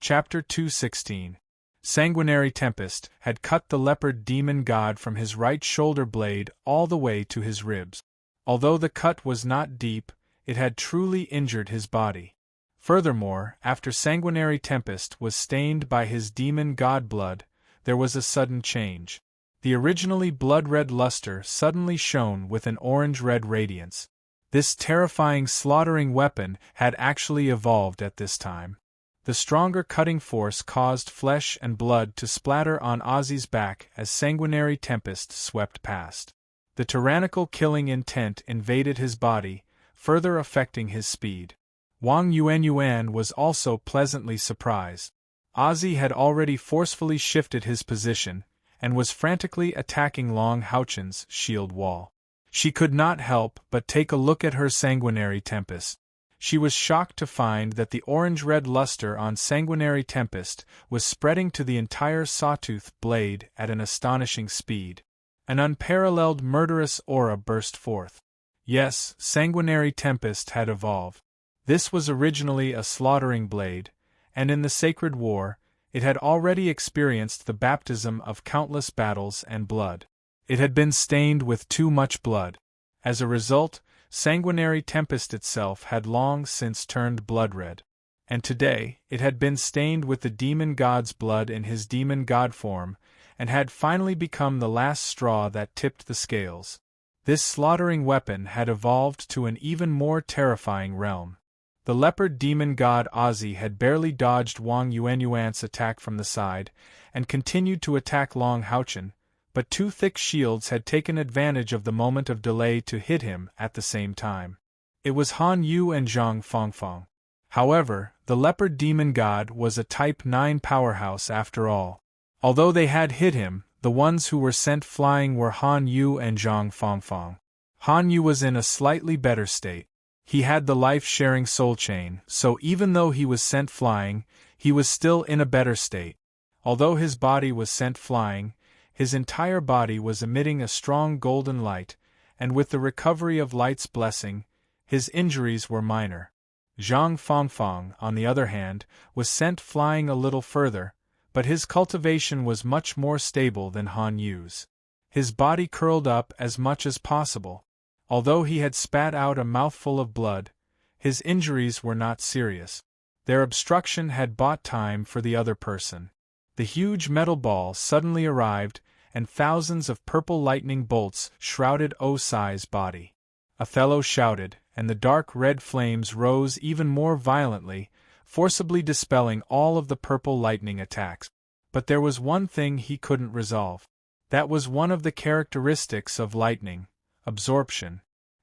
Chapter 2:16. Sanguinary Tempest had cut the leopard demon god from his right shoulder blade all the way to his ribs. Although the cut was not deep, it had truly injured his body. Furthermore, after Sanguinary Tempest was stained by his demon god blood, there was a sudden change. The originally blood-red luster suddenly shone with an orange-red radiance. This terrifying slaughtering weapon had actually evolved at this time. The stronger cutting force caused flesh and blood to splatter on Ozzy's back as Sanguinary Tempest swept past. The tyrannical killing intent invaded his body, further affecting his speed. Wang Yuanyuan was also pleasantly surprised. Ozzy had already forcefully shifted his position, and was frantically attacking Long Houchen's shield wall. She could not help but take a look at her Sanguinary Tempest. She was shocked to find that the orange-red luster on Sanguinary Tempest was spreading to the entire sawtooth blade at an astonishing speed. An unparalleled murderous aura burst forth. Yes, Sanguinary Tempest had evolved. This was originally a slaughtering blade, and in the Sacred War, it had already experienced the baptism of countless battles and blood. It had been stained with too much blood. As a result, Sanguinary Tempest itself had long since turned blood-red. And today, it had been stained with the demon god's blood in his demon god form, and had finally become the last straw that tipped the scales. This slaughtering weapon had evolved to an even more terrifying realm. The leopard demon god Ozzy had barely dodged Wang Yuanyuan's attack from the side, and continued to attack Long Houchen, but two thick shields had taken advantage of the moment of delay to hit him at the same time. It was Han Yu and Zhang Fangfang. However, the leopard demon god was a Type 9 powerhouse after all. Although they had hit him, the ones who were sent flying were Han Yu and Zhang Fangfang. Han Yu was in a slightly better state. He had the life-sharing soul chain, so even though he was sent flying, he was still in a better state. Although his body was sent flying, his entire body was emitting a strong golden light, and with the recovery of light's blessing, his injuries were minor. Zhang Fangfang, on the other hand, was sent flying a little further, but his cultivation was much more stable than Han Yu's. His body curled up as much as possible. Although he had spat out a mouthful of blood, his injuries were not serious. Their obstruction had bought time for the other person. The huge metal ball suddenly arrived, and thousands of purple lightning bolts shrouded Osai's body. Othello shouted, and the dark red flames rose even more violently, forcibly dispelling all of the purple lightning attacks. But there was one thing he couldn't resolve. That was one of the characteristics of lightning: absorption.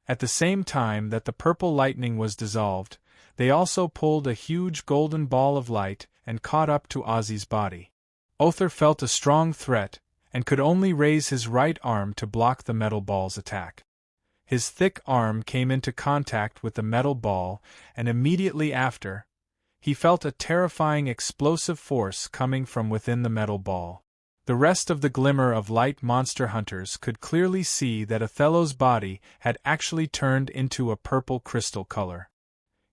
At the same time that the purple lightning was dissolved, they also pulled a huge golden ball of light and caught up to Ozzy's body. Other felt a strong threat, and could only raise his right arm to block the metal ball's attack. His thick arm came into contact with the metal ball, and immediately after, he felt a terrifying explosive force coming from within the metal ball. The rest of the glimmer of light monster hunters could clearly see that Othello's body had actually turned into a purple crystal color.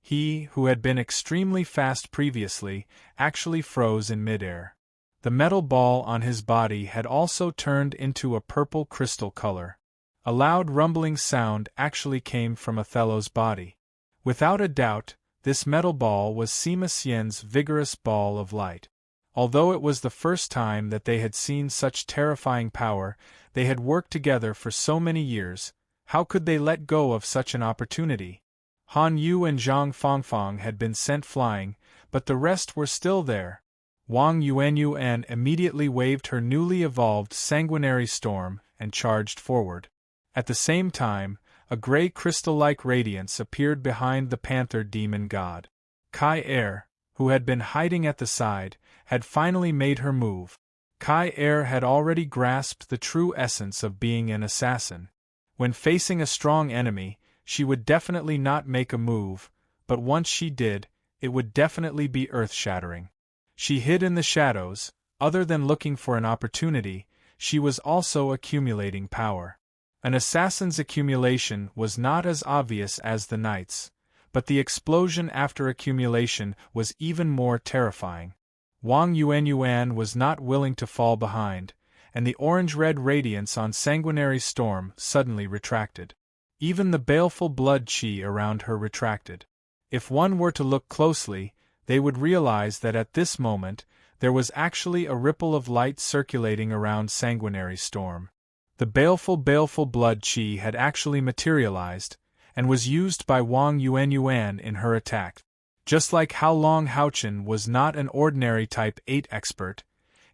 He, who had been extremely fast previously, actually froze in midair. The metal ball on his body had also turned into a purple crystal color. A loud rumbling sound actually came from Othello's body. Without a doubt, this metal ball was Sima Xian's vigorous ball of light. Although it was the first time that they had seen such terrifying power, they had worked together for so many years. How could they let go of such an opportunity? Han Yu and Zhang Fangfang had been sent flying, but the rest were still there. Wang Yuanyuan immediately waved her newly evolved Sanguinary Storm and charged forward. At the same time, a gray crystal-like radiance appeared behind the panther demon god. Kai Er, who had been hiding at the side, had finally made her move. Kai Er had already grasped the true essence of being an assassin. When facing a strong enemy, she would definitely not make a move, but once she did, it would definitely be earth-shattering. She hid in the shadows. Other than looking for an opportunity, she was also accumulating power. An assassin's accumulation was not as obvious as the knight's, but the explosion after accumulation was even more terrifying. Wang Yuanyuan was not willing to fall behind, and the orange-red radiance on Sanguinary Storm suddenly retracted. Even the baleful blood chi around her retracted. If one were to look closely, they would realize that at this moment, there was actually a ripple of light circulating around Sanguinary Storm. The baleful blood chi had actually materialized, and was used by Wang Yuanyuan in her attack. Just like how Long Haochen was not an ordinary Type 8 expert,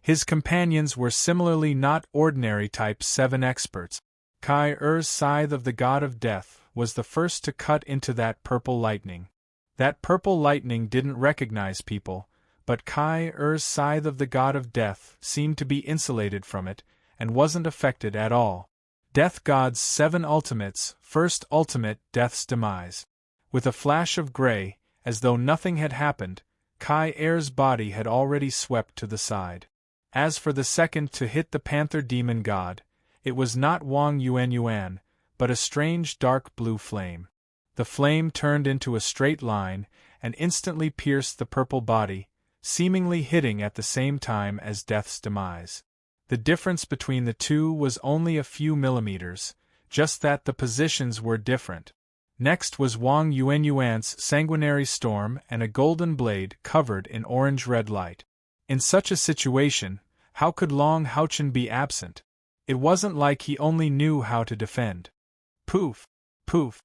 his companions were similarly not ordinary Type 7 experts. Kai Er's Scythe of the God of Death was the first to cut into that purple lightning. That purple lightning didn't recognize people, but Kai Er's Scythe of the God of Death seemed to be insulated from it, and wasn't affected at all. Death God's 7 ultimates, first ultimate, Death's Demise. With a flash of gray, as though nothing had happened, Kai Er's body had already swept to the side. As for the second to hit the Panther Demon God, it was not Wang Yuanyuan, but a strange dark blue flame. The flame turned into a straight line, and instantly pierced the purple body, seemingly hitting at the same time as Death's Demise. The difference between the two was only a few millimeters, just that the positions were different. Next was Wang Yuanyuan's Sanguinary Storm and a golden blade covered in orange-red light. In such a situation, how could Long Haochen be absent? It wasn't like he only knew how to defend. Poof! Poof!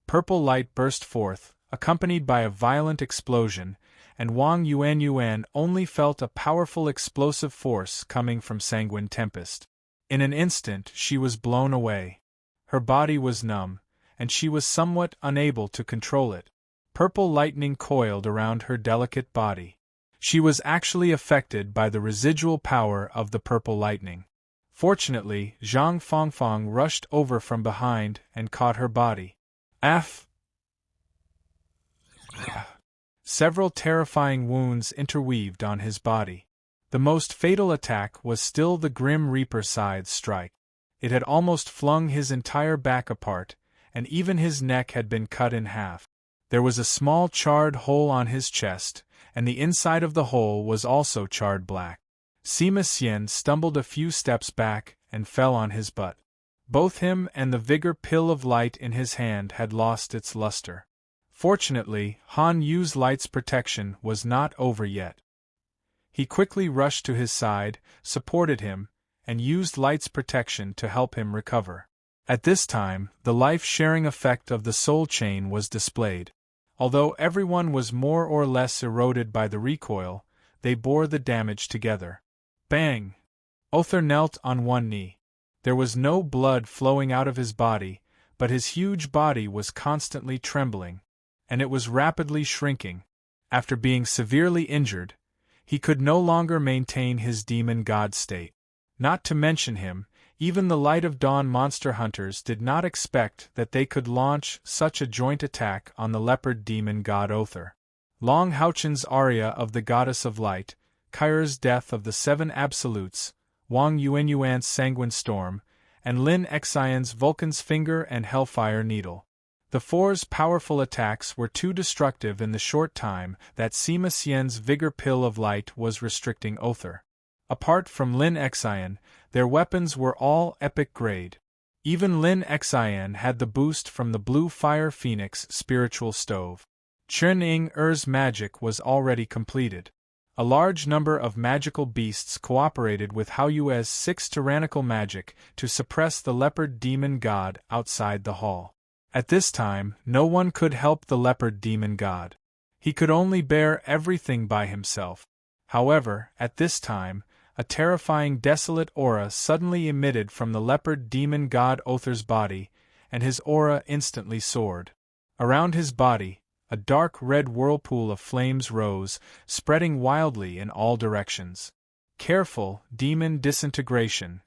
Purple light burst forth, accompanied by a violent explosion, and Wang Yuanyuan only felt a powerful explosive force coming from Sanguine Tempest. In an instant she was blown away. Her body was numb, and she was somewhat unable to control it. Purple lightning coiled around her delicate body. She was actually affected by the residual power of the purple lightning. Fortunately, Zhang Fangfang rushed over from behind and caught her body. Aff! Several terrifying wounds interweaved on his body. The most fatal attack was still the Grim Reaper Scythe strike. It had almost flung his entire back apart, and even his neck had been cut in half. There was a small charred hole on his chest, and the inside of the hole was also charred black. Sima Xian stumbled a few steps back and fell on his butt. Both him and the vigor pill of light in his hand had lost its luster. Fortunately, Han Yu's light's protection was not over yet. He quickly rushed to his side, supported him, and used light's protection to help him recover. At this time, the life-sharing effect of the soul chain was displayed. Although everyone was more or less eroded by the recoil, they bore the damage together. Bang! Othar knelt on one knee. There was no blood flowing out of his body, but his huge body was constantly trembling, and it was rapidly shrinking. After being severely injured, he could no longer maintain his demon god state. Not to mention him, even the Light of Dawn monster hunters did not expect that they could launch such a joint attack on the leopard demon god Othar. Long Haochen's aria of the Goddess of Light, Kair's Death of the 7 Absolutes, Wang Yuanyuan's Sanguine Storm, and Lin Xian's Vulcan's Finger and Hellfire Needle. The four's powerful attacks were too destructive in the short time that Sima Xian's Vigor Pill of Light was restricting Othar. Apart from Lin Xian, their weapons were all epic grade. Even Lin Xian had the boost from the Blue Fire Phoenix spiritual stove. Chen Ying-er's magic was already completed. A large number of magical beasts cooperated with Hao Yue's 6 tyrannical magic to suppress the leopard demon god outside the hall. At this time, no one could help the leopard demon god. He could only bear everything by himself. However, at this time, a terrifying desolate aura suddenly emitted from the leopard demon god Othar's body, and his aura instantly soared. Around his body, a dark red whirlpool of flames rose, spreading wildly in all directions. "Careful, demon disintegration!"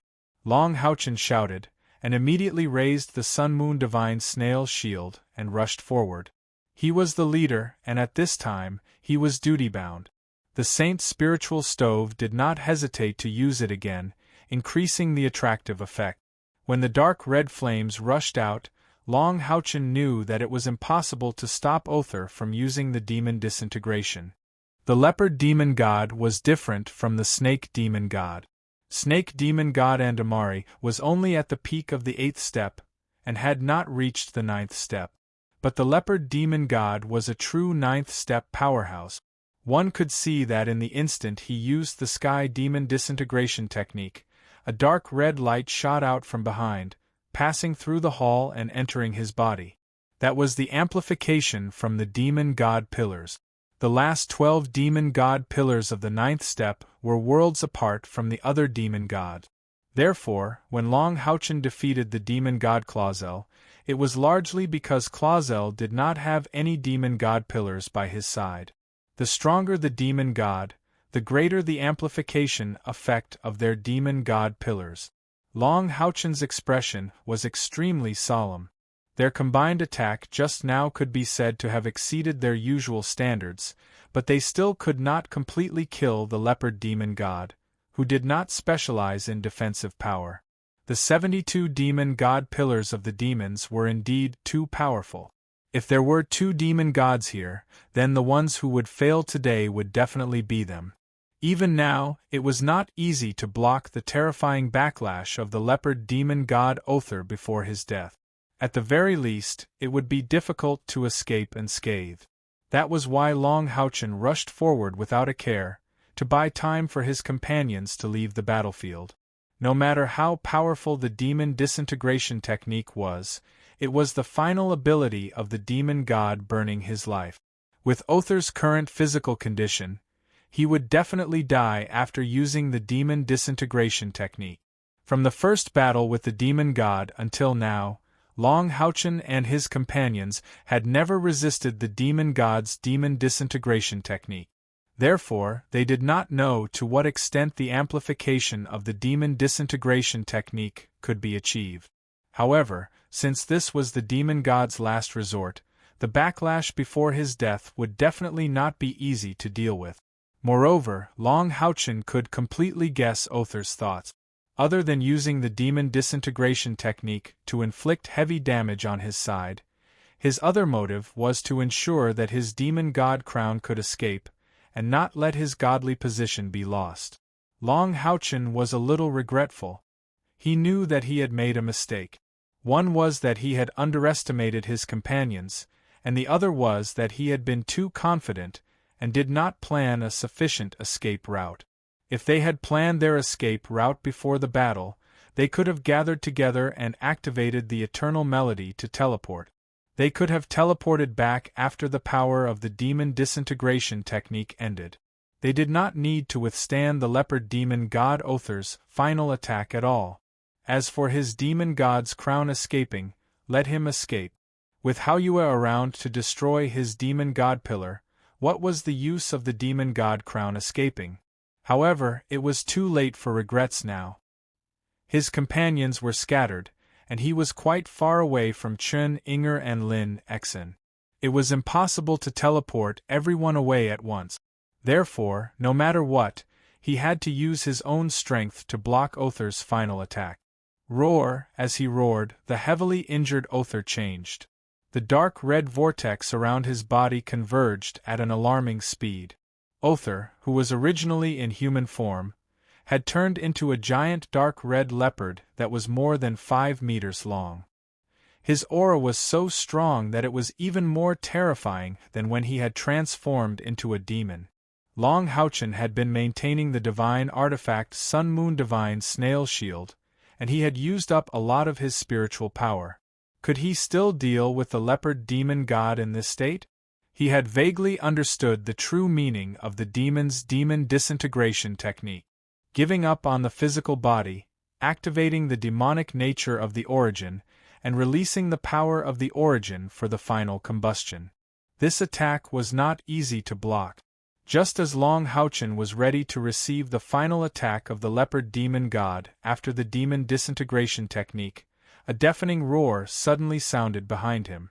Long Haochen shouted, and immediately raised the Sun-Moon Divine Snail shield and rushed forward. He was the leader, and at this time, he was duty-bound. The Saint's spiritual stove did not hesitate to use it again, increasing the attractive effect. When the dark red flames rushed out, Long Haochen knew that it was impossible to stop Othar from using the demon disintegration. The leopard demon god was different from the snake demon god. Snake demon god Andamari was only at the peak of the 8th step, and had not reached the 9th step. But the leopard demon god was a true 9th step powerhouse. One could see that in the instant he used the sky demon disintegration technique, a dark red light shot out from behind, passing through the hall and entering his body. That was the amplification from the demon god pillars. The last 12 demon god pillars of the 9th step were worlds apart from the other demon gods. Therefore, when Long Houchen defeated the demon god Clauzel, it was largely because Clauzel did not have any demon god pillars by his side. The stronger the demon god, the greater the amplification effect of their demon god pillars. Long Houchen's expression was extremely solemn. Their combined attack just now could be said to have exceeded their usual standards, but they still could not completely kill the leopard demon god, who did not specialize in defensive power. The 72 demon god pillars of the demons were indeed too powerful. If there were 2 demon gods here, then the ones who would fail today would definitely be them. Even now, it was not easy to block the terrifying backlash of the leopard demon god Other before his death. At the very least, it would be difficult to escape unscathed. That was why Long Houchen rushed forward without a care, to buy time for his companions to leave the battlefield. No matter how powerful the demon disintegration technique was, it was the final ability of the demon god burning his life. With Other's current physical condition, he would definitely die after using the demon disintegration technique. From the first battle with the demon god until now, Long Houchen and his companions had never resisted the demon god's demon disintegration technique. Therefore, they did not know to what extent the amplification of the demon disintegration technique could be achieved. However, since this was the demon god's last resort, the backlash before his death would definitely not be easy to deal with. Moreover, Long Houchen could completely guess Other's thoughts. Other than using the demon disintegration technique to inflict heavy damage on his side, his other motive was to ensure that his demon god crown could escape, and not let his godly position be lost. Long Houchen was a little regretful. He knew that he had made a mistake. One was that he had underestimated his companions, and the other was that he had been too confident and did not plan a sufficient escape route. If they had planned their escape route before the battle, they could have gathered together and activated the eternal melody to teleport. They could have teleported back after the power of the demon disintegration technique ended. They did not need to withstand the leopard demon god Other's final attack at all. As for his demon god's crown escaping, let him escape. With Haoyue around to destroy his demon god pillar, what was the use of the demon god crown escaping? However, it was too late for regrets now. His companions were scattered, and he was quite far away from Chen, Inger and Lin Exen. It was impossible to teleport everyone away at once. Therefore, no matter what, he had to use his own strength to block Other's final attack. Roar, as he roared, the heavily injured Other changed. The dark red vortex around his body converged at an alarming speed. Other, who was originally in human form, had turned into a giant dark red leopard that was more than 5 meters long. His aura was so strong that it was even more terrifying than when he had transformed into a demon. Long Houchen had been maintaining the divine artifact Sun Moon Divine Snail Shield, and he had used up a lot of his spiritual power. Could he still deal with the leopard demon god in this state? He had vaguely understood the true meaning of the demon's demon disintegration technique. Giving up on the physical body, activating the demonic nature of the origin, and releasing the power of the origin for the final combustion. This attack was not easy to block. Just as Long Houchen was ready to receive the final attack of the leopard demon god after the demon disintegration technique, a deafening roar suddenly sounded behind him.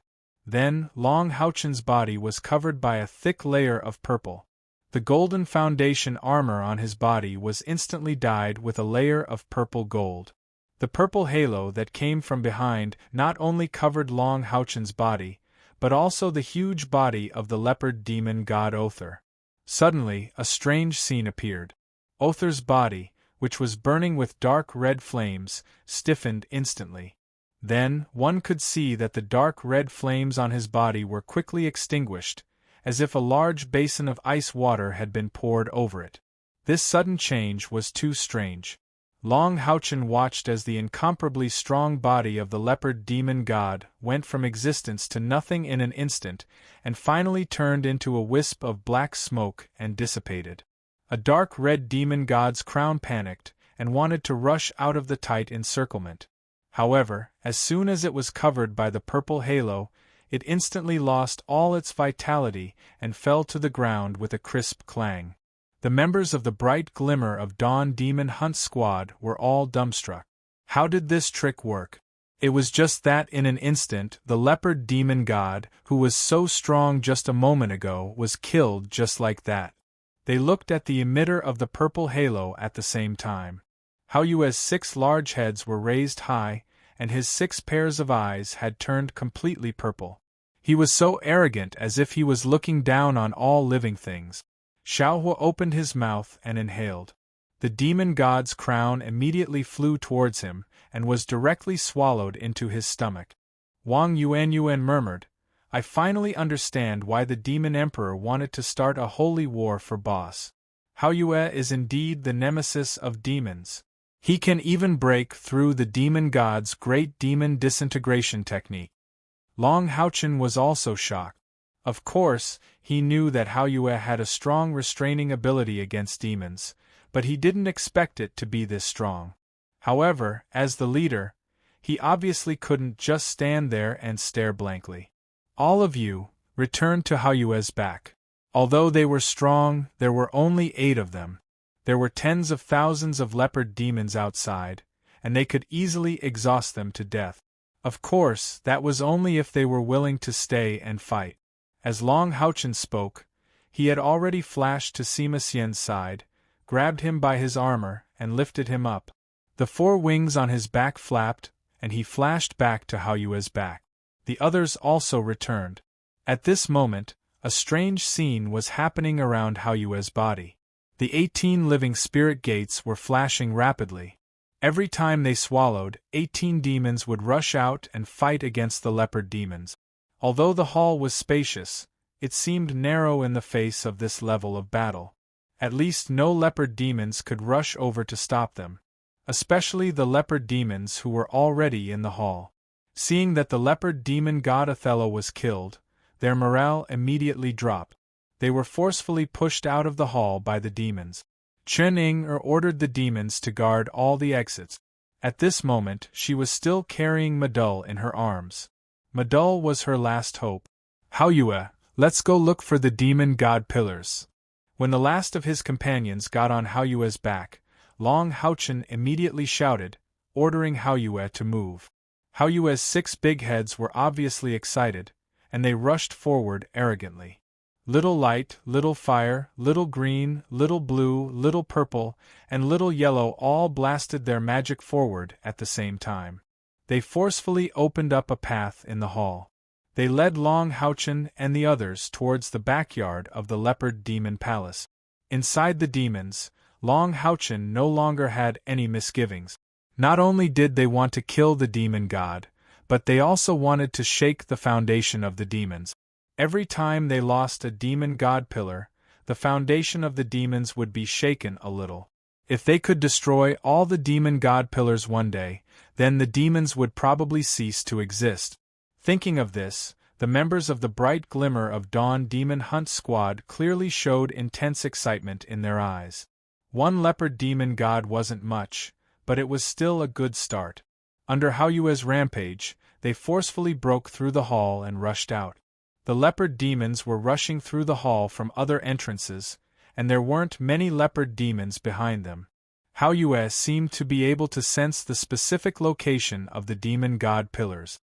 Then, Long Houchen's body was covered by a thick layer of purple. The golden foundation armor on his body was instantly dyed with a layer of purple gold. The purple halo that came from behind not only covered Long Houchen's body, but also the huge body of the leopard demon god Other. Suddenly, a strange scene appeared. Other's body, which was burning with dark red flames, stiffened instantly. Then, one could see that the dark red flames on his body were quickly extinguished, as if a large basin of ice water had been poured over it. This sudden change was too strange. Long Houchen watched as the incomparably strong body of the leopard demon god went from existence to nothing in an instant, and finally turned into a wisp of black smoke and dissipated. A dark red demon god's crown panicked, and wanted to rush out of the tight encirclement. However, as soon as it was covered by the purple halo, it instantly lost all its vitality and fell to the ground with a crisp clang. The members of the Bright Glimmer of Dawn Demon Hunt Squad were all dumbstruck. How did this trick work? It was just that in an instant the leopard demon god, who was so strong just a moment ago, was killed just like that. They looked at the emitter of the purple halo at the same time. Haoyue's 6 large heads were raised high, and his 6 pairs of eyes had turned completely purple. He was so arrogant as if he was looking down on all living things. Xiaohua opened his mouth and inhaled. The demon god's crown immediately flew towards him, and was directly swallowed into his stomach. Wang Yuanyuan murmured, "I finally understand why the demon emperor wanted to start a holy war for boss. Haoyue is indeed the nemesis of demons. He can even break through the demon god's great demon disintegration technique." Long Houchen was also shocked. Of course, he knew that Haoyue had a strong restraining ability against demons, but he didn't expect it to be this strong. However, as the leader, he obviously couldn't just stand there and stare blankly. "All of you, returned to Haoyue's back." Although they were strong, there were only 8 of them. There were tens of thousands of leopard demons outside, and they could easily exhaust them to death. Of course, that was only if they were willing to stay and fight. As Long Houchen spoke, he had already flashed to Sima Xian's side, grabbed him by his armor, and lifted him up. The 4 wings on his back flapped, and he flashed back to Haoyue's back. The others also returned. At this moment, a strange scene was happening around Haoyue's body. The 18 living spirit gates were flashing rapidly. Every time they swallowed, 18 demons would rush out and fight against the leopard demons. Although the hall was spacious, it seemed narrow in the face of this level of battle. At least no leopard demons could rush over to stop them. Especially the leopard demons who were already in the hall. Seeing that the leopard demon god Othello was killed, their morale immediately dropped. They were forcefully pushed out of the hall by the demons. Chen Ying ordered the demons to guard all the exits. At this moment she was still carrying Madul in her arms. Madul was her last hope. "Haoyue, let's go look for the demon god pillars." When the last of his companions got on Haoyue's back, Long Houchen immediately shouted, ordering Haoyue to move. Haoyue's 6 big heads were obviously excited, and they rushed forward arrogantly. Little light, little fire, little green, little blue, little purple, and little yellow all blasted their magic forward at the same time. They forcefully opened up a path in the hall. They led Long Houchen and the others towards the backyard of the leopard demon palace. Inside the demons, Long Houchen no longer had any misgivings. Not only did they want to kill the demon god, but they also wanted to shake the foundation of the demons. Every time they lost a demon god pillar, the foundation of the demons would be shaken a little. If they could destroy all the demon god pillars one day, then the demons would probably cease to exist. Thinking of this, the members of the Bright Glimmer of Dawn Demon Hunt Squad clearly showed intense excitement in their eyes. 1 leopard demon god wasn't much, but it was still a good start. Under Haoyue's rampage, they forcefully broke through the hall and rushed out. The leopard demons were rushing through the hall from other entrances, and there weren't many leopard demons behind them. Haoyue seemed to be able to sense the specific location of the demon god pillars.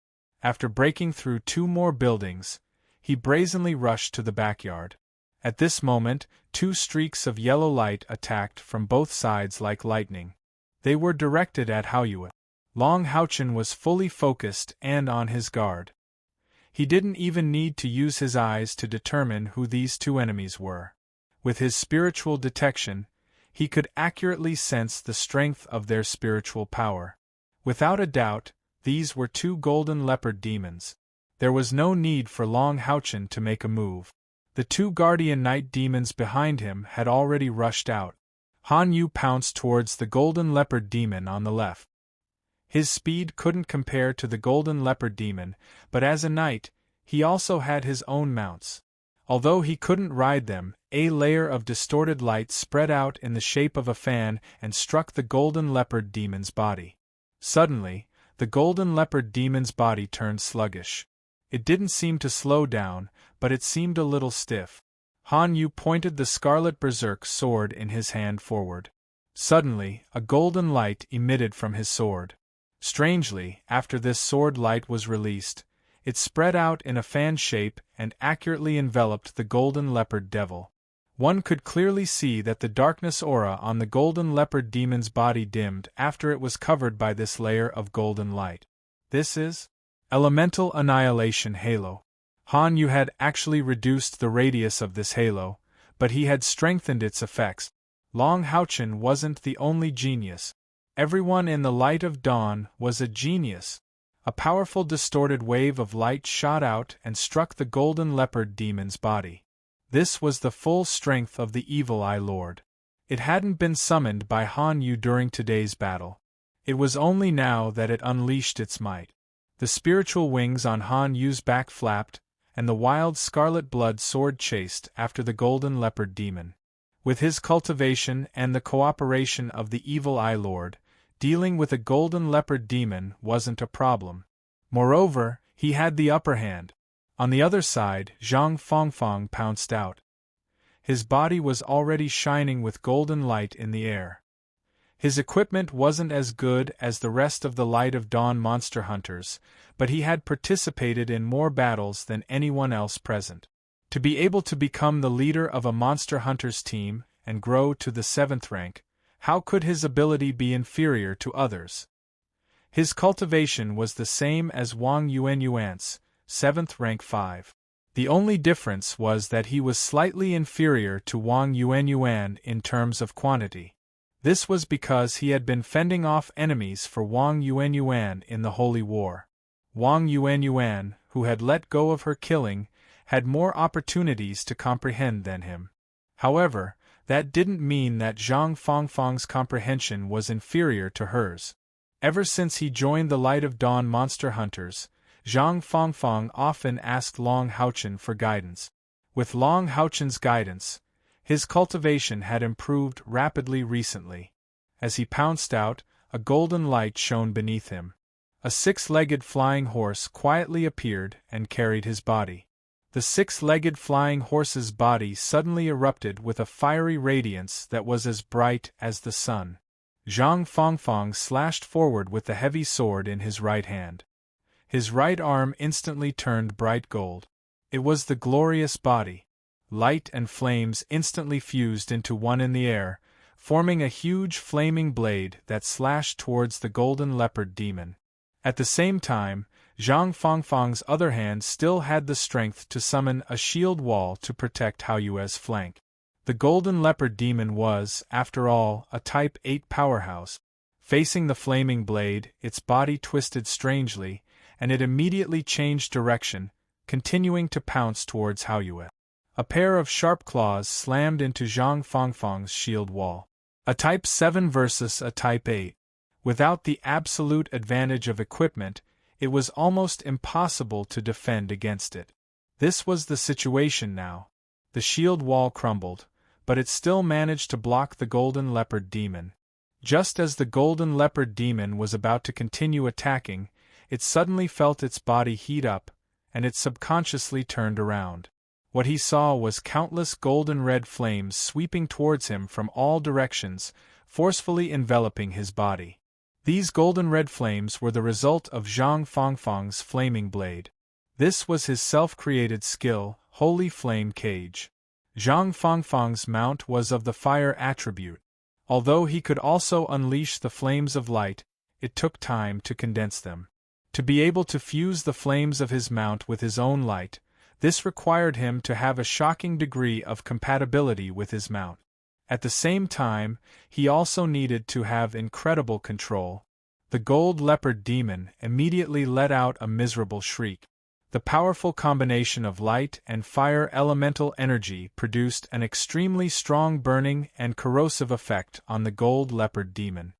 After breaking through 2 more buildings, he brazenly rushed to the backyard. At this moment, 2 streaks of yellow light attacked from both sides like lightning. They were directed at Haoyue. Long Houchen was fully focused and on his guard. He didn't even need to use his eyes to determine who these 2 enemies were. With his spiritual detection, he could accurately sense the strength of their spiritual power. Without a doubt, these were two golden leopard demons. There was no need for Long Houchen to make a move. The two guardian night demons behind him had already rushed out. Han Yu pounced towards the golden leopard demon on the left. His speed couldn't compare to the golden leopard demon, but as a knight, he also had his own mounts. Although he couldn't ride them, a layer of distorted light spread out in the shape of a fan and struck the golden leopard demon's body. Suddenly, the golden leopard demon's body turned sluggish. It didn't seem to slow down, but it seemed a little stiff. Han Yu pointed the scarlet berserk sword in his hand forward. Suddenly, a golden light emitted from his sword. Strangely, after this sword light was released, it spread out in a fan shape and accurately enveloped the golden leopard devil. One could clearly see that the darkness aura on the golden leopard demon's body dimmed after it was covered by this layer of golden light. This is Elemental Annihilation Halo. Han Yu had actually reduced the radius of this halo, but he had strengthened its effects. Long Houchen wasn't the only genius. Everyone in the Light of Dawn was a genius. A powerful distorted wave of light shot out and struck the golden leopard demon's body. This was the full strength of the Evil Eye Lord. It hadn't been summoned by Han Yu during today's battle. It was only now that it unleashed its might. The spiritual wings on Han Yu's back flapped, and the wild scarlet blood sword chased after the golden leopard demon. With his cultivation and the cooperation of the Evil Eye Lord, dealing with a golden leopard demon wasn't a problem. Moreover, he had the upper hand. On the other side, Zhang Fangfang pounced out. His body was already shining with golden light in the air. His equipment wasn't as good as the rest of the Light of Dawn monster hunters, but he had participated in more battles than anyone else present. To be able to become the leader of a monster hunters team and grow to the 7th rank, how could his ability be inferior to others? His cultivation was the same as Wang Yuanyuan's, 7th rank 5. The only difference was that he was slightly inferior to Wang Yuanyuan in terms of quantity. This was because he had been fending off enemies for Wang Yuanyuan in the Holy War. Wang Yuanyuan, who had let go of her killing, had more opportunities to comprehend than him. However, that didn't mean that Zhang Fangfang's comprehension was inferior to hers. Ever since he joined the Light of Dawn monster hunters, Zhang Fangfang often asked Long Houchen for guidance. With Long Houchen's guidance, his cultivation had improved rapidly recently. As he pounced out, a golden light shone beneath him. A 6-legged flying horse quietly appeared and carried his body. The 6-legged flying horse's body suddenly erupted with a fiery radiance that was as bright as the sun. Zhang Fangfang slashed forward with the heavy sword in his right hand. His right arm instantly turned bright gold. It was the glorious body. Light and flames instantly fused into one in the air, forming a huge flaming blade that slashed towards the golden leopard demon. At the same time, Zhang Fangfang's other hand still had the strength to summon a shield wall to protect Hao Yue's flank. The golden leopard demon was, after all, a Type 8 powerhouse. Facing the flaming blade, its body twisted strangely, and it immediately changed direction, continuing to pounce towards Hao Yue. A pair of sharp claws slammed into Zhang Fangfang's shield wall. A Type 7 versus a Type 8. Without the absolute advantage of equipment, it was almost impossible to defend against it. This was the situation now. The shield wall crumbled, but it still managed to block the golden leopard demon. Just as the golden leopard demon was about to continue attacking, it suddenly felt its body heat up, and it subconsciously turned around. What he saw was countless golden red flames sweeping towards him from all directions, forcefully enveloping his body. These golden red flames were the result of Zhang Fangfang's flaming blade. This was his self-created skill, Holy Flame Cage. Zhang Fangfang's mount was of the fire attribute. Although he could also unleash the flames of light, it took time to condense them. To be able to fuse the flames of his mount with his own light, This required him to have a shocking degree of compatibility with his mount. At the same time, he also needed to have incredible control. The gold leopard demon immediately let out a miserable shriek. The powerful combination of light and fire elemental energy produced an extremely strong burning and corrosive effect on the gold leopard demon.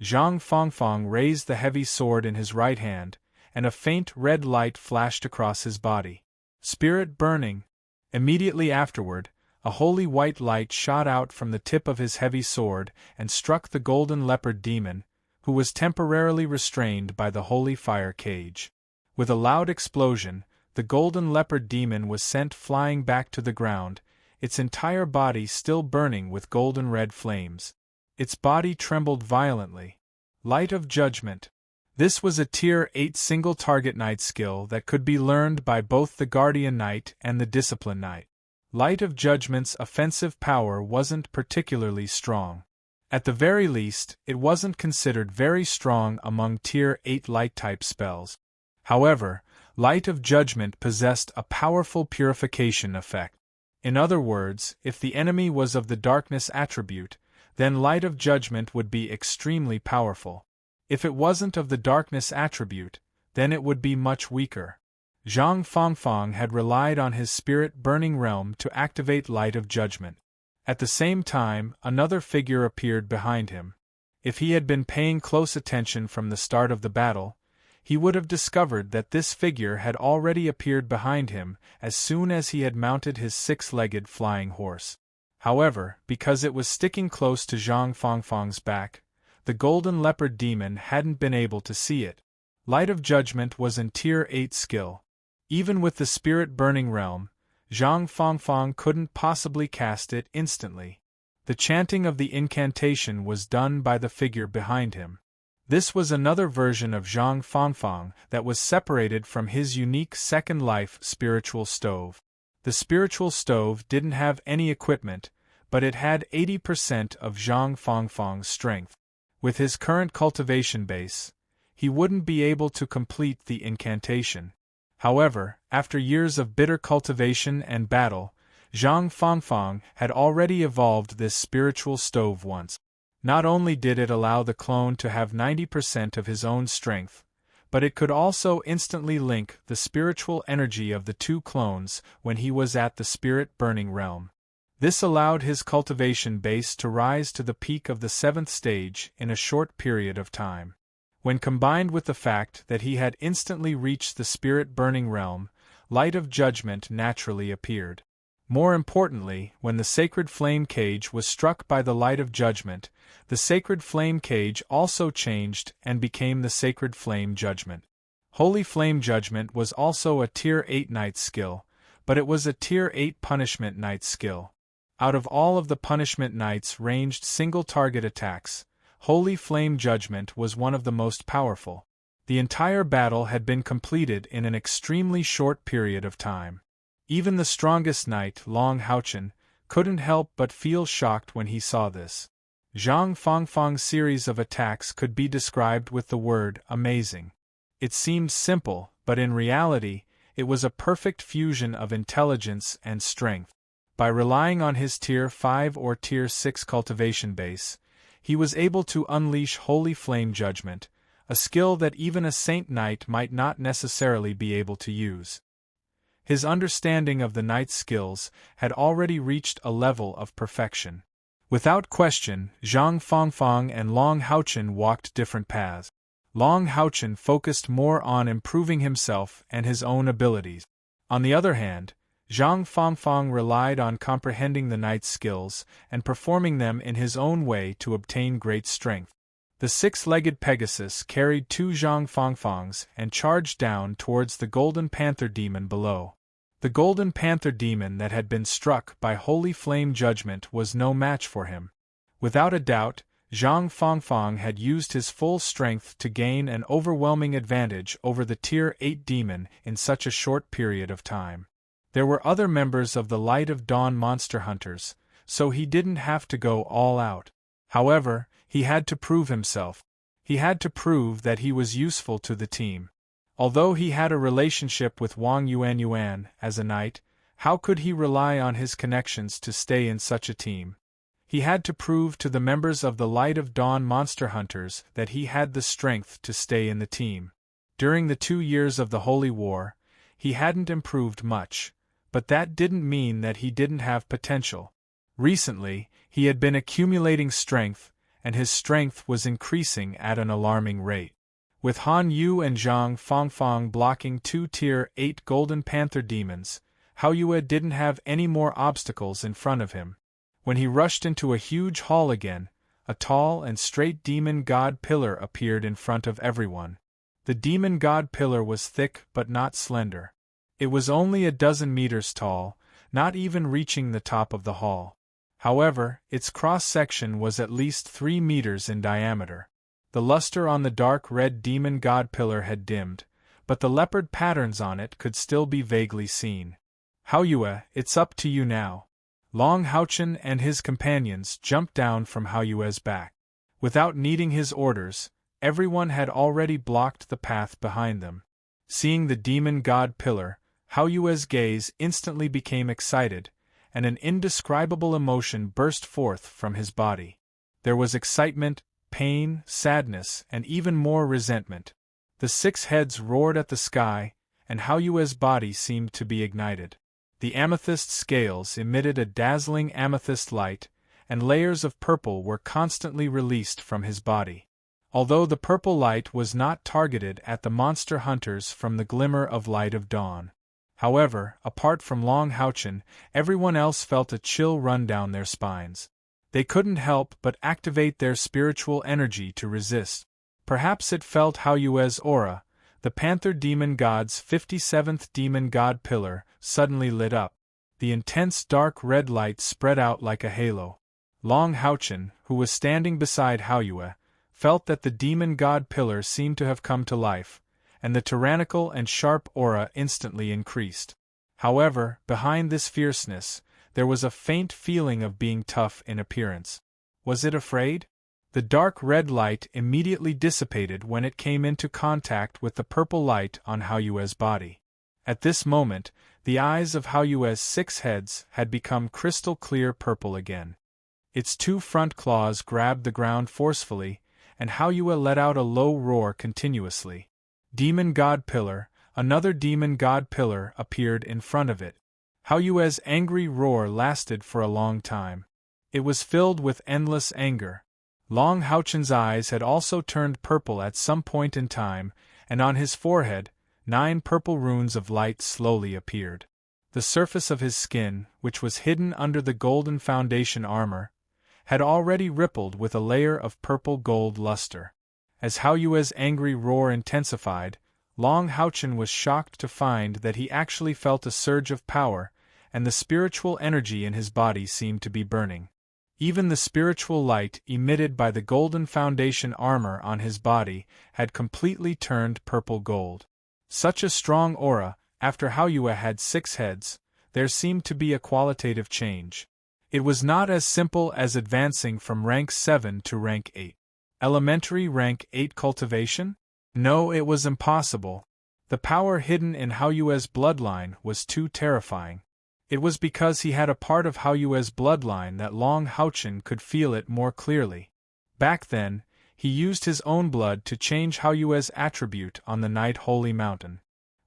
Zhang Fangfang raised the heavy sword in his right hand, and a faint red light flashed across his body. Spirit burning. Immediately afterward, a holy white light shot out from the tip of his heavy sword and struck the golden leopard demon, who was temporarily restrained by the holy fire cage. With a loud explosion, the golden leopard demon was sent flying back to the ground, its entire body still burning with golden red flames. Its body trembled violently. Light of Judgment. This was a Tier 8 single-target knight skill that could be learned by both the Guardian Knight and the Discipline Knight. Light of Judgment's offensive power wasn't particularly strong. At the very least, it wasn't considered very strong among Tier 8 light-type spells. However, Light of Judgment possessed a powerful purification effect. In other words, if the enemy was of the darkness attribute, then Light of Judgment would be extremely powerful. If it wasn't of the darkness attribute, then it would be much weaker. Zhang Fangfang had relied on his spirit burning realm to activate Light of Judgment. At the same time, another figure appeared behind him. If he had been paying close attention from the start of the battle, he would have discovered that this figure had already appeared behind him as soon as he had mounted his six-legged flying horse. However, because it was sticking close to Zhang Fangfang's back, the golden leopard demon hadn't been able to see it. Light of Judgment was in Tier 8 skill. Even with the spirit burning realm, Zhang Fangfang couldn't possibly cast it instantly. The chanting of the incantation was done by the figure behind him. This was another version of Zhang Fangfang that was separated from his unique Second Life spiritual stove. The spiritual stove didn't have any equipment, but it had 80% of Zhang Fangfang's strength. With his current cultivation base, he wouldn't be able to complete the incantation. However, after years of bitter cultivation and battle, Zhang Fangfang had already evolved this spiritual stove once. Not only did it allow the clone to have 90% of his own strength, but it could also instantly link the spiritual energy of the two clones when he was at the spirit-burning realm. This allowed his cultivation base to rise to the peak of the 7th stage in a short period of time. When combined with the fact that he had instantly reached the spirit-burning realm, Light of Judgment naturally appeared. More importantly, when the sacred flame cage was struck by the Light of Judgment, the sacred flame cage also changed and became the sacred flame judgment. Holy Flame Judgment was also a Tier 8 knight skill, but it was a Tier 8 punishment knight skill. Out of all of the punishment knights ranged single-target attacks, Holy Flame Judgment was one of the most powerful. The entire battle had been completed in an extremely short period of time. Even the strongest knight, Long Haochen, couldn't help but feel shocked when he saw this. Zhang Fangfang's series of attacks could be described with the word amazing. It seemed simple, but in reality, it was a perfect fusion of intelligence and strength. By relying on his Tier 5 or Tier 6 cultivation base, he was able to unleash Holy Flame Judgment, a skill that even a Saint Knight might not necessarily be able to use. His understanding of the knight's skills had already reached a level of perfection. Without question, Zhang Fangfang and Long Haochen walked different paths. Long Haochen focused more on improving himself and his own abilities. On the other hand, Zhang Fangfang relied on comprehending the knight's skills and performing them in his own way to obtain great strength. The six-legged Pegasus carried two Zhang Fangfangs and charged down towards the Golden Panther Demon below. The Golden Panther Demon that had been struck by Holy Flame Judgment was no match for him. Without a doubt, Zhang Fangfang had used his full strength to gain an overwhelming advantage over the Tier 8 demon in such a short period of time. There were other members of the Light of Dawn monster hunters, so he didn't have to go all out. However, he had to prove himself. He had to prove that he was useful to the team. Although he had a relationship with Wang Yuan as a knight, how could he rely on his connections to stay in such a team? He had to prove to the members of the Light of Dawn monster hunters that he had the strength to stay in the team. During the 2 years of the Holy War, he hadn't improved much, but that didn't mean that he didn't have potential. Recently, he had been accumulating strength, and his strength was increasing at an alarming rate. With Han Yu and Zhang Fangfang blocking 2 Tier 8 Golden Panther demons, Hao Yue didn't have any more obstacles in front of him. When he rushed into a huge hall again, a tall and straight demon god pillar appeared in front of everyone. The demon god pillar was thick but not slender. It was only a dozen meters tall, not even reaching the top of the hall. However, its cross-section was at least 3 meters in diameter. The luster on the dark red demon god pillar had dimmed, but the leopard patterns on it could still be vaguely seen. Hao Yue, it's up to you now. Long Haochen and his companions jumped down from Hao Yue's back. Without needing his orders, everyone had already blocked the path behind them. Seeing the demon god pillar, Hao Yue's gaze instantly became excited, and an indescribable emotion burst forth from his body. There was excitement, pain, sadness, and even more resentment. The 6 heads roared at the sky, and Hao Yue's body seemed to be ignited. The amethyst scales emitted a dazzling amethyst light, and layers of purple were constantly released from his body. Although the purple light was not targeted at the monster hunters from the glimmer of Light of Dawn. However, apart from Long Haochen, everyone else felt a chill run down their spines. They couldn't help but activate their spiritual energy to resist. Perhaps it felt Hao Yue's aura. The Panther Demon God's 57th Demon God pillar suddenly lit up. The intense dark red light spread out like a halo. Long Haochen, who was standing beside Hao Yue, felt that the Demon God pillar seemed to have come to life, and the tyrannical and sharp aura instantly increased. However, behind this fierceness, there was a faint feeling of being tough in appearance. Was it afraid? The dark red light immediately dissipated when it came into contact with the purple light on Hao Yue's body. At this moment, the eyes of Hao Yue's 6 heads had become crystal clear purple again. Its 2 front claws grabbed the ground forcefully, and Hao Yue let out a low roar continuously. Demon God Pillar, another Demon God Pillar appeared in front of it. Hao Yue's angry roar lasted for a long time. It was filled with endless anger. Long Haochen's eyes had also turned purple at some point in time, and on his forehead, 9 purple runes of light slowly appeared. The surface of his skin, which was hidden under the golden foundation armor, had already rippled with a layer of purple gold luster. As Hao Yue's angry roar intensified, Long Haochen was shocked to find that he actually felt a surge of power, and the spiritual energy in his body seemed to be burning. Even the spiritual light emitted by the golden foundation armor on his body had completely turned purple gold. Such a strong aura, after Hao Yue had 6 heads, there seemed to be a qualitative change. It was not as simple as advancing from rank 7 to rank 8. Elementary rank 8 cultivation? No, it was impossible. The power hidden in Hao Yue's bloodline was too terrifying. It was because he had a part of Hao Yue's bloodline that Long Haochen could feel it more clearly. Back then, he used his own blood to change Hao Yue's attribute on the Night Holy Mountain.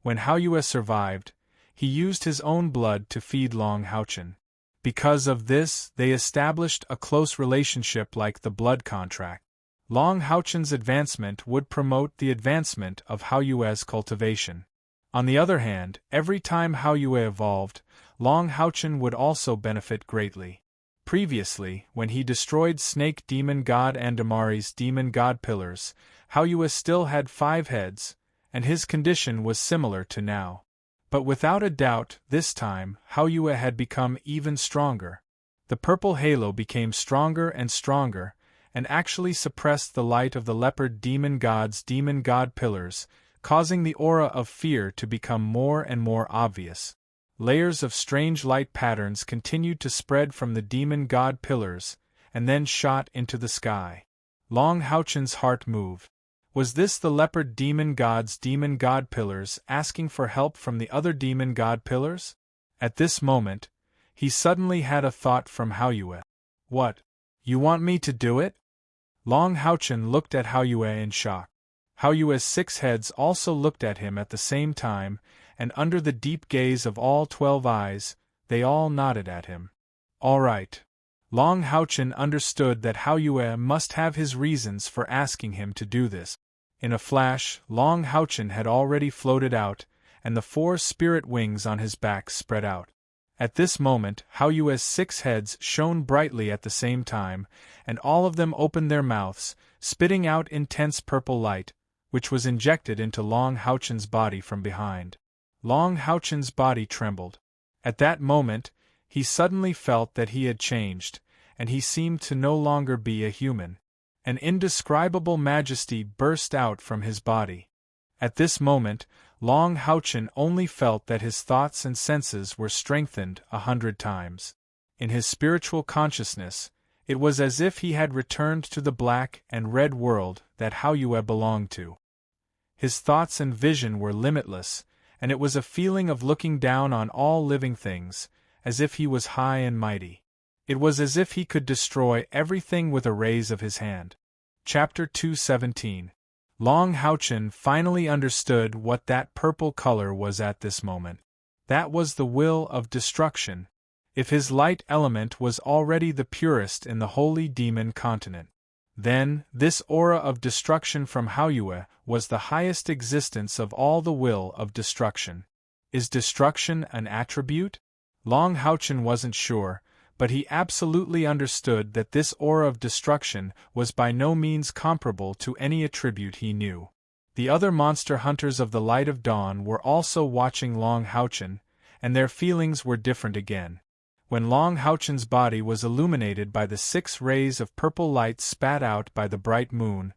When Hao Yue survived, he used his own blood to feed Long Haochen. Because of this, they established a close relationship like the blood contract. Long Haochen's advancement would promote the advancement of Hao Yue's cultivation. On the other hand, every time Hao Yue evolved, Long Haochen would also benefit greatly. Previously, when he destroyed Snake Demon God and Damari's Demon God pillars, Hao Yue still had 5 heads, and his condition was similar to now. But without a doubt, this time, Hao Yue had become even stronger. The purple halo became stronger and stronger, and actually suppressed the light of the leopard demon god's demon god pillars, causing the aura of fear to become more and more obvious. Layers of strange light patterns continued to spread from the demon god pillars, and then shot into the sky. Long Haochen's heart moved. Was this the leopard demon god's demon god pillars asking for help from the other demon god pillars? At this moment, he suddenly had a thought from Haoyue. What? You want me to do it? Long Haochen looked at Haoyue in shock. Haoyue's 6 heads also looked at him at the same time, and under the deep gaze of all 12 eyes, they all nodded at him. All right. Long Haochen understood that Haoyue must have his reasons for asking him to do this. In a flash, Long Haochen had already floated out, and the 4 spirit wings on his back spread out. At this moment, Haoyue's 6 heads shone brightly at the same time, and all of them opened their mouths, spitting out intense purple light, which was injected into Long Haochen's body from behind. Long Haochen's body trembled. At that moment, he suddenly felt that he had changed, and he seemed to no longer be a human. An indescribable majesty burst out from his body. At this moment, Long Haochen only felt that his thoughts and senses were strengthened 100 times. In his spiritual consciousness, it was as if he had returned to the black and red world that Haoyue belonged to. His thoughts and vision were limitless, and it was a feeling of looking down on all living things, as if he was high and mighty. It was as if he could destroy everything with a raise of his hand. Chapter 217. Long Haochen finally understood what that purple color was at this moment. That was the will of destruction. If his light element was already the purest in the holy demon continent, then this aura of destruction from Haoyue was the highest existence of all the will of destruction. Is destruction an attribute? Long Haochen wasn't sure, but he absolutely understood that this aura of destruction was by no means comparable to any attribute he knew. The other monster hunters of the Light of Dawn were also watching Long Haochen, and their feelings were different again. When Long Haochen's body was illuminated by the 6 rays of purple light spat out by the bright moon,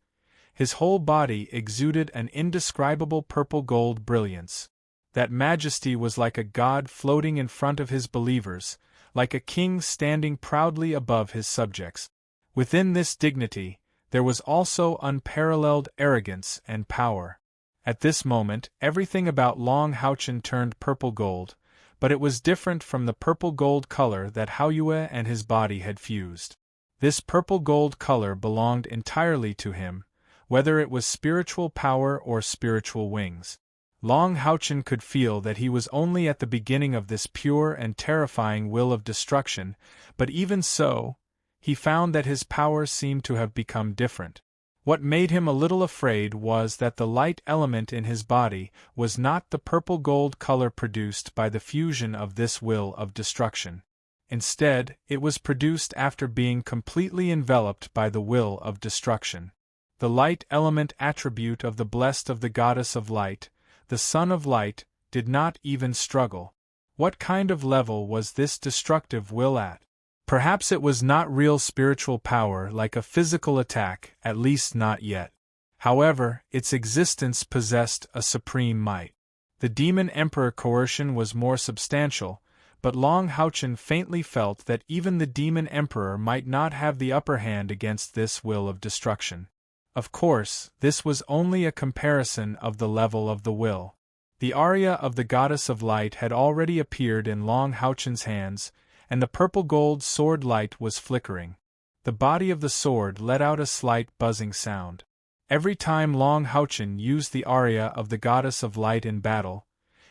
his whole body exuded an indescribable purple-gold brilliance. That majesty was like a god floating in front of his believers, like a king standing proudly above his subjects. Within this dignity, there was also unparalleled arrogance and power. At this moment, everything about Long Haochen turned purple-gold, but it was different from the purple-gold color that Haoyue and his body had fused. This purple-gold color belonged entirely to him, whether it was spiritual power or spiritual wings. Long Haochen could feel that he was only at the beginning of this pure and terrifying will of destruction, but even so, he found that his power seemed to have become different. What made him a little afraid was that the light element in his body was not the purple-gold color produced by the fusion of this will of destruction. Instead, it was produced after being completely enveloped by the will of destruction. The light element attribute of the blessed of the goddess of light, the Son of Light, did not even struggle. What kind of level was this destructive will at? Perhaps it was not real spiritual power like a physical attack, at least not yet. However, its existence possessed a supreme might. The demon emperor coercion was more substantial, but Long Haochen faintly felt that even the demon emperor might not have the upper hand against this will of destruction. Of course, this was only a comparison of the level of the will. The aria of the goddess of light had already appeared in Long Haochen's hands, and the purple-gold sword light was flickering. The body of the sword let out a slight buzzing sound. Every time Long Haochen used the aria of the goddess of light in battle,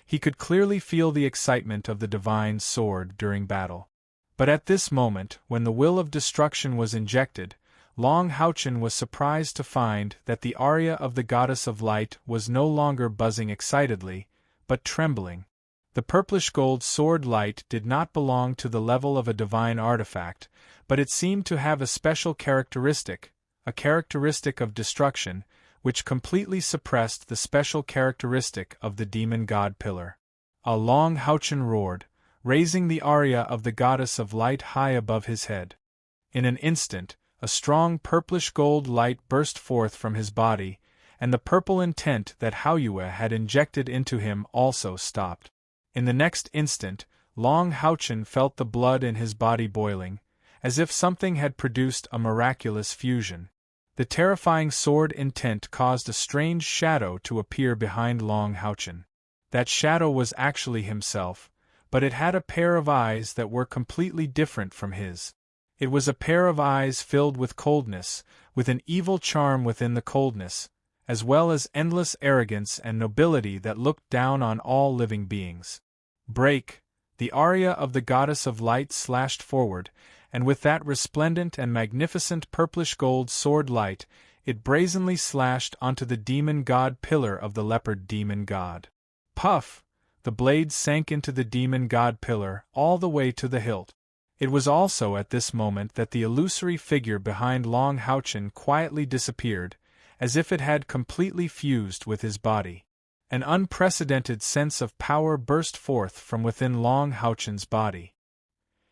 he could clearly feel the excitement of the divine sword during battle. But at this moment, when the will of destruction was injected, Long Haochen was surprised to find that the aria of the goddess of light was no longer buzzing excitedly, but trembling. The purplish-gold sword light did not belong to the level of a divine artifact, but it seemed to have a special characteristic, a characteristic of destruction, which completely suppressed the special characteristic of the demon god pillar. Long Haochen roared, raising the aria of the goddess of light high above his head. In an instant, a strong purplish-gold light burst forth from his body, and the purple intent that Haoyue had injected into him also stopped. In the next instant, Long Haochen felt the blood in his body boiling, as if something had produced a miraculous fusion. The terrifying sword intent caused a strange shadow to appear behind Long Houchen. That shadow was actually himself, but it had a pair of eyes that were completely different from his. It was a pair of eyes filled with coldness, with an evil charm within the coldness, as well as endless arrogance and nobility that looked down on all living beings. Break! The aria of the goddess of light slashed forward, and with that resplendent and magnificent purplish-gold sword light, it brazenly slashed onto the demon god pillar of the leopard demon god. Puff! The blade sank into the demon god pillar, all the way to the hilt. It was also at this moment that the illusory figure behind Long Houchen quietly disappeared, as if it had completely fused with his body. An unprecedented sense of power burst forth from within Long Houchen's body.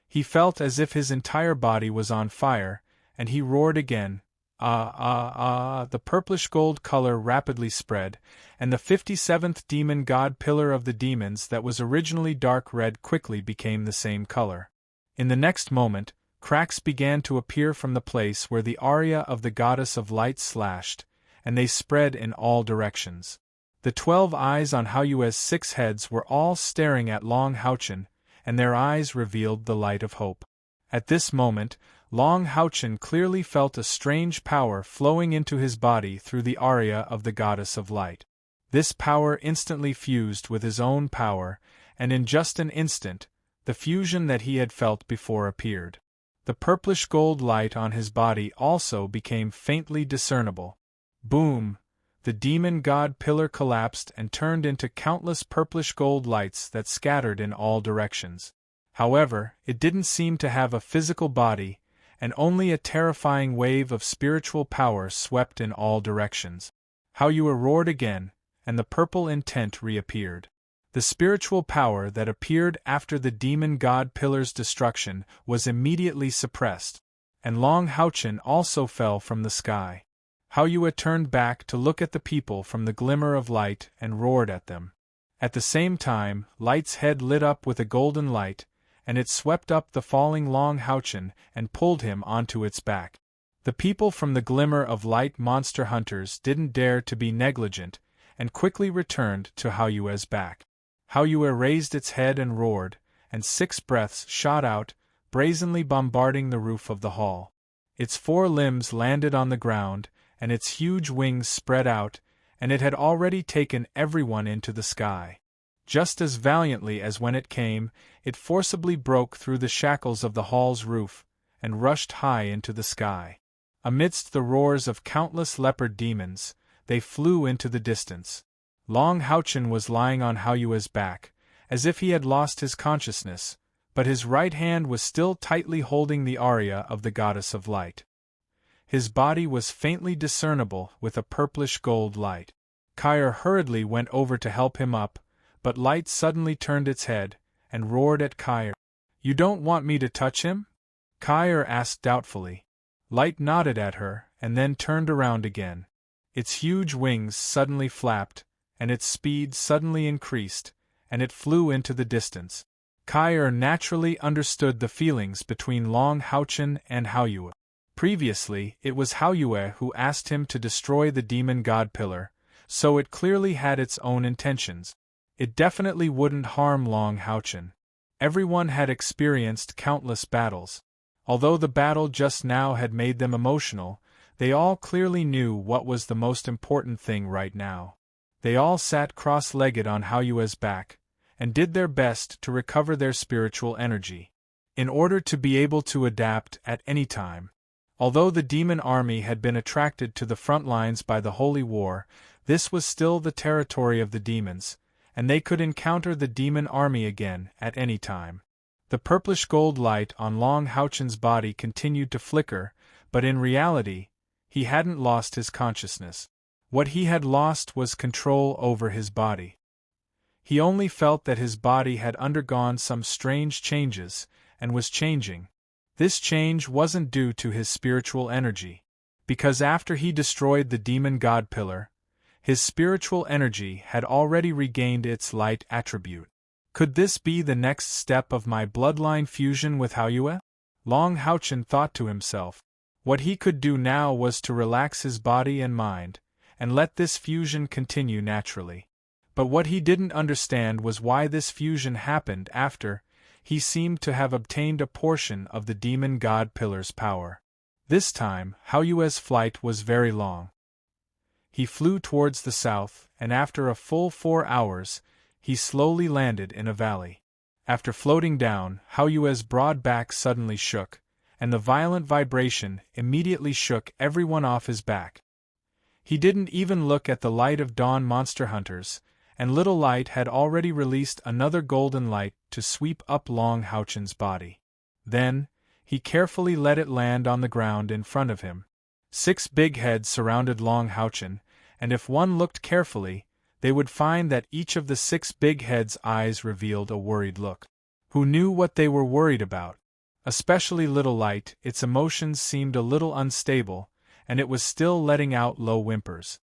He felt as if his entire body was on fire, and he roared again, "Ah, ah, ah!" The purplish-gold color rapidly spread, and the 57th demon god pillar of the demons that was originally dark red quickly became the same color. In the next moment, cracks began to appear from the place where the aria of the goddess of light slashed, and they spread in all directions. The 12 eyes on Haoyue's 6 heads were all staring at Long Houchen, and their eyes revealed the light of hope. At this moment, Long Houchen clearly felt a strange power flowing into his body through the aria of the goddess of light. This power instantly fused with his own power, and in just an instant, the fusion that he had felt before appeared. The purplish-gold light on his body also became faintly discernible. Boom! The demon god pillar collapsed and turned into countless purplish-gold lights that scattered in all directions. However, it didn't seem to have a physical body, and only a terrifying wave of spiritual power swept in all directions. Haoyue roared again, and the purple intent reappeared. The spiritual power that appeared after the demon god pillar's destruction was immediately suppressed, and Long Houchen also fell from the sky. Haoyue turned back to look at the people from the glimmer of light and roared at them. At the same time, Light's head lit up with a golden light, and it swept up the falling Long Houchen and pulled him onto its back. The people from the glimmer of light monster hunters didn't dare to be negligent, and quickly returned to Haoyue's back. Haoyue raised its head and roared, and 6 breaths shot out, brazenly bombarding the roof of the hall. Its 4 limbs landed on the ground, and its huge wings spread out, and it had already taken everyone into the sky. Just as valiantly as when it came, it forcibly broke through the shackles of the hall's roof, and rushed high into the sky. Amidst the roars of countless leopard demons, they flew into the distance. Long Houchen was lying on Haoyue's back, as if he had lost his consciousness, but his right hand was still tightly holding the aria of the goddess of light. His body was faintly discernible with a purplish-gold light. Kair hurriedly went over to help him up, but Light suddenly turned its head, and roared at Kair. "You don't want me to touch him?" Kair asked doubtfully. Light nodded at her, and then turned around again. Its huge wings suddenly flapped, and its speed suddenly increased, and it flew into the distance. Kair naturally understood the feelings between Long Houchen and Haoyue. Previously, it was Haoyue who asked him to destroy the demon god pillar, so it clearly had its own intentions. It definitely wouldn't harm Long Houchen. Everyone had experienced countless battles. Although the battle just now had made them emotional, they all clearly knew what was the most important thing right now. They all sat cross-legged on Haoyue's back, and did their best to recover their spiritual energy, in order to be able to adapt at any time. Although the demon army had been attracted to the front lines by the Holy War, this was still the territory of the demons, and they could encounter the demon army again at any time. The purplish-gold light on Long Houchen's body continued to flicker, but in reality, he hadn't lost his consciousness. What he had lost was control over his body. He only felt that his body had undergone some strange changes, and was changing. This change wasn't due to his spiritual energy, because after he destroyed the demon god pillar, his spiritual energy had already regained its light attribute. Could this be the next step of my bloodline fusion with Haoyue? Long Houchen thought to himself. What he could do now was to relax his body and mind, and let this fusion continue naturally. But what he didn't understand was why this fusion happened after he seemed to have obtained a portion of the demon god pillar's power. This time, Haoyue's flight was very long. He flew towards the south, and after a full 4 hours, he slowly landed in a valley. After floating down, Haoyue's broad back suddenly shook, and the violent vibration immediately shook everyone off his back. He didn't even look at the light of dawn monster hunters, and little light had already released another golden light to sweep up Long Houchen's body. Then, he carefully let it land on the ground in front of him. 6 big heads surrounded Long Houchen, and if one looked carefully, they would find that each of the 6 big heads' eyes revealed a worried look. Who knew what they were worried about? Especially little light, its emotions seemed a little unstable, and it was still letting out low whimpers.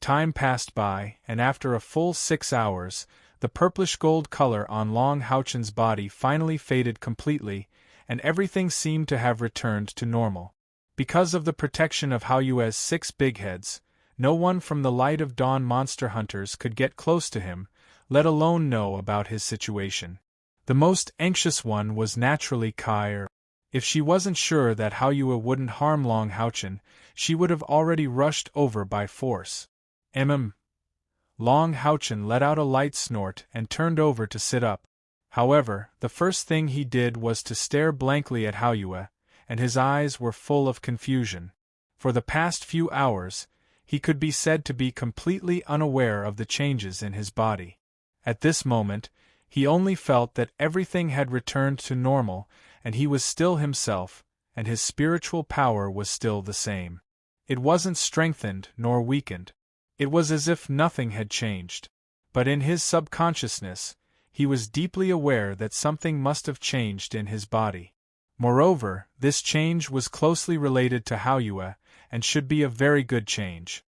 Time passed by, and after a full 6 hours, the purplish-gold color on Long Houchen's body finally faded completely, and everything seemed to have returned to normal. Because of the protection of Haoyue's 6 big heads, no one from the Light of Dawn monster hunters could get close to him, let alone know about his situation. The most anxious one was naturally Kai. If she wasn't sure that Haoyue wouldn't harm Long Houchen, she would have already rushed over by force. Long Houchen let out a light snort and turned over to sit up. However, the first thing he did was to stare blankly at Haoyue, and his eyes were full of confusion. For the past few hours, he could be said to be completely unaware of the changes in his body. At this moment, he only felt that everything had returned to normal, and he was still himself, and his spiritual power was still the same. It wasn't strengthened nor weakened. It was as if nothing had changed. But in his subconsciousness, he was deeply aware that something must have changed in his body. Moreover, this change was closely related to Haoyue, and should be a very good change.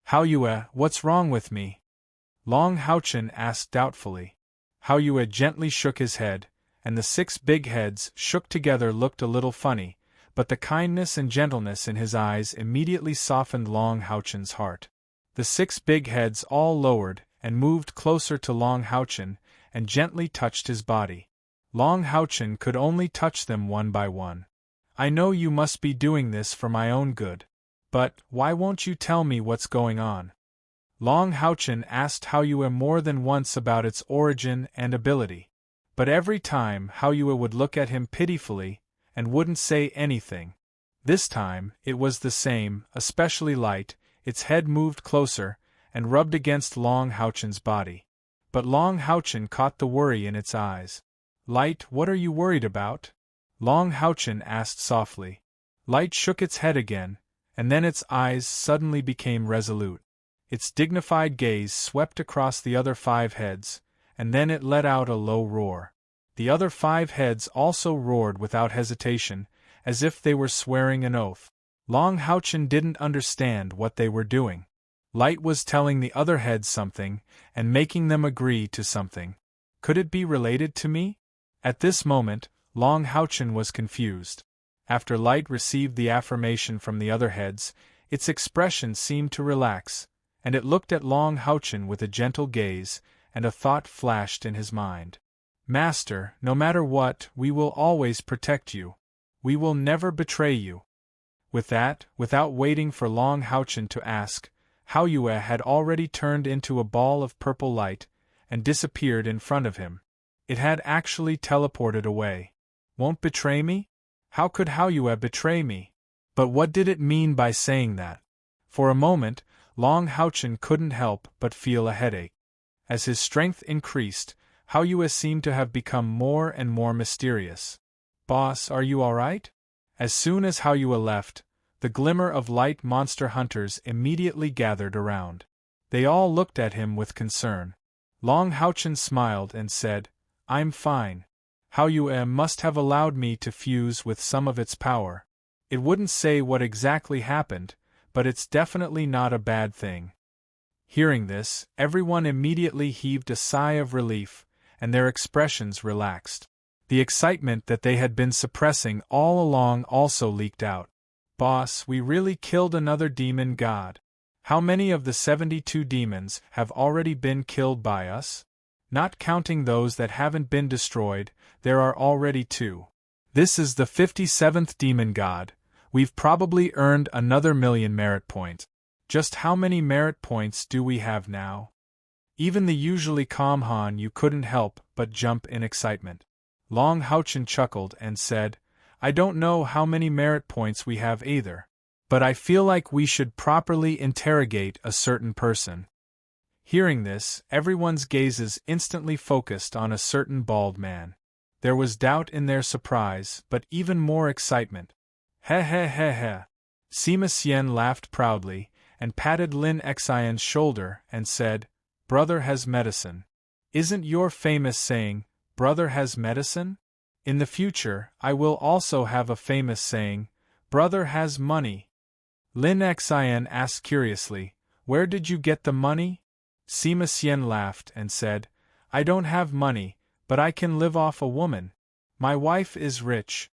"Haoyue, what's wrong with me?" Long Houchen asked doubtfully. Haoyue gently shook his head, and the 6 big heads shook together looked a little funny, but the kindness and gentleness in his eyes immediately softened Long Houchen's heart. The 6 big heads all lowered and moved closer to Long Houchen and gently touched his body. Long Houchen could only touch them one by one. "I know you must be doing this for my own good. But why won't you tell me what's going on?" Long Houchen asked Haoyue more than once about its origin and ability. But every time Haoyue would look at him pitifully, and wouldn't say anything. This time, it was the same, especially Light. Its head moved closer, and rubbed against Long Houchen's body. But Long Houchen caught the worry in its eyes. "Light, what are you worried about?" Long Houchen asked softly. Light shook its head again, and then its eyes suddenly became resolute. Its dignified gaze swept across the other 5 heads, and then it let out a low roar. The other 5 heads also roared without hesitation, as if they were swearing an oath. Long Houchen didn't understand what they were doing. Light was telling the other heads something, and making them agree to something. Could it be related to me? At this moment, Long Houchen was confused. After Light received the affirmation from the other heads, its expression seemed to relax, and it looked at Long Houchen with a gentle gaze, and a thought flashed in his mind. "Master, no matter what, we will always protect you. We will never betray you." With that, without waiting for Long Houchen to ask, Haoyue had already turned into a ball of purple light, and disappeared in front of him. It had actually teleported away. "Won't betray me?" How could Haoyue betray me? But what did it mean by saying that? For a moment, Long Houchen couldn't help but feel a headache. As his strength increased, Haoyue seemed to have become more and more mysterious. "Boss, are you all right?" As soon as Haoyue left, the glimmer of light monster hunters immediately gathered around. They all looked at him with concern. Long Houchen smiled and said, "I'm fine. Haoyue must have allowed me to fuse with some of its power. It wouldn't say what exactly happened, but it's definitely not a bad thing." Hearing this, everyone immediately heaved a sigh of relief, and their expressions relaxed. The excitement that they had been suppressing all along also leaked out. Boss, we really killed another demon god. How many of the 72 demons have already been killed by us? Not counting those that haven't been destroyed, there are already 2. This is the 57th demon god. We've probably earned another 1,000,000 merit points. Just how many merit points do we have now? Even the usually calm Han Yu couldn't help but jump in excitement. Long Houchen chuckled and said, I don't know how many merit points we have either, but I feel like we should properly interrogate a certain person. Hearing this, everyone's gazes instantly focused on a certain bald man. There was doubt in their surprise, but even more excitement. He he he he. Sima Xian laughed proudly, and patted Lin Xian's shoulder and said, Brother has medicine. Isn't your famous saying, brother has medicine? In the future, I will also have a famous saying, brother has money. Lin Xian asked curiously, where did you get the money? Sima Xian laughed and said, I don't have money, but I can live off a woman. My wife is rich.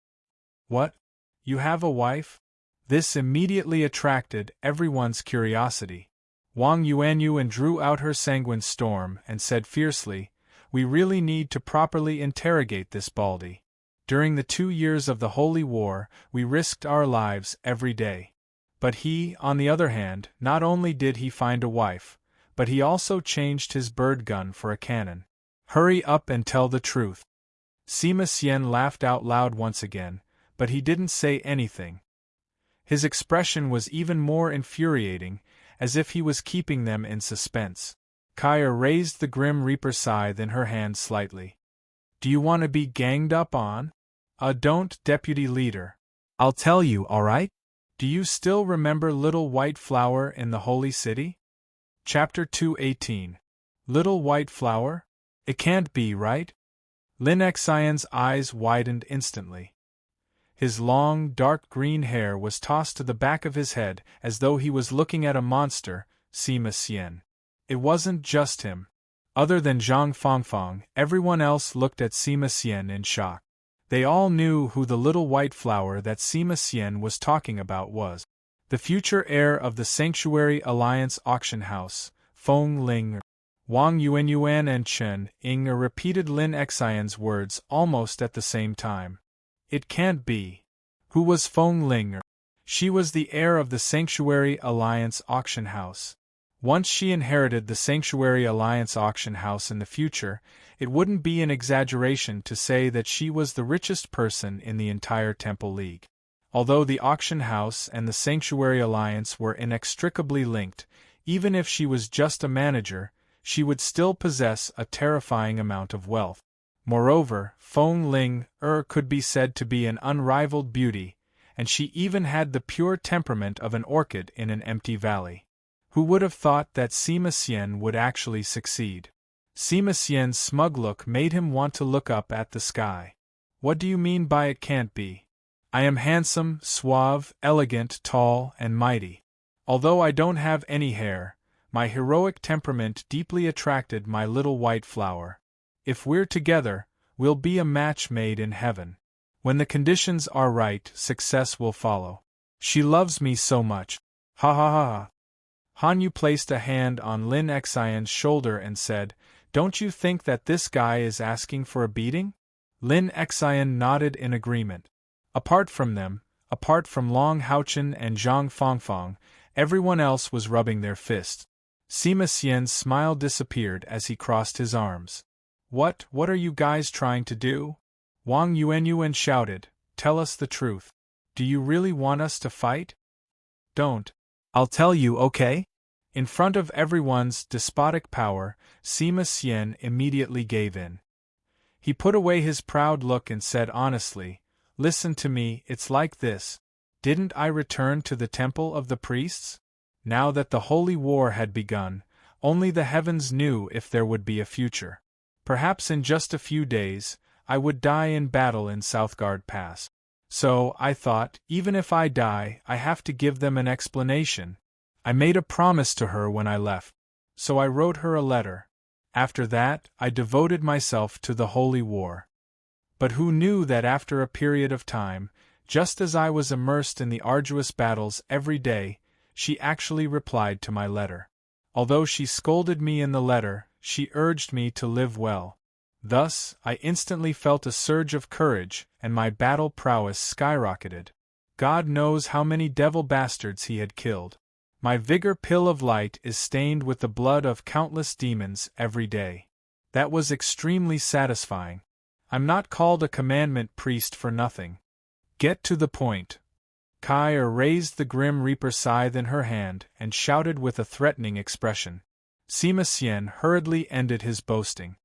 What? You have a wife? This immediately attracted everyone's curiosity. Wang Yuanyuan drew out her sanguine storm and said fiercely, we really need to properly interrogate this baldy. During the 2 years of the Holy War, we risked our lives every day. But he, on the other hand, not only did he find a wife, but he also changed his bird gun for a cannon. Hurry up and tell the truth. Sima Xian laughed out loud once again, but he didn't say anything. His expression was even more infuriating, as if he was keeping them in suspense. Kaya raised the Grim Reaper scythe in her hand slightly. Do you want to be ganged up on? Don't, Deputy Leader. I'll tell you, all right? Do you still remember Little White Flower in the Holy City? Chapter 218. Little White Flower? It can't be, right? Lin Xian's eyes widened instantly. His long, dark green hair was tossed to the back of his head as though he was looking at a monster, Sima Xian. It wasn't just him. Other than Zhang Fangfang, everyone else looked at Sima Xian in shock. They all knew who the little white flower that Sima Xian was talking about was. The future heir of the Sanctuary Alliance auction house, Feng Ling. Wang Yuanyuan and Chen Ying repeated Lin Xian's words almost at the same time. It can't be. Who was Feng Ling? She was the heir of the Sanctuary Alliance auction house. Once she inherited the Sanctuary Alliance auction house in the future, it wouldn't be an exaggeration to say that she was the richest person in the entire Temple League. Although the auction house and the Sanctuary Alliance were inextricably linked, even if she was just a manager, she would still possess a terrifying amount of wealth. Moreover, Feng Ling could be said to be an unrivaled beauty, and she even had the pure temperament of an orchid in an empty valley. Who would have thought that Sima Xian would actually succeed? Sima Xian's smug look made him want to look up at the sky. What do you mean by it can't be? I am handsome, suave, elegant, tall, and mighty. Although I don't have any hair, my heroic temperament deeply attracted my little white flower. If we're together, we'll be a match made in heaven. When the conditions are right, success will follow. She loves me so much. Ha ha ha ha. Han Yu placed a hand on Lin Xian's shoulder and said, Don't you think that this guy is asking for a beating? Lin Xian nodded in agreement. Apart from them, apart from Long Houchen and Zhang Fangfang, everyone else was rubbing their fists. Sima Xian's smile disappeared as he crossed his arms. What are you guys trying to do? Wang Yuanyuan shouted, Tell us the truth. Do you really want us to fight? Don't. I'll tell you, okay? In front of everyone's despotic power, Sima Xian immediately gave in. He put away his proud look and said honestly, Listen to me, it's like this. Didn't I return to the temple of the priests? Now that the holy war had begun, only the heavens knew if there would be a future. Perhaps in just a few days, I would die in battle in Southgard Pass. So, I thought, even if I die, I have to give them an explanation. I made a promise to her when I left. So I wrote her a letter. After that, I devoted myself to the holy war. But who knew that after a period of time, Just as I was immersed in the arduous battles every day, she actually replied to my letter. Although she scolded me in the letter, she urged me to live well. Thus, I instantly felt a surge of courage, and my battle prowess skyrocketed. God knows how many devil bastards he had killed. My vigor pill of light is stained with the blood of countless demons every day. That was extremely satisfying. I'm not called a commandment priest for nothing. Get to the point. Kyra raised the Grim Reaper scythe in her hand and shouted with a threatening expression. Sima Xian hurriedly ended his boasting.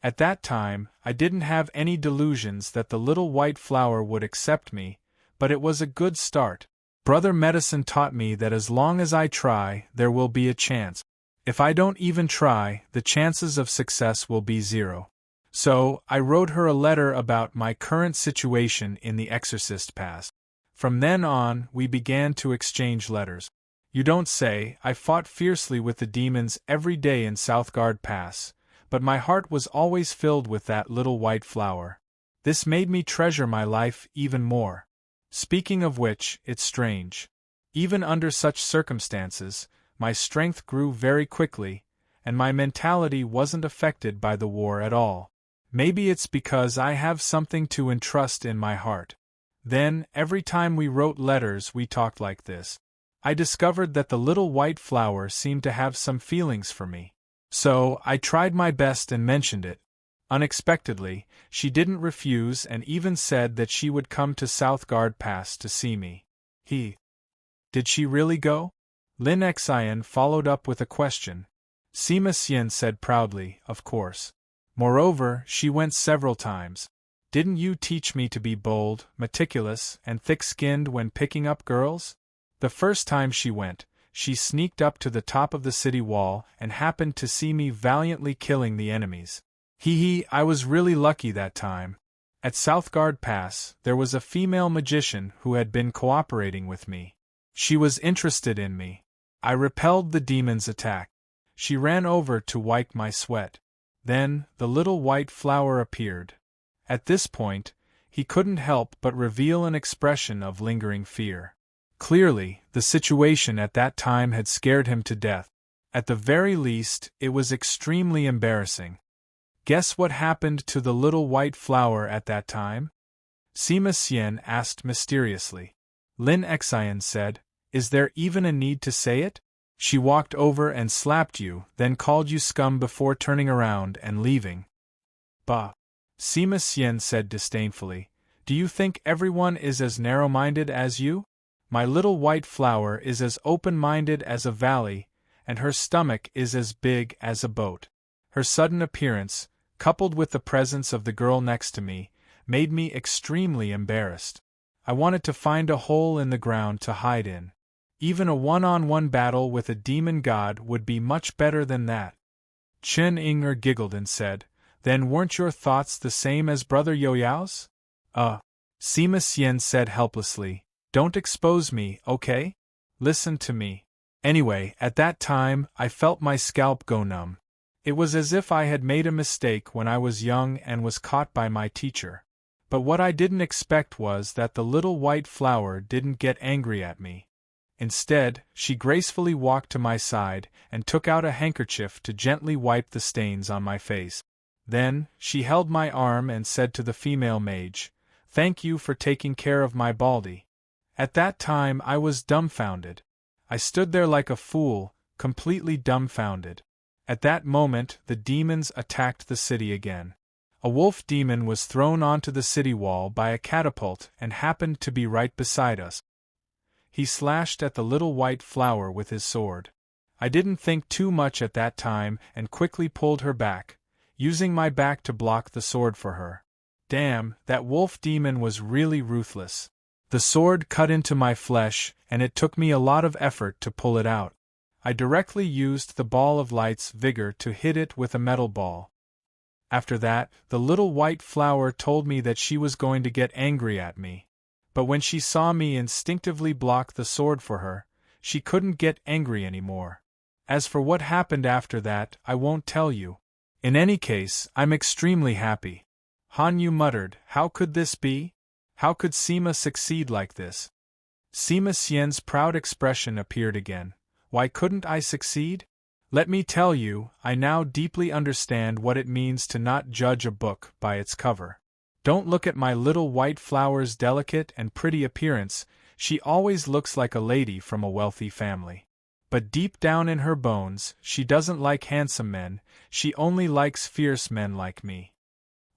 At that time, I didn't have any delusions that the little white flower would accept me, but it was a good start. Brother Medicine taught me that as long as I try, there will be a chance. If I don't even try, the chances of success will be 0. So, I wrote her a letter about my current situation in the Exorcist Pass. From then on, we began to exchange letters. You don't say. I fought fiercely with the demons every day in Southgard Pass, but my heart was always filled with that little white flower. This made me treasure my life even more. Speaking of which, it's strange. Even under such circumstances, my strength grew very quickly, and my mentality wasn't affected by the war at all. Maybe it's because I have something to entrust in my heart. Then, every time we wrote letters, we talked like this. I discovered that the little white flower seemed to have some feelings for me. So, I tried my best and mentioned it. Unexpectedly, she didn't refuse and even said that she would come to Southgard Pass to see me. Did she really go? Lin Xian followed up with a question. Sima Xian said proudly, of course. Moreover, she went several times. Didn't you teach me to be bold, meticulous, and thick-skinned when picking up girls? The first time she went, she sneaked up to the top of the city wall and happened to see me valiantly killing the enemies. I was really lucky that time. At Southgard Pass, there was a female magician who had been cooperating with me. She was interested in me. I repelled the demon's attack. She ran over to wipe my sweat. Then, the little white flower appeared. At this point, he couldn't help but reveal an expression of lingering fear. Clearly, the situation at that time had scared him to death. At the very least, it was extremely embarrassing. Guess what happened to the little white flower at that time? Sima Xian asked mysteriously. Lin Xian said, Is there even a need to say it? She walked over and slapped you, then called you scum before turning around and leaving. Bah! Sima Xian said disdainfully. Do you think everyone is as narrow-minded as you? My little white flower is as open-minded as a valley, and her stomach is as big as a boat. Her sudden appearance, coupled with the presence of the girl next to me, made me extremely embarrassed. I wanted to find a hole in the ground to hide in. Even a one-on-one battle with a demon god would be much better than that. Chen Inger giggled and said, Then weren't your thoughts the same as Brother Yo-Yao's? Sima Xian said helplessly, Don't expose me, okay? Listen to me. Anyway, at that time, I felt my scalp go numb. It was as if I had made a mistake when I was young and was caught by my teacher. But what I didn't expect was that the little white flower didn't get angry at me. Instead, she gracefully walked to my side and took out a handkerchief to gently wipe the stains on my face. Then, she held my arm and said to the female mage, Thank you for taking care of my Baldy. At that time I was dumbfounded. I stood there like a fool, completely dumbfounded. At that moment the demons attacked the city again. A wolf demon was thrown onto the city wall by a catapult and happened to be right beside us. He slashed at the little white flower with his sword. I didn't think too much at that time and quickly pulled her back, using my back to block the sword for her. Damn, that wolf demon was really ruthless. The sword cut into my flesh, and it took me a lot of effort to pull it out. I directly used the ball of light's vigor to hit it with a metal ball. After that, the little white flower told me that she was going to get angry at me. But when she saw me instinctively block the sword for her, she couldn't get angry anymore. As for what happened after that, I won't tell you. In any case, I'm extremely happy. Han Yu muttered, How could this be? How could Sima succeed like this? Sima Xian's proud expression appeared again. Why couldn't I succeed? Let me tell you, I now deeply understand what it means to not judge a book by its cover. Don't look at my little white flower's delicate and pretty appearance, she always looks like a lady from a wealthy family. But deep down in her bones, she doesn't like handsome men, she only likes fierce men like me.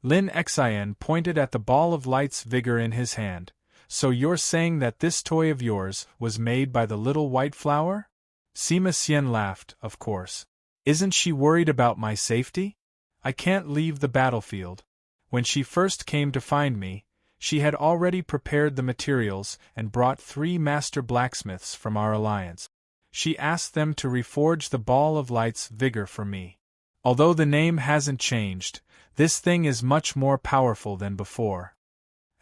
Lin Xian pointed at the ball of light's vigor in his hand. So you're saying that this toy of yours was made by the little white flower? Sima Xian laughed, of course. Isn't she worried about my safety? I can't leave the battlefield. When she first came to find me, she had already prepared the materials and brought 3 master blacksmiths from our alliance. She asked them to reforge the ball of light's vigor for me. Although the name hasn't changed, this thing is much more powerful than before.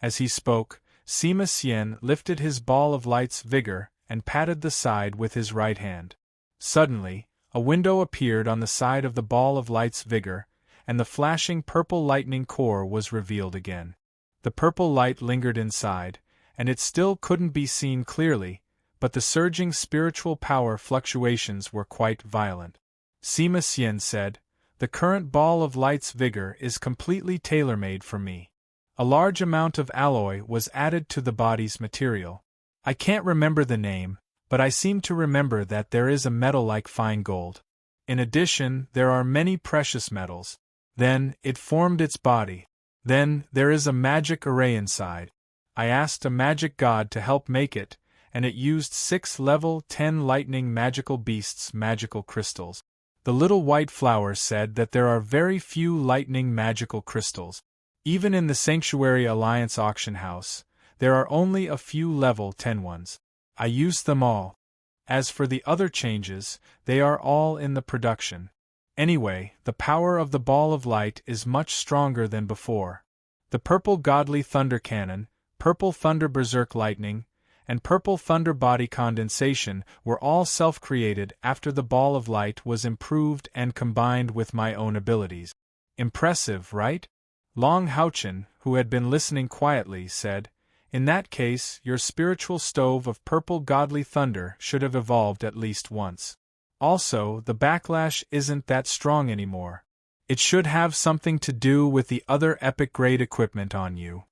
As he spoke, Sima Xian lifted his ball of light's vigor and patted the side with his right hand. Suddenly, a window appeared on the side of the ball of light's vigor, and the flashing purple lightning core was revealed again. The purple light lingered inside, and it still couldn't be seen clearly, but the surging spiritual power fluctuations were quite violent. Sima Xian said, "The current ball of light's vigor is completely tailor-made for me." A large amount of alloy was added to the body's material. I can't remember the name, but I seem to remember that there is a metal like fine gold. In addition, there are many precious metals. Then, it formed its body. Then, there is a magic array inside. I asked a magic god to help make it, and it used 6 level 10 lightning magical beasts magical crystals. The little white flower said that there are very few lightning magical crystals. Even in the Sanctuary Alliance auction house, there are only a few level 10 ones. I used them all. As for the other changes, they are all in the production. Anyway, the power of the ball of light is much stronger than before. The purple godly thunder cannon, purple thunder berserk lightning, and purple thunder body condensation were all self-created after the ball of light was improved and combined with my own abilities. Impressive, right? Long Haochen, who had been listening quietly, said, "In that case, your spiritual stove of purple godly thunder should have evolved at least once. Also, the backlash isn't that strong anymore. It should have something to do with the other epic-grade equipment on you."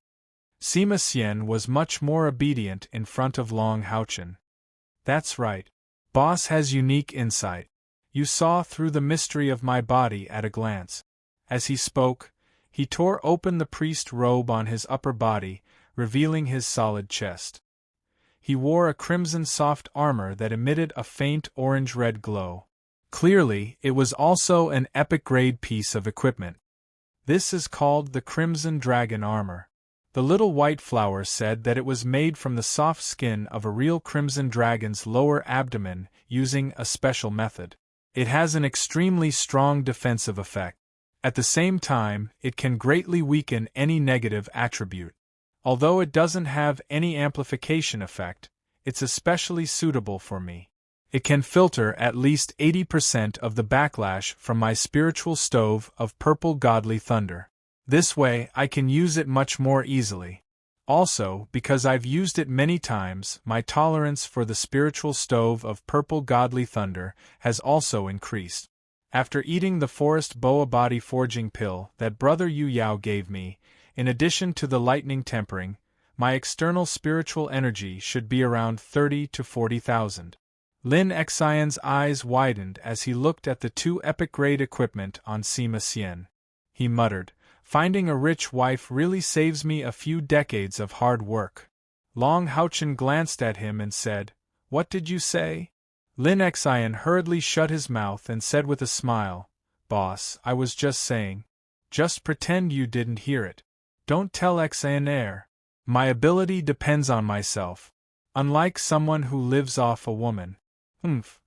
Sima Xian was much more obedient in front of Long Haochen. "That's right. Boss has unique insight. You saw through the mystery of my body at a glance." As he spoke, he tore open the priest robe on his upper body, revealing his solid chest. He wore a crimson soft armor that emitted a faint orange-red glow. Clearly, it was also an epic-grade piece of equipment. This is called the Crimson Dragon Armor. The little white flower said that it was made from the soft skin of a real crimson dragon's lower abdomen using a special method. It has an extremely strong defensive effect. At the same time, it can greatly weaken any negative attribute. Although it doesn't have any amplification effect, it's especially suitable for me. It can filter at least 80% of the backlash from my spiritual stove of purple godly thunder. This way, I can use it much more easily. Also, because I've used it many times, my tolerance for the spiritual stove of purple godly thunder has also increased. After eating the forest boa body forging pill that Brother Yu Yao gave me, in addition to the lightning tempering, my external spiritual energy should be around 30 to 40,000. Lin Xian's eyes widened as he looked at the 2 epic-grade equipment on Sima Xian. He muttered, "Finding a rich wife really saves me a few decades of hard work." Long Haochen glanced at him and said, "What did you say?" Lin Xian hurriedly shut his mouth and said with a smile, "Boss, I was just saying. Just pretend you didn't hear it. Don't tell Xian. My ability depends on myself. Unlike someone who lives off a woman." "Humph,"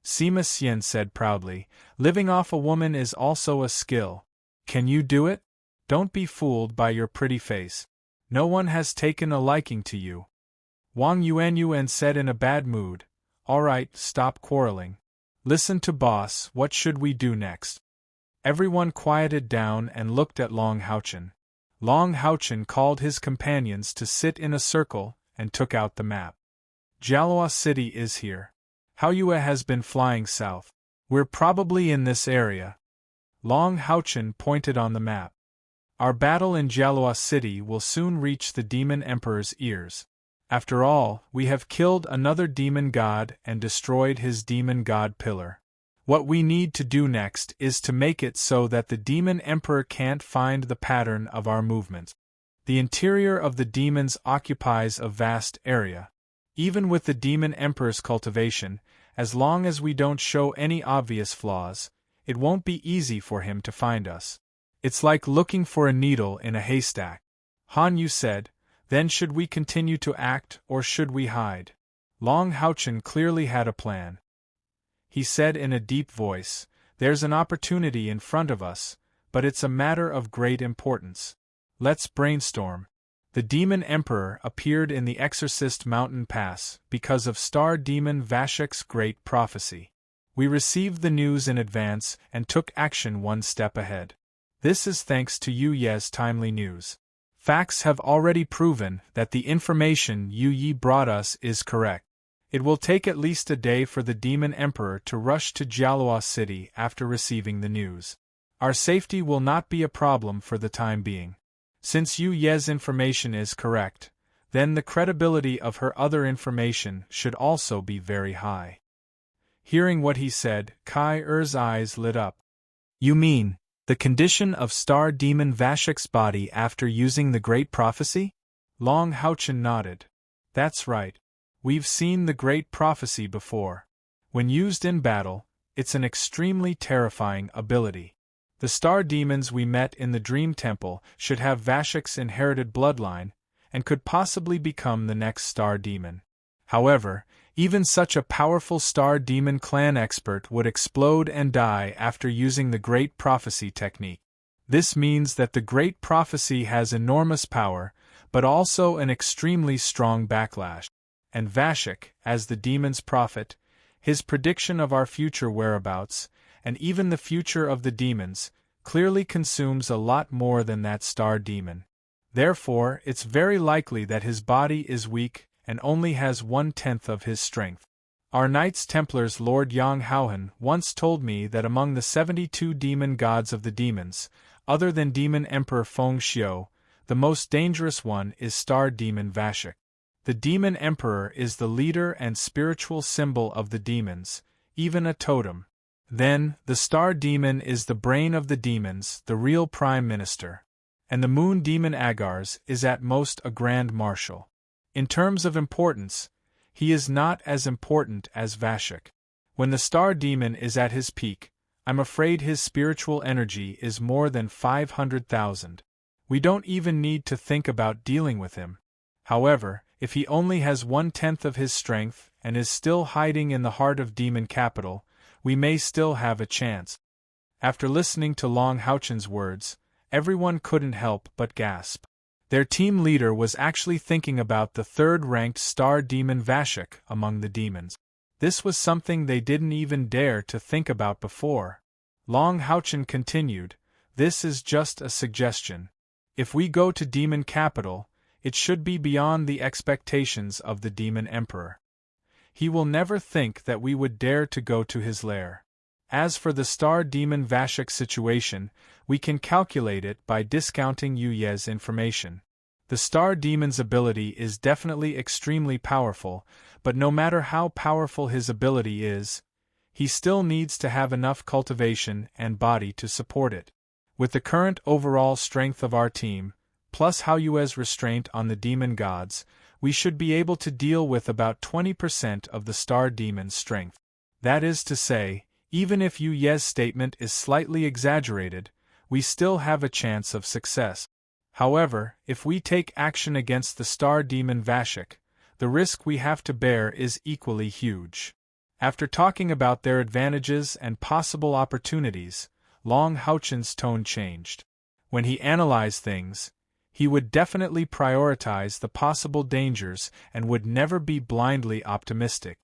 Sima Xian said proudly, "living off a woman is also a skill. Can you do it? Don't be fooled by your pretty face. No one has taken a liking to you." Wang Yuanyuan said in a bad mood, "All right, stop quarreling. Listen to boss, what should we do next?" Everyone quieted down and looked at Long Haochen. Long Houchen called his companions to sit in a circle and took out the map. Jaloa City is here. Haoyue has been flying south. We're probably in this area. Long Houchen pointed on the map. Our battle in Jaloa City will soon reach the Demon Emperor's ears. After all, we have killed another demon god and destroyed his demon god pillar. What we need to do next is to make it so that the Demon Emperor can't find the pattern of our movements. The interior of the demons occupies a vast area. Even with the Demon Emperor's cultivation, as long as we don't show any obvious flaws, it won't be easy for him to find us. It's like looking for a needle in a haystack. Han Yu said, then should we continue to act or should we hide? Long Houchen clearly had a plan. He said in a deep voice, there's an opportunity in front of us, but it's a matter of great importance. Let's brainstorm. The Demon Emperor appeared in the Exorcist Mountain Pass because of Star Demon Vashek's great prophecy. We received the news in advance and took action one step ahead. This is thanks to Yu Ye's timely news. Facts have already proven that the information Yu Yi brought us is correct. It will take at least a day for the Demon Emperor to rush to Jaloa City after receiving the news. Our safety will not be a problem for the time being. Since Yu Ye's information is correct, then the credibility of her other information should also be very high. Hearing what he said, Kai Er's eyes lit up. You mean, the condition of Star Demon Vashek's body after using the Great Prophecy? Long Houchen nodded. That's right. We've seen the Great Prophecy before. When used in battle, it's an extremely terrifying ability. The star demons we met in the Dream Temple should have Vashek's inherited bloodline, and could possibly become the next star demon. However, even such a powerful star demon clan expert would explode and die after using the Great Prophecy technique. This means that the Great Prophecy has enormous power, but also an extremely strong backlash. And Vashek, as the demon's prophet, his prediction of our future whereabouts, and even the future of the demons, clearly consumes a lot more than that star demon. Therefore, it's very likely that his body is weak and only has 1/10 of his strength. Our Knights Templars Lord Yang Haohan once told me that among the 72 demon gods of the demons, other than Demon Emperor Feng Xiu, the most dangerous one is Star Demon Vashek. The Demon Emperor is the leader and spiritual symbol of the demons, even a totem. Then, the Star Demon is the brain of the demons, the real Prime Minister. And the Moon Demon Agars is at most a Grand Marshal. In terms of importance, he is not as important as Vashek. When the Star Demon is at his peak, I'm afraid his spiritual energy is more than 500,000. We don't even need to think about dealing with him. However, if he only has 1/10 of his strength and is still hiding in the heart of Demon Capital, we may still have a chance. After listening to Long Houchen's words, everyone couldn't help but gasp. Their team leader was actually thinking about the third-ranked Star Demon Vashek among the demons. This was something they didn't even dare to think about before. Long Houchen continued, this is just a suggestion. If we go to Demon Capital, it should be beyond the expectations of the Demon Emperor. He will never think that we would dare to go to his lair. As for the Star Demon Vashek situation, we can calculate it by discounting Yu Ye's information. The Star Demon's ability is definitely extremely powerful, but no matter how powerful his ability is, he still needs to have enough cultivation and body to support it. With the current overall strength of our team, plus Haoyue's restraint on the demon gods, we should be able to deal with about 20% of the Star Demon's strength. That is to say, even if Yu Ye's statement is slightly exaggerated, we still have a chance of success. However, if we take action against the Star Demon Vashek, the risk we have to bear is equally huge. After talking about their advantages and possible opportunities, Long Houchen's tone changed. When he analyzed things, he would definitely prioritize the possible dangers and would never be blindly optimistic.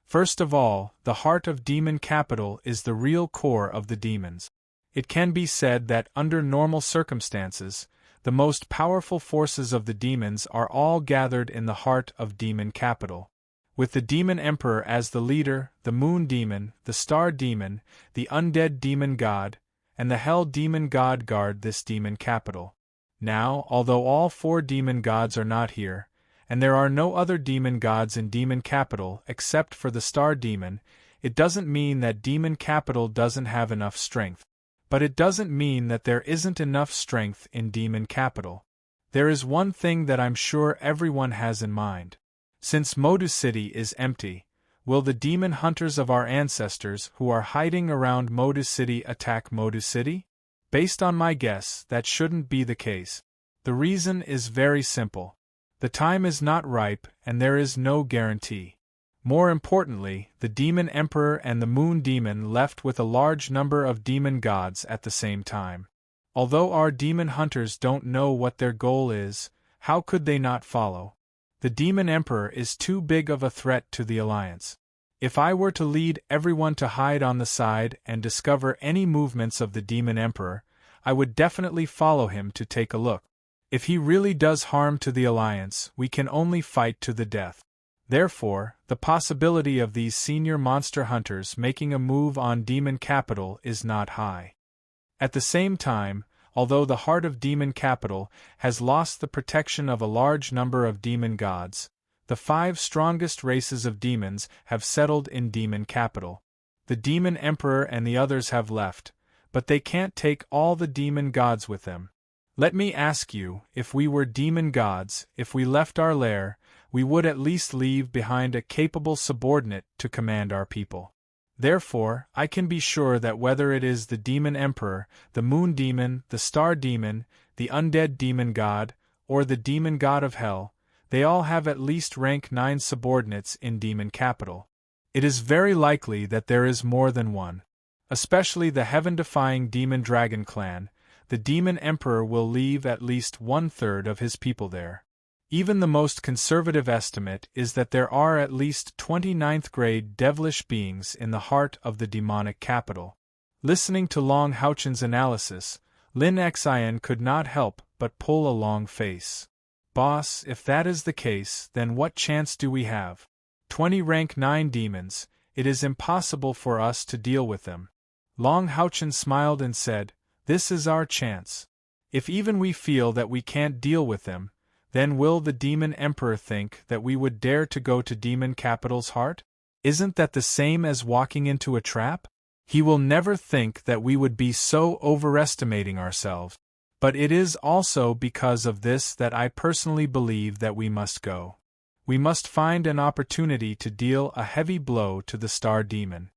First of all, the heart of Demon Capital is the real core of the demons. It can be said that under normal circumstances, The most powerful forces of the demons are all gathered in the heart of demon capital. With the demon emperor as the leader, the moon demon, the star demon, the undead demon god, and the hell demon god guard this demon capital. Now, although all 4 demon gods are not here, and there are no other demon gods in demon capital except for the star demon, it doesn't mean that demon capital doesn't have enough strength. But it doesn't mean that there isn't enough strength in demon capital. There is one thing that I'm sure everyone has in mind. Since Modu City is empty, will the demon hunters of our ancestors who are hiding around Modu City attack Modu City? Based on my guess, that shouldn't be the case. The reason is very simple. The time is not ripe, and there is no guarantee. More importantly, the demon emperor and the moon demon left with a large number of demon gods at the same time. Although our demon hunters don't know what their goal is, how could they not follow? The demon emperor is too big of a threat to the alliance. If I were to lead everyone to hide on the side and discover any movements of the demon emperor, I would definitely follow him to take a look. If he really does harm to the alliance, we can only fight to the death. Therefore, the possibility of these senior monster hunters making a move on demon capital is not high. At the same time, although the heart of demon capital has lost the protection of a large number of demon gods, the 5 strongest races of demons have settled in demon capital. The demon emperor and the others have left, but they can't take all the demon gods with them. Let me ask you, if we were demon gods, if we left our lair, we would at least leave behind a capable subordinate to command our people. Therefore, I can be sure that whether it is the demon emperor, the moon demon, the star demon, the undead demon god, or the demon god of hell, they all have at least rank 9 subordinates in demon capital. It is very likely that there is more than one. Especially the heaven-defying demon dragon clan, the demon emperor will leave at least 1/3 of his people there. Even the most conservative estimate is that there are at least 29th-grade devilish beings in the heart of the demonic capital. Listening to Long Houchen's analysis, Lin Xian could not help but pull a long face. Boss, if that is the case, then what chance do we have? 20 rank 9 demons, it is impossible for us to deal with them. Long Houchen smiled and said, this is our chance. If even we feel that we can't deal with them, then will the demon emperor think that we would dare to go to demon capital's heart? Isn't that the same as walking into a trap? He will never think that we would be so overestimating ourselves. But it is also because of this that I personally believe that we must go. We must find an opportunity to deal a heavy blow to the star demon.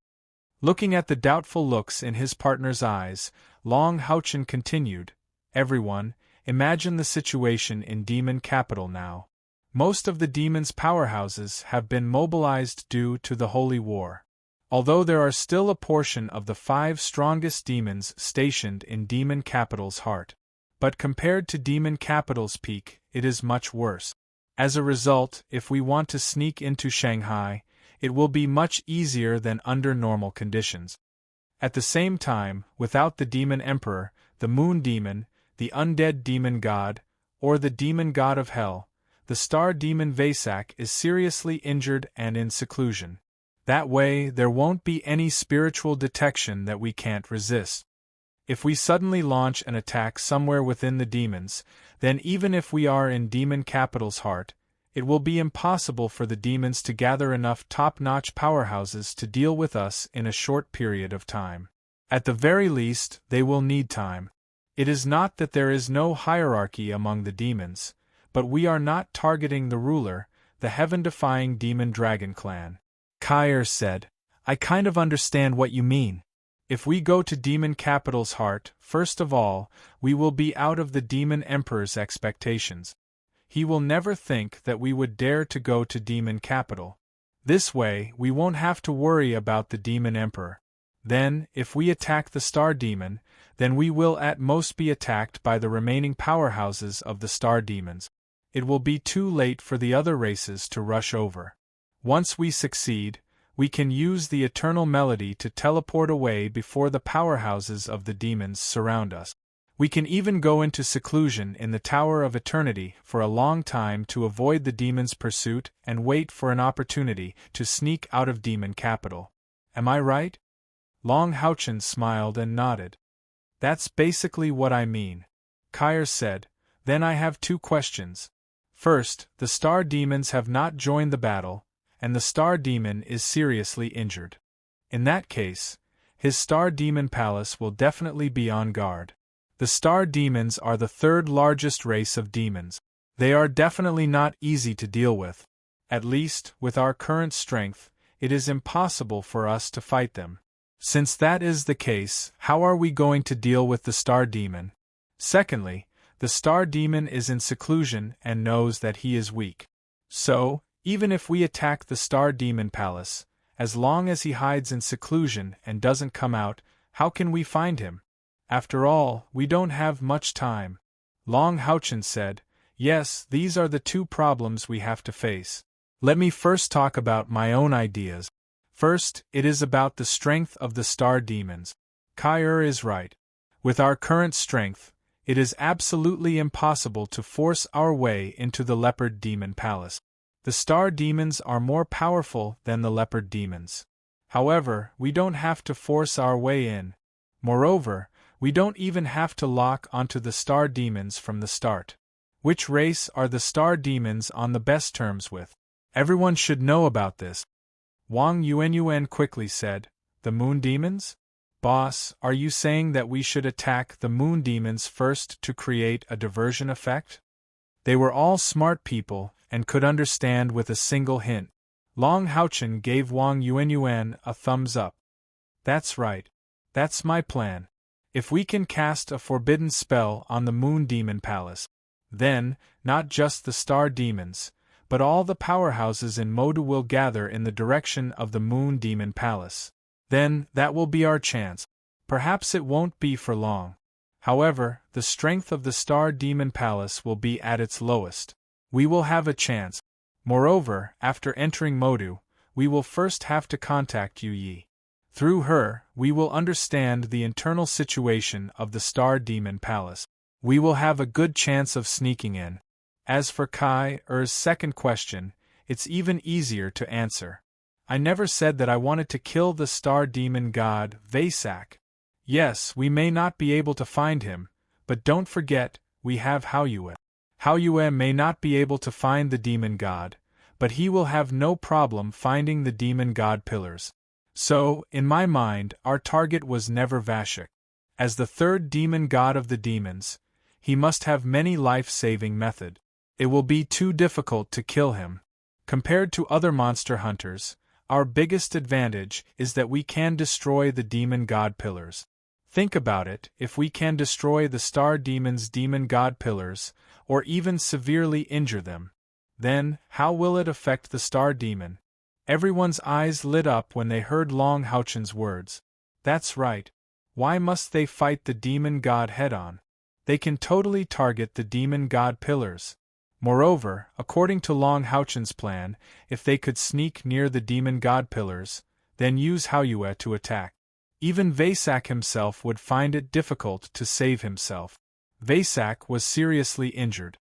Looking at the doubtful looks in his partner's eyes, Long Houchen continued, everyone, imagine the situation in demon capital now. Most of the demons' powerhouses have been mobilized due to the holy war. Although there are still a portion of the 5 strongest demons stationed in demon capital's heart. But compared to demon capital's peak, it is much worse. As a result, if we want to sneak into Shanghai, it will be much easier than under normal conditions. At the same time, without the demon emperor, the moon demon, the undead demon god, or the demon god of hell, the star demon Vasak is seriously injured and in seclusion. That way, there won't be any spiritual detection that we can't resist. If we suddenly launch an attack somewhere within the demons, then even if we are in demon capital's heart, it will be impossible for the demons to gather enough top-notch powerhouses to deal with us in a short period of time. At the very least, they will need time. It is not that there is no hierarchy among the demons, but we are not targeting the ruler, the heaven-defying demon dragon clan. Kair said, I kind of understand what you mean. If we go to demon capital's heart, first of all, we will be out of the demon emperor's expectations. He will never think that we would dare to go to demon capital. This way, we won't have to worry about the demon emperor. Then, if we attack the star demon, then we will at most be attacked by the remaining powerhouses of the star demons. It will be too late for the other races to rush over. Once we succeed, we can use the eternal melody to teleport away before the powerhouses of the demons surround us. We can even go into seclusion in the Tower of Eternity for a long time to avoid the demon's pursuit and wait for an opportunity to sneak out of demon capital. Am I right? Long Houchen smiled and nodded. That's basically what I mean. Kyr said, then I have 2 questions. First, the star demons have not joined the battle, and the star demon is seriously injured. In that case, his star demon palace will definitely be on guard. The star demons are the 3rd largest race of demons. They are definitely not easy to deal with. At least, with our current strength, it is impossible for us to fight them. Since that is the case, how are we going to deal with the star demon? Secondly, the star demon is in seclusion and knows that he is weak. So, even if we attack the star demon palace, as long as he hides in seclusion and doesn't come out, how can we find him? After all, we don't have much time. Long Houchen said, yes, these are the 2 problems we have to face. Let me first talk about my own ideas. First, it is about the strength of the star demons. Kyr is right. With our current strength, it is absolutely impossible to force our way into the leopard demon palace. The star demons are more powerful than the leopard demons. However, we don't have to force our way in. Moreover, we don't even have to lock onto the star demons from the start. Which race are the star demons on the best terms with? Everyone should know about this. Wang Yuanyuan quickly said, the moon demons? Boss, are you saying that we should attack the moon demons first to create a diversion effect? They were all smart people and could understand with a single hint. Long Houchen gave Wang Yuanyuan a thumbs up. That's right. That's my plan. If we can cast a forbidden spell on the moon demon palace, then, not just the star demons, but all the powerhouses in Modu will gather in the direction of the moon demon palace. Then, that will be our chance. Perhaps it won't be for long. However, the strength of the star demon palace will be at its lowest. We will have a chance. Moreover, after entering Modu, we will first have to contact Yu Yi. Through her, we will understand the internal situation of the star demon palace. We will have a good chance of sneaking in. As for Kyr's second question, it's even easier to answer. I never said that I wanted to kill the star demon god, Vesak. Yes, we may not be able to find him, but don't forget, we have Haoyue. Haoyue may not be able to find the demon god, but he will have no problem finding the demon god pillars. So, in my mind, our target was never Vashik. As the 3rd demon god of the demons, he must have many life-saving methods. It will be too difficult to kill him. Compared to other monster hunters, our biggest advantage is that we can destroy the demon god pillars. Think about it, if we can destroy the star demon's demon god pillars, or even severely injure them, then, how will it affect the star demon? Everyone's eyes lit up when they heard Long Houchen's words. That's right. Why must they fight the demon god head-on? They can totally target the demon god pillars. Moreover, according to Long Houchen's plan, if they could sneak near the demon god pillars, then use Haoyue to attack. Even Vesak himself would find it difficult to save himself. Vesak was seriously injured.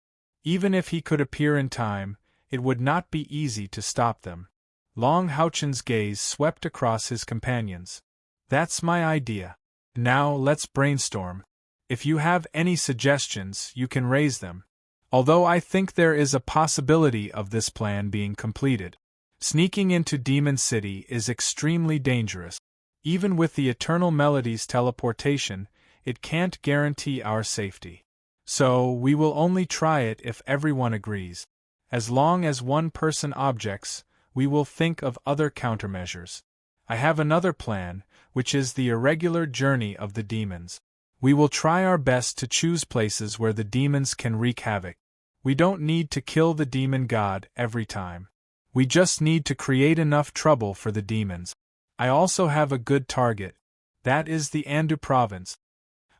Even if he could appear in time, it would not be easy to stop them. Long Houchen's gaze swept across his companions. That's my idea. Now let's brainstorm. If you have any suggestions, you can raise them. Although I think there is a possibility of this plan being completed. Sneaking into Demon City is extremely dangerous. Even with the Eternal Melody's teleportation, it can't guarantee our safety. So, we will only try it if everyone agrees. As long as one person objects, we will think of other countermeasures. I have another plan, which is the irregular journey of the demons. We will try our best to choose places where the demons can wreak havoc. We don't need to kill the demon god every time. We just need to create enough trouble for the demons. I also have a good target. That is the Andu province.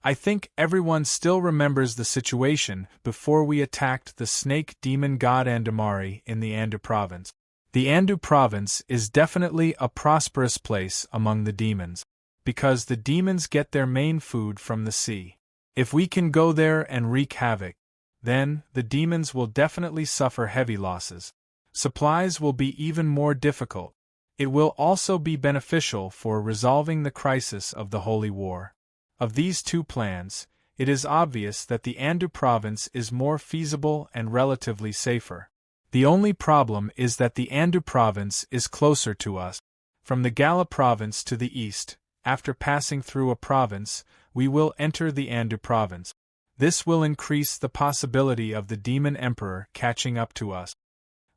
I think everyone still remembers the situation before we attacked the snake demon god Andamari in the Andu province. The Andu province is definitely a prosperous place among the demons, because the demons get their main food from the sea. If we can go there and wreak havoc, then the demons will definitely suffer heavy losses. Supplies will be even more difficult. It will also be beneficial for resolving the crisis of the Holy War. Of these two plans, it is obvious that the Andu province is more feasible and relatively safer. The only problem is that the Andu province is closer to us. From the Gala province to the east, after passing through a province, we will enter the Andu province. This will increase the possibility of the Demon Emperor catching up to us.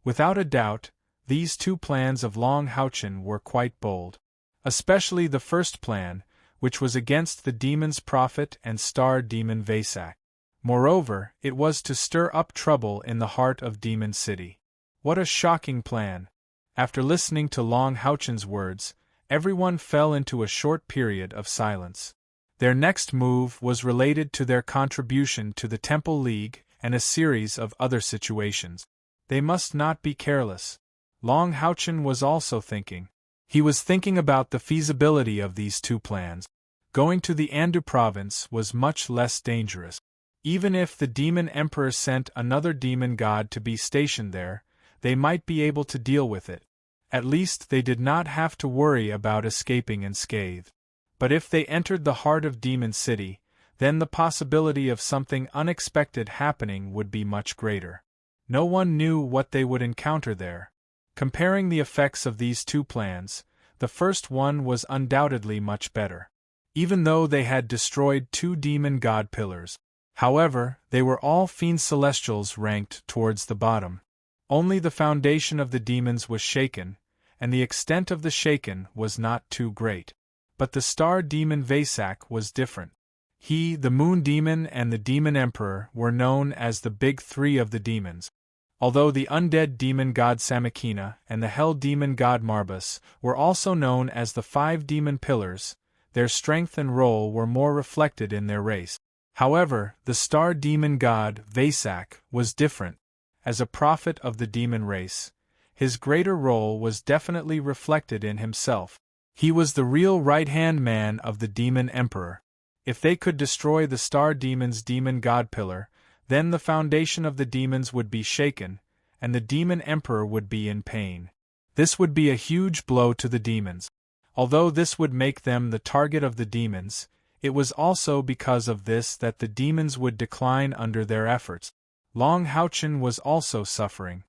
Without a doubt, these two plans of Long Houchen were quite bold. Especially the first plan, which was against the demon's prophet and star demon Vasak. Moreover, it was to stir up trouble in the heart of Demon City. What a shocking plan! After listening to Long Houchen's words, everyone fell into a short period of silence. Their next move was related to their contribution to the Temple League and a series of other situations. They must not be careless. Long Houchen was also thinking. He was thinking about the feasibility of these two plans. Going to the Andu province was much less dangerous. Even if the Demon Emperor sent another demon god to be stationed there, they might be able to deal with it. At least they did not have to worry about escaping unscathed. But if they entered the heart of Demon City, then the possibility of something unexpected happening would be much greater. No one knew what they would encounter there. Comparing the effects of these two plans, the first one was undoubtedly much better. Even though they had destroyed two demon god pillars. However, they were all fiend celestials ranked towards the bottom. Only the foundation of the demons was shaken, and the extent of the shaken was not too great. But the star demon Vasak was different. He, the moon demon, and the demon emperor were known as the big three of the demons. Although the undead demon god Samakina and the hell demon god Marbas were also known as the five demon pillars, their strength and role were more reflected in their race. However, the star demon god Vasak was different. As a prophet of the demon race, his greater role was definitely reflected in himself. He was the real right-hand man of the demon emperor. If they could destroy the star demon's demon god pillar, then the foundation of the demons would be shaken, and the demon emperor would be in pain. This would be a huge blow to the demons. Although this would make them the target of the demons, it was also because of this that the demons would decline under their efforts. Long Houchen was also suffering.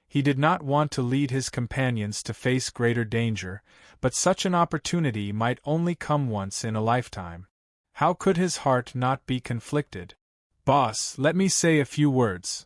He did not want to lead his companions to face greater danger, but such an opportunity might only come once in a lifetime. How could his heart not be conflicted? "Boss, let me say a few words."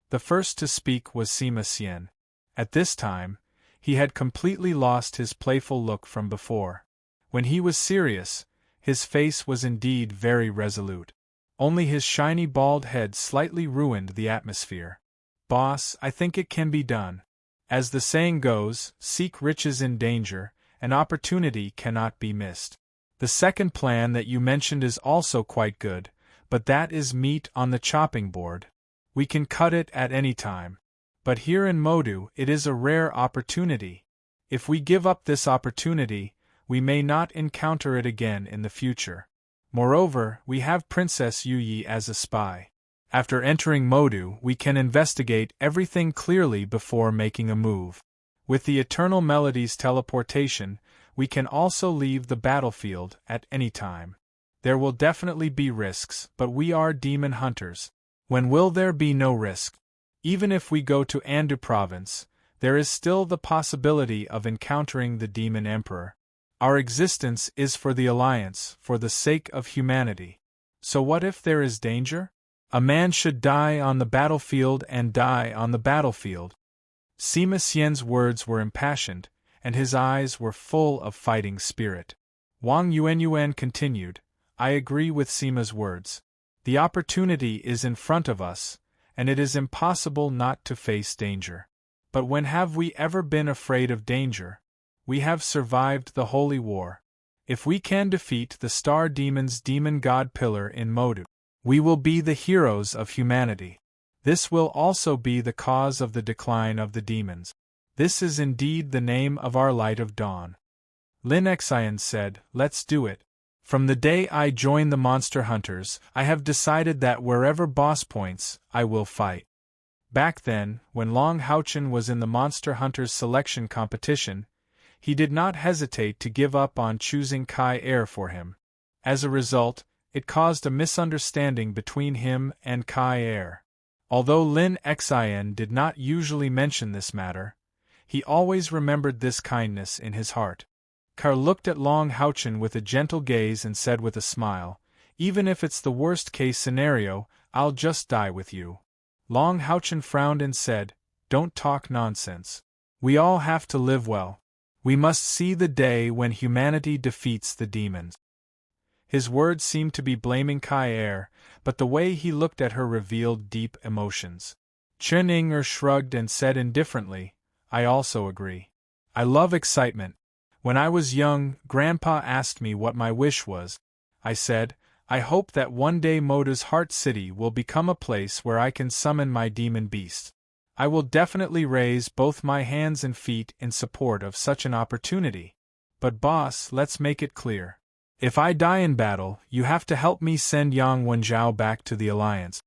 The first to speak was Sima Xian. At this time, he had completely lost his playful look from before. When he was serious, his face was indeed very resolute. Only his shiny bald head slightly ruined the atmosphere. "Boss, I think it can be done. As the saying goes, seek riches in danger, an opportunity cannot be missed. The second plan that you mentioned is also quite good, but that is meat on the chopping board. We can cut it at any time. But here in Modu it is a rare opportunity. If we give up this opportunity, we may not encounter it again in the future. Moreover, we have Princess Yuyi as a spy. After entering Modu, we can investigate everything clearly before making a move. With the Eternal Melody's teleportation, we can also leave the battlefield at any time. There will definitely be risks, but we are demon hunters. When will there be no risk? Even if we go to Andu province, there is still the possibility of encountering the demon emperor. Our existence is for the Alliance, for the sake of humanity. So what if there is danger? A man should die on the battlefield and die on the battlefield. Sima Xian's words were impassioned, and his eyes were full of fighting spirit. Wang Yuanyuan continued, "I agree with Sima's words. The opportunity is in front of us, and it is impossible not to face danger. But when have we ever been afraid of danger? We have survived the Holy War. If we can defeat the Star Demon's demon god pillar in Modu, we will be the heroes of humanity. This will also be the cause of the decline of the demons. This is indeed the name of our light of dawn." Lin Xian said, "Let's do it." From the day I joined the monster hunters, I have decided that wherever boss points, I will fight. Back then, when Long Houchen was in the monster hunters selection competition, he did not hesitate to give up on choosing Kai Er for him. As a result, it caused a misunderstanding between him and Kai Er. Although Lin Xin did not usually mention this matter, he always remembered this kindness in his heart. Kar looked at Long Houchen with a gentle gaze and said with a smile, "Even if it's the worst-case scenario, I'll just die with you." Long Houchen frowned and said, "Don't talk nonsense. We all have to live well. We must see the day when humanity defeats the demons." His words seemed to be blaming Kai Er, but the way he looked at her revealed deep emotions. Chen Inger shrugged and said indifferently, "I also agree. I love excitement. When I was young, Grandpa asked me what my wish was. I said, I hope that one day Moda's Heart City will become a place where I can summon my demon beasts. I will definitely raise both my hands and feet in support of such an opportunity. But boss, let's make it clear. If I die in battle, you have to help me send Yang Wenjiao back to the Alliance."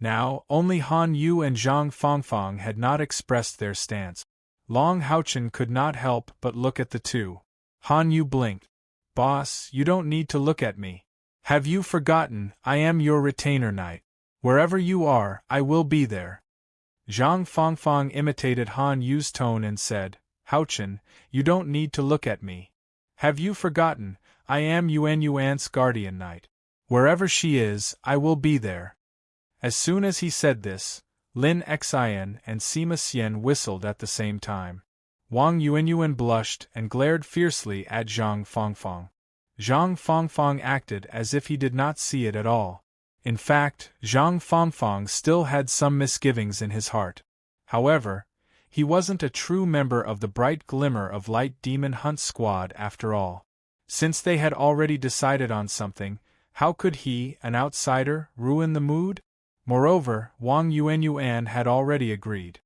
Now, only Han Yu and Zhang Fangfang had not expressed their stance. Long Houchen could not help but look at the two. Han Yu blinked. "Boss, you don't need to look at me. Have you forgotten, I am your retainer knight. Wherever you are, I will be there." Zhang Fangfang imitated Han Yu's tone and said, "Houchen, you don't need to look at me. Have you forgotten, I am Yuan's guardian knight. Wherever she is, I will be there." As soon as he said this, Lin Xin and Sima Xian whistled at the same time. Wang Yuanyuan blushed and glared fiercely at Zhang Fangfang. Zhang Fangfang acted as if he did not see it at all. In fact, Zhang Fangfang still had some misgivings in his heart. However, he wasn't a true member of the Bright Glimmer of Light Demon Hunt Squad after all. Since they had already decided on something, how could he, an outsider, ruin the mood? Moreover, Wang Yuanyuan had already agreed.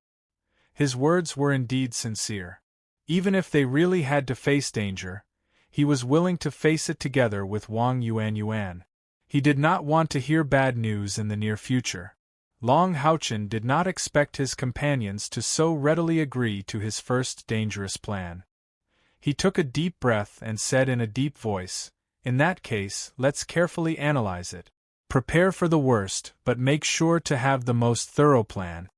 His words were indeed sincere. Even if they really had to face danger, he was willing to face it together with Wang Yuanyuan. He did not want to hear bad news in the near future. Long Houchen did not expect his companions to so readily agree to his first dangerous plan. He took a deep breath and said in a deep voice, "In that case, let's carefully analyze it. Prepare for the worst, but make sure to have the most thorough plan."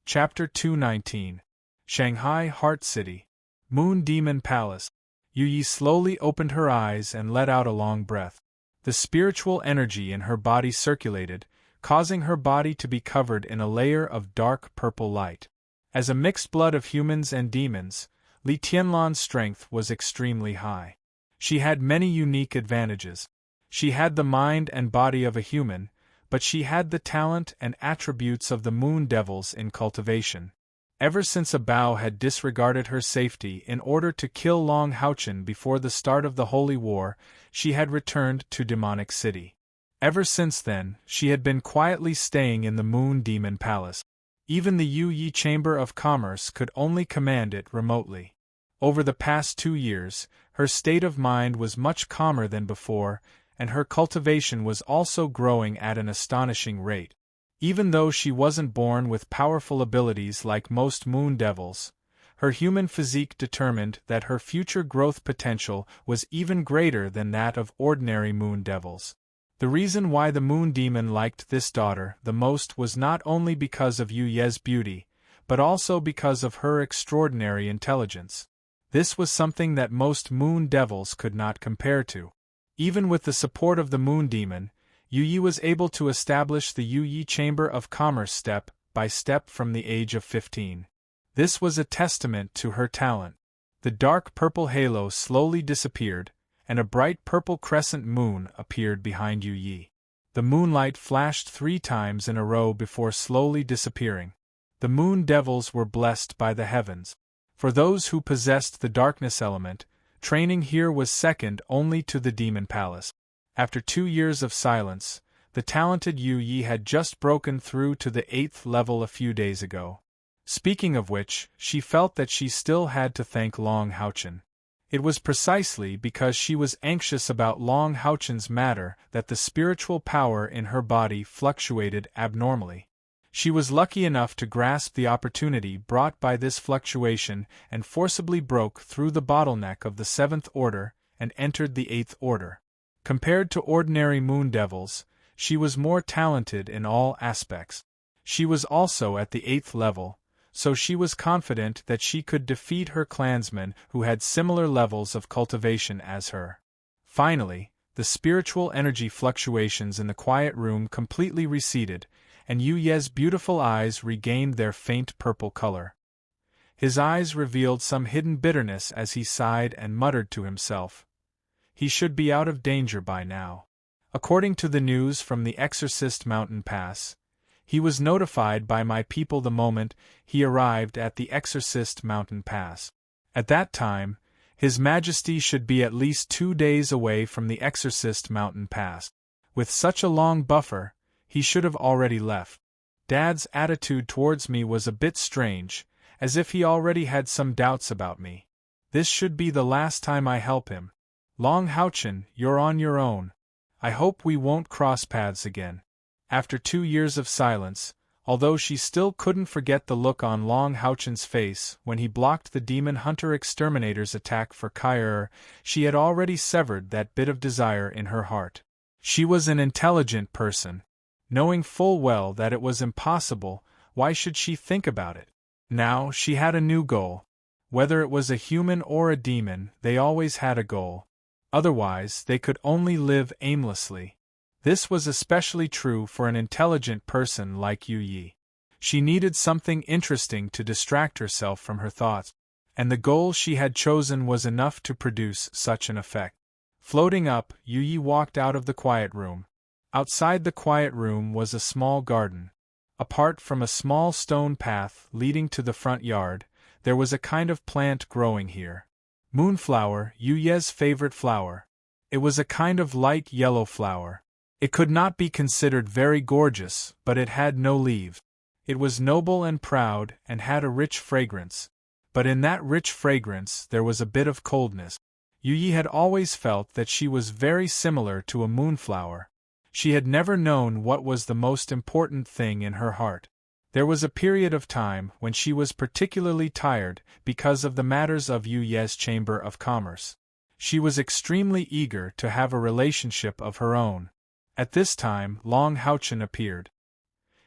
Chapter 219. Shanghai Heart City. Moon Demon Palace. Yu Yi slowly opened her eyes and let out a long breath. The spiritual energy in her body circulated, causing her body to be covered in a layer of dark purple light. As a mixed blood of humans and demons, Li Tianlan's strength was extremely high. She had many unique advantages. She had the mind and body of a human, but she had the talent and attributes of the moon devils in cultivation. Ever since a Bao had disregarded her safety in order to kill Long Houchen before the start of the Holy War, she had returned to Demonic City. Ever since then, she had been quietly staying in the Moon Demon Palace. Even the Yu Yi Chamber of Commerce could only command it remotely. Over the past 2 years, her state of mind was much calmer than before, and her cultivation was also growing at an astonishing rate. Even though she wasn't born with powerful abilities like most moon devils, her human physique determined that her future growth potential was even greater than that of ordinary moon devils. The reason why the moon demon liked this daughter the most was not only because of Yu Ye's beauty, but also because of her extraordinary intelligence. This was something that most moon devils could not compare to. Even with the support of the moon demon, Yu Yi was able to establish the Yu Yi Chamber of Commerce step by step from the age of 15. This was a testament to her talent. The dark purple halo slowly disappeared, and a bright purple crescent moon appeared behind Yu Yi. The moonlight flashed 3 times in a row before slowly disappearing. The moon devils were blessed by the heavens. For those who possessed the darkness element, training here was second only to the Demon Palace. After 2 years of silence, the talented Yu Yi had just broken through to the 8th level a few days ago. Speaking of which, she felt that she still had to thank Long Houchen. It was precisely because she was anxious about Long Houchen's matter that the spiritual power in her body fluctuated abnormally. She was lucky enough to grasp the opportunity brought by this fluctuation and forcibly broke through the bottleneck of the 7th order and entered the 8th order. Compared to ordinary moon devils, she was more talented in all aspects. She was also at the 8th level, so she was confident that she could defeat her clansmen who had similar levels of cultivation as her. Finally, the spiritual energy fluctuations in the quiet room completely receded, and Yu Ye's beautiful eyes regained their faint purple color. His eyes revealed some hidden bitterness as he sighed and muttered to himself. He should be out of danger by now. According to the news from the Exorcist Mountain Pass, he was notified by my people the moment he arrived at the Exorcist Mountain Pass. At that time, His Majesty should be at least 2 days away from the Exorcist Mountain Pass. With such a long buffer, he should have already left. Dad's attitude towards me was a bit strange, as if he already had some doubts about me. This should be the last time I help him. Long Houchen, you're on your own. I hope we won't cross paths again. After 2 years of silence, although she still couldn't forget the look on Long Houchen's face when he blocked the demon hunter exterminator's attack for Kair, she had already severed that bit of desire in her heart. She was an intelligent person. Knowing full well that it was impossible, why should she think about it? Now she had a new goal. Whether it was a human or a demon, they always had a goal. Otherwise, they could only live aimlessly. This was especially true for an intelligent person like Yu Yi. She needed something interesting to distract herself from her thoughts, and the goal she had chosen was enough to produce such an effect. Floating up, Yu Yi walked out of the quiet room. Outside the quiet room was a small garden. Apart from a small stone path leading to the front yard, there was a kind of plant growing here. Moonflower, Yu Ye's favorite flower. It was a kind of light yellow flower. It could not be considered very gorgeous, but it had no leaves. It was noble and proud and had a rich fragrance. But in that rich fragrance there was a bit of coldness. Yu Yi had always felt that she was very similar to a moonflower. She had never known what was the most important thing in her heart. There was a period of time when she was particularly tired because of the matters of Yu Ye's Chamber of Commerce. She was extremely eager to have a relationship of her own. At this time, Long Houchen appeared.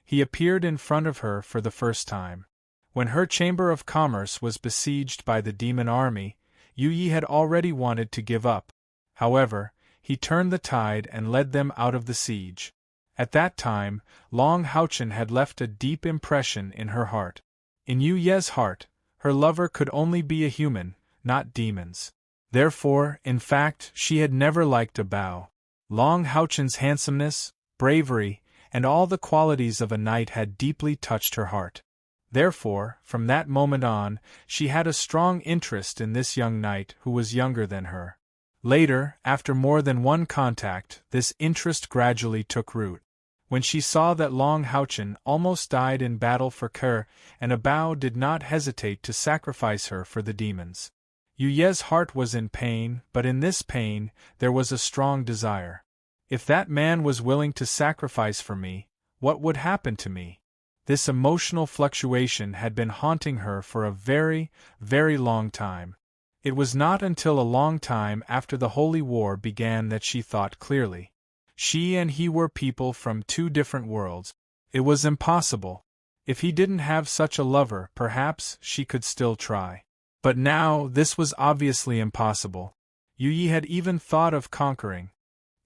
He appeared in front of her for the first time. When her Chamber of Commerce was besieged by the demon army, Yu Yi had already wanted to give up. However, he turned the tide and led them out of the siege. At that time, Long Houchen had left a deep impression in her heart. In Yu Ye's heart, her lover could only be a human, not demons. Therefore, in fact, she had never liked a Bao. Long Houchen's handsomeness, bravery, and all the qualities of a knight had deeply touched her heart. Therefore, from that moment on, she had a strong interest in this young knight who was younger than her. Later, after more than one contact, this interest gradually took root. When she saw that Long Houchen almost died in battle for Kair, and a Bao did not hesitate to sacrifice her for the demons. Yu Ye's heart was in pain, but in this pain, there was a strong desire. If that man was willing to sacrifice for me, what would happen to me? This emotional fluctuation had been haunting her for a very, very long time. It was not until a long time after the Holy War began that she thought clearly. She and he were people from 2 different worlds. It was impossible. If he didn't have such a lover, perhaps she could still try. But now, this was obviously impossible. Yu Yi had even thought of conquering.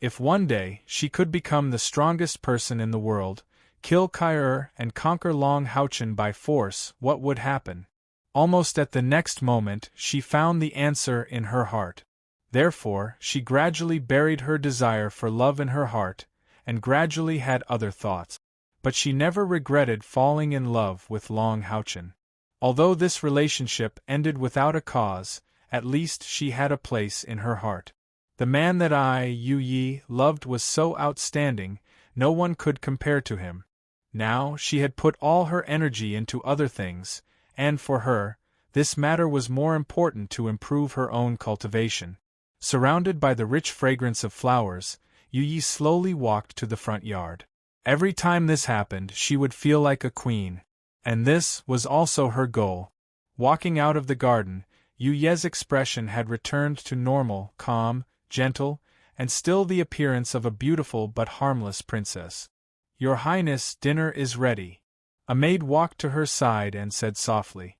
If one day she could become the strongest person in the world, kill Kair and conquer Long Houchen by force, what would happen? Almost at the next moment, she found the answer in her heart. Therefore, she gradually buried her desire for love in her heart, and gradually had other thoughts. But she never regretted falling in love with Long Houchen. Although this relationship ended without a cause, at least she had a place in her heart. The man that I, Yu Yi, loved was so outstanding, no one could compare to him. Now she had put all her energy into other things, and for her, this matter was more important to improve her own cultivation. Surrounded by the rich fragrance of flowers, Yu Yi slowly walked to the front yard. Every time this happened, she would feel like a queen. And this was also her goal. Walking out of the garden, Yu Ye's expression had returned to normal, calm, gentle, and still the appearance of a beautiful but harmless princess. "Your Highness, dinner is ready." A maid walked to her side and said softly.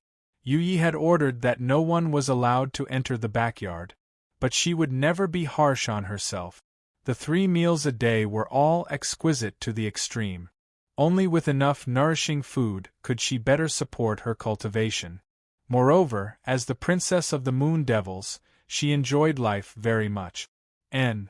Yu Yi had ordered that no one was allowed to enter the backyard. But she would never be harsh on herself. The 3 meals a day were all exquisite to the extreme. Only with enough nourishing food could she better support her cultivation. Moreover, as the princess of the Moon Devils, she enjoyed life very much. And,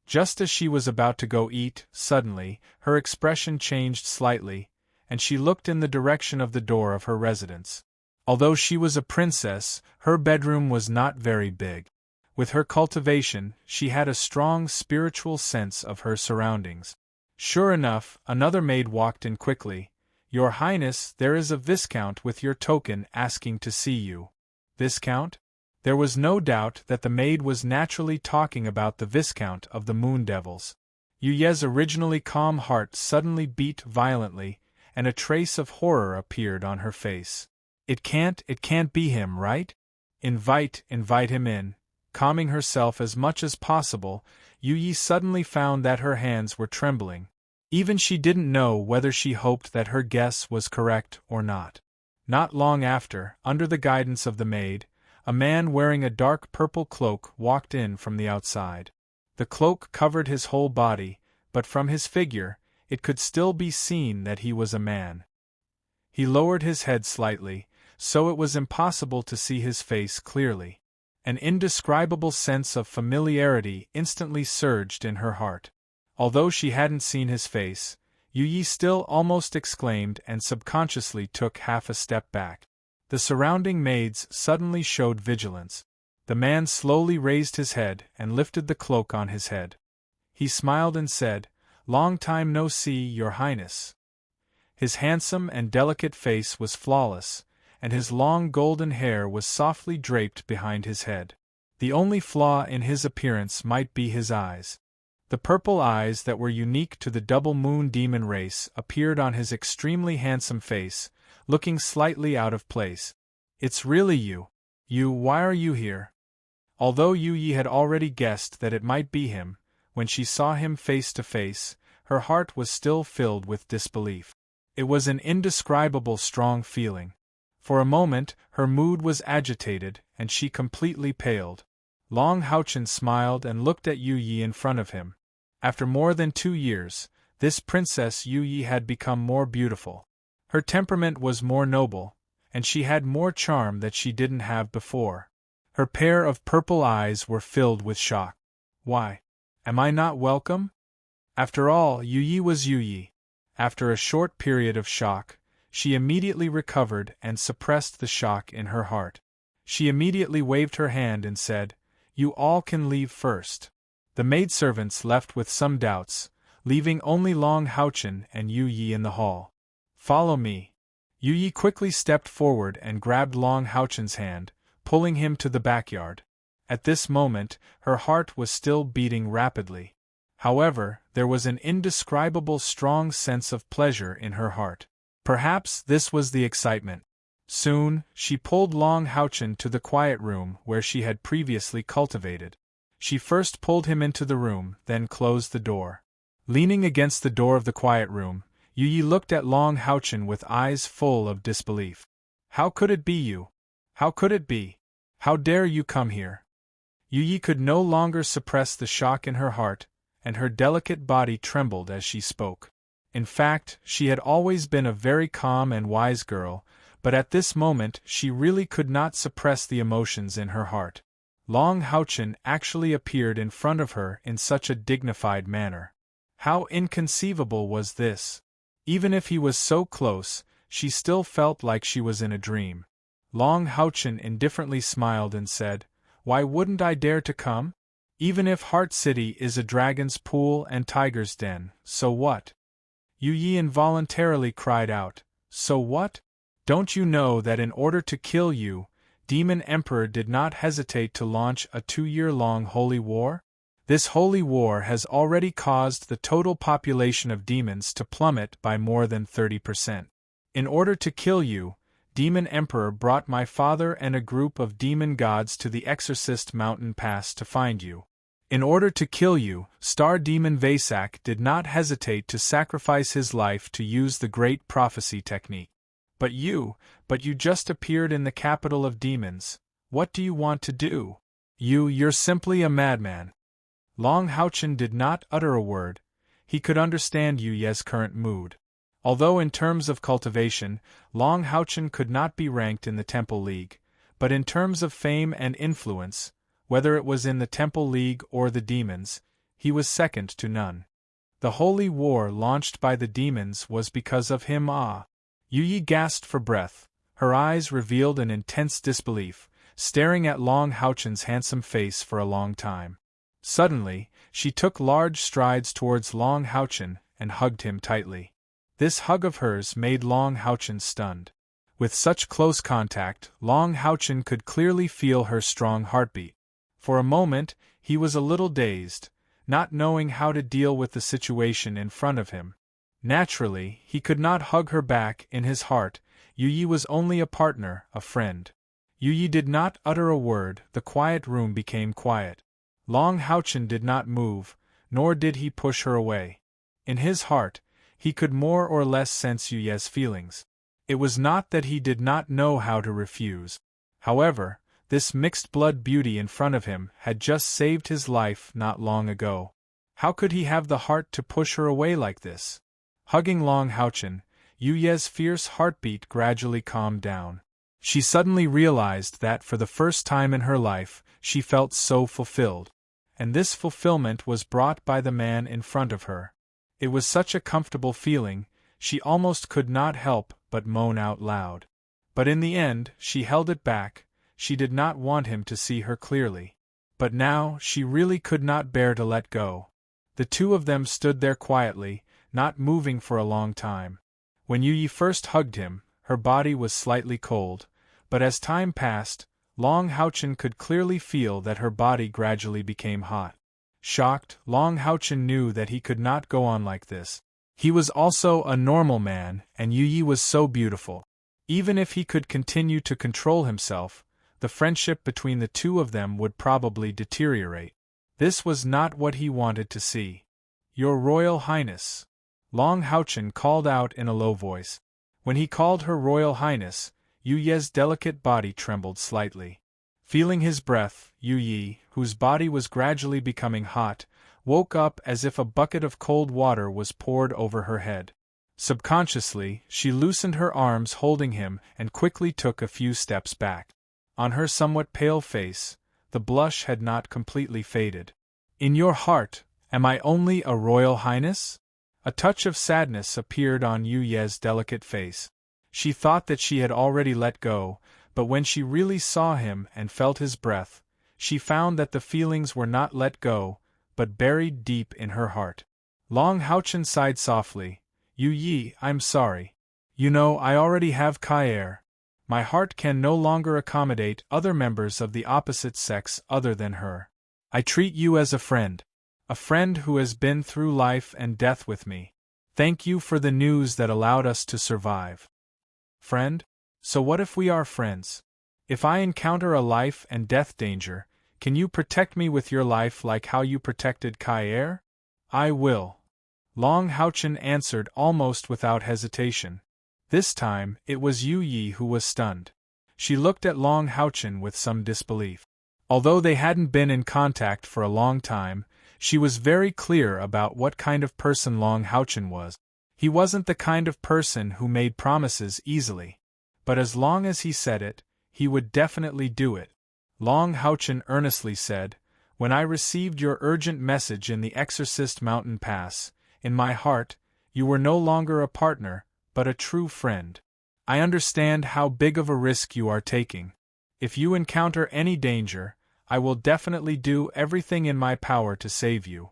just as she was about to go eat, suddenly, her expression changed slightly, and she looked in the direction of the door of her residence. Although she was a princess, her bedroom was not very big. With her cultivation, she had a strong spiritual sense of her surroundings. Sure enough, another maid walked in quickly. "Your Highness, there is a Viscount with your token asking to see you." Viscount? There was no doubt that the maid was naturally talking about the Viscount of the Moon Devils. Yu Ye's originally calm heart suddenly beat violently, and a trace of horror appeared on her face. It can't be him, right? Invite him in." Calming herself as much as possible, Yu Yi suddenly found that her hands were trembling. Even she didn't know whether she hoped that her guess was correct or not. Not long after, under the guidance of the maid, a man wearing a dark purple cloak walked in from the outside. The cloak covered his whole body, but from his figure, it could still be seen that he was a man. He lowered his head slightly, so it was impossible to see his face clearly. An indescribable sense of familiarity instantly surged in her heart. Although she hadn't seen his face, Yu Yi still almost exclaimed and subconsciously took half a step back. The surrounding maids suddenly showed vigilance. The man slowly raised his head and lifted the cloak on his head. He smiled and said, "Long time no see, Your Highness." His handsome and delicate face was flawless, and his long golden hair was softly draped behind his head. The only flaw in his appearance might be his eyes. The purple eyes that were unique to the double moon demon race appeared on his extremely handsome face, looking slightly out of place. "It's really you. Why are you here?" Although Yu Yi had already guessed that it might be him, when she saw him face to face, her heart was still filled with disbelief. It was an indescribable strong feeling. For a moment, her mood was agitated, and she completely paled. Long Houchen smiled and looked at Yu Yi in front of him. After more than 2 years, this Princess Yu Yi had become more beautiful. Her temperament was more noble, and she had more charm that she didn't have before. Her pair of purple eyes were filled with shock. "Why? Am I not welcome?" After all, Yu Yi was Yu Yi. After a short period of shock, she immediately recovered and suppressed the shock in her heart. She immediately waved her hand and said, "You all can leave first." The maidservants left with some doubts, leaving only Long Houchen and Yu Yi in the hall. "Follow me." Yu Yi quickly stepped forward and grabbed Long Houchen's hand, pulling him to the backyard. At this moment, her heart was still beating rapidly. However, there was an indescribable strong sense of pleasure in her heart. Perhaps this was the excitement. Soon, she pulled Long Houchen to the quiet room where she had previously cultivated. She first pulled him into the room, then closed the door. Leaning against the door of the quiet room, Yu Yi looked at Long Houchen with eyes full of disbelief. "How could it be you? How could it be? How dare you come here?" Yu Yi could no longer suppress the shock in her heart, and her delicate body trembled as she spoke. In fact, she had always been a very calm and wise girl, but at this moment she really could not suppress the emotions in her heart. Long Houchen actually appeared in front of her in such a dignified manner. How inconceivable was this? Even if he was so close, she still felt like she was in a dream. Long Houchen indifferently smiled and said, "Why wouldn't I dare to come? Even if Heart City is a dragon's pool and tiger's den, so what?" Yu Yi involuntarily cried out, "So what? Don't you know that in order to kill you, Demon Emperor did not hesitate to launch a 2-year-long holy war? This holy war has already caused the total population of demons to plummet by more than 30%. In order to kill you, Demon Emperor brought my father and a group of demon gods to the Exorcist Mountain Pass to find you. In order to kill you, Star Demon Vasak did not hesitate to sacrifice his life to use the Great Prophecy technique. But you just appeared in the capital of demons. What do you want to do? You're simply a madman. Long Houchen did not utter a word. He could understand Yu Ye's current mood. Although in terms of cultivation, Long Houchen could not be ranked in the Temple League, but in terms of fame and influence, whether it was in the Temple League or the demons, he was second to none. The holy war launched by the demons was because of him. Yu Yi gasped for breath. Her eyes revealed an intense disbelief, staring at Long Houchen's handsome face for a long time. Suddenly, she took large strides towards Long Houchen and hugged him tightly. This hug of hers made Long Houchen stunned. With such close contact, Long Houchen could clearly feel her strong heartbeat. For a moment, he was a little dazed, not knowing how to deal with the situation in front of him. Naturally, he could not hug her back. In his heart, Yu Yi was only a partner, a friend. Yu Yi did not utter a word. The quiet room became quiet. Long Houchen did not move, nor did he push her away. In his heart, he could more or less sense Yu Ye's feelings. It was not that he did not know how to refuse. However, this mixed-blood beauty in front of him had just saved his life not long ago. How could he have the heart to push her away like this? Hugging Long Houchen, Yu Ye's fierce heartbeat gradually calmed down. She suddenly realized that for the first time in her life, she felt so fulfilled. And this fulfillment was brought by the man in front of her. It was such a comfortable feeling, she almost could not help but moan out loud. But in the end, she held it back. She did not want him to see her clearly. But now, she really could not bear to let go. The two of them stood there quietly, not moving for a long time. When Yu Yi first hugged him, her body was slightly cold, but as time passed, Long Houchen could clearly feel that her body gradually became hot. Shocked, Long Houchen knew that he could not go on like this. He was also a normal man, and Yu Yi was so beautiful. Even if he could continue to control himself, the friendship between the two of them would probably deteriorate. This was not what he wanted to see. Your Royal Highness. Long Houchen called out in a low voice. When he called her Royal Highness, Yu Ye's delicate body trembled slightly. Feeling his breath, Yu Yi, whose body was gradually becoming hot, woke up as if a bucket of cold water was poured over her head. Subconsciously, she loosened her arms holding him and quickly took a few steps back. On her somewhat pale face, the blush had not completely faded. In your heart, am I only a Royal Highness? A touch of sadness appeared on Yu Ye's delicate face. She thought that she had already let go, but when she really saw him and felt his breath, she found that the feelings were not let go, but buried deep in her heart. Long Houchen sighed softly. Yu Yi, I'm sorry. You know, I already have Kaer. My heart can no longer accommodate other members of the opposite sex other than her. I treat you as a friend who has been through life and death with me. Thank you for the news that allowed us to survive. Friend? So what if we are friends? If I encounter a life and death danger, can you protect me with your life like how you protected Kaer? I will. Long Houchen answered almost without hesitation. This time, it was Yu Yi who was stunned. She looked at Long Houchen with some disbelief. Although they hadn't been in contact for a long time, she was very clear about what kind of person Long Houchen was. He wasn't the kind of person who made promises easily. But as long as he said it, he would definitely do it. Long Houchen earnestly said, When I received your urgent message in the Exorcist Mountain Pass, in my heart, you were no longer a partner, but a true friend. I understand how big of a risk you are taking. If you encounter any danger, I will definitely do everything in my power to save you.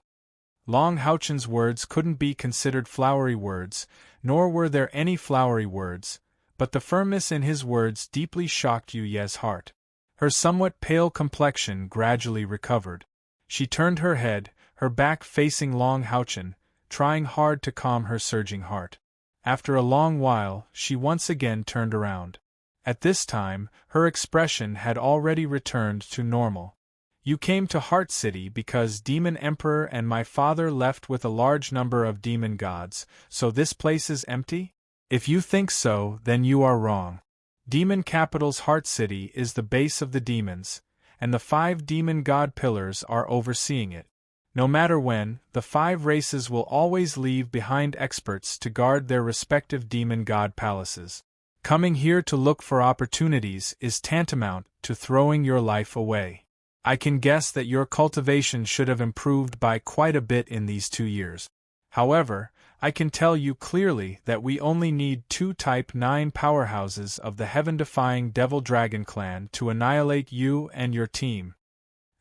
Long Houchen's words couldn't be considered flowery words, nor were there any flowery words, but the firmness in his words deeply shocked Yu Ye's heart. Her somewhat pale complexion gradually recovered. She turned her head, her back facing Long Houchen, trying hard to calm her surging heart. After a long while, she once again turned around. At this time, her expression had already returned to normal. You came to Heart City because Demon Emperor and my father left with a large number of demon gods, so this place is empty? If you think so, then you are wrong. Demon Capital's Heart City is the base of the demons, and the 5 demon god pillars are overseeing it. No matter when, the 5 races will always leave behind experts to guard their respective demon god palaces. Coming here to look for opportunities is tantamount to throwing your life away. I can guess that your cultivation should have improved by quite a bit in these 2 years. However, I can tell you clearly that we only need 2 Type 9 powerhouses of the heaven-defying Devil Dragon clan to annihilate you and your team.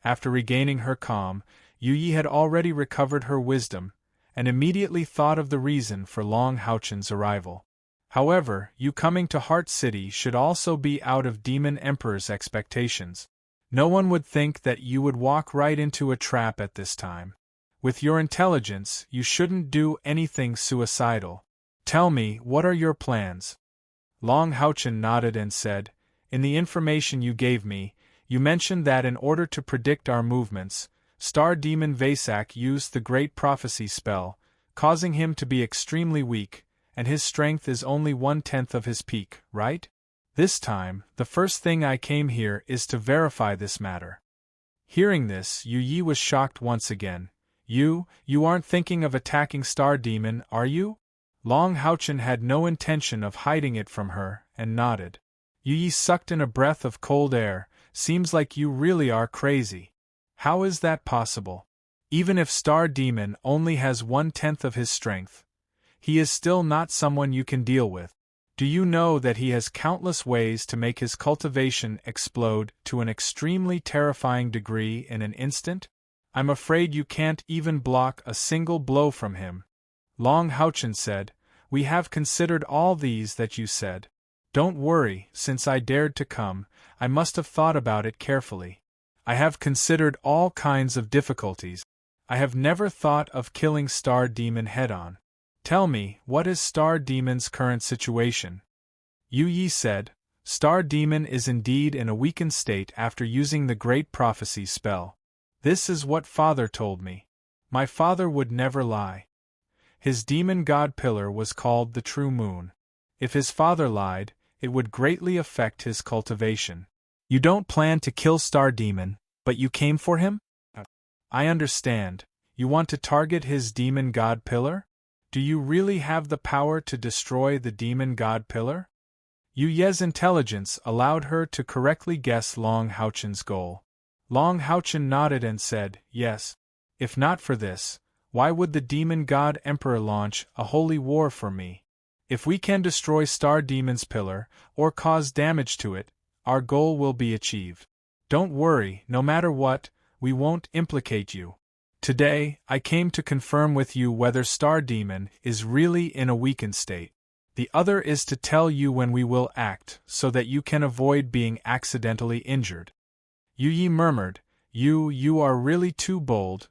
After regaining her calm, Yu Yi had already recovered her wisdom, and immediately thought of the reason for Long Houchen's arrival. However, you coming to Heart City should also be out of Demon Emperor's expectations. No one would think that you would walk right into a trap at this time. With your intelligence, you shouldn't do anything suicidal. Tell me, what are your plans? Long Houchen nodded and said, in the information you gave me, you mentioned that in order to predict our movements, Star Demon Vasak used the Great Prophecy spell, causing him to be extremely weak, and his strength is only 1/10 of his peak, right? This time, the first thing I came here is to verify this matter. Hearing this, Yu Yi was shocked once again. You aren't thinking of attacking Star Demon, are you? Long Houchen had no intention of hiding it from her, and nodded. Yu Yi sucked in a breath of cold air. Seems like you really are crazy. How is that possible? Even if Star Demon only has 1/10 of his strength, he is still not someone you can deal with. Do you know that he has countless ways to make his cultivation explode to an extremely terrifying degree in an instant? I'm afraid you can't even block a single blow from him. Long Houchen said, we have considered all these that you said. Don't worry, since I dared to come, I must have thought about it carefully. I have considered all kinds of difficulties. I have never thought of killing Star Demon head-on. Tell me, what is Star Demon's current situation? Yu Yi said, Star Demon is indeed in a weakened state after using the Great Prophecy spell. This is what Father told me. My father would never lie. His demon god pillar was called the True Moon. If his father lied, it would greatly affect his cultivation. You don't plan to kill Star Demon, but you came for him? I understand. You want to target his demon god pillar? Do you really have the power to destroy the demon god pillar? Yu Ye's intelligence allowed her to correctly guess Long Houchen's goal. Long Houchen nodded and said, yes. If not for this, why would the demon god emperor launch a holy war for me? If we can destroy Star Demon's pillar, or cause damage to it, our goal will be achieved. Don't worry, no matter what, we won't implicate you. Today, I came to confirm with you whether Star Demon is really in a weakened state. The other is to tell you when we will act, so that you can avoid being accidentally injured. Yu Yi murmured, You are really too bold,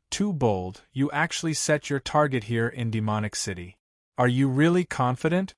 you actually set your target here in Demonic City. Are you really confident?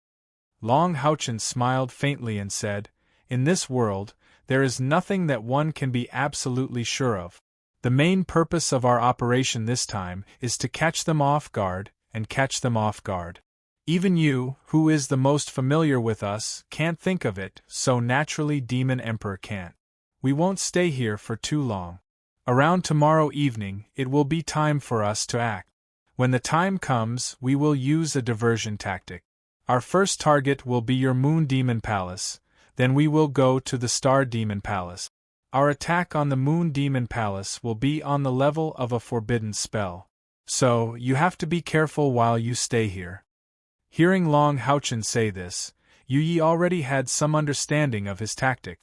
Long Houchen smiled faintly and said, in this world, there is nothing that one can be absolutely sure of. The main purpose of our operation this time is to catch them off guard, and catch them off guard. Even you, who is the most familiar with us, can't think of it, so naturally Demon Emperor can't. We won't stay here for too long. Around tomorrow evening, it will be time for us to act. When the time comes, we will use a diversion tactic. Our first target will be your Moon Demon Palace, then we will go to the Star Demon Palace. Our attack on the Moon Demon Palace will be on the level of a forbidden spell. So, you have to be careful while you stay here. Hearing Long Houchen say this, Yu Yi already had some understanding of his tactic.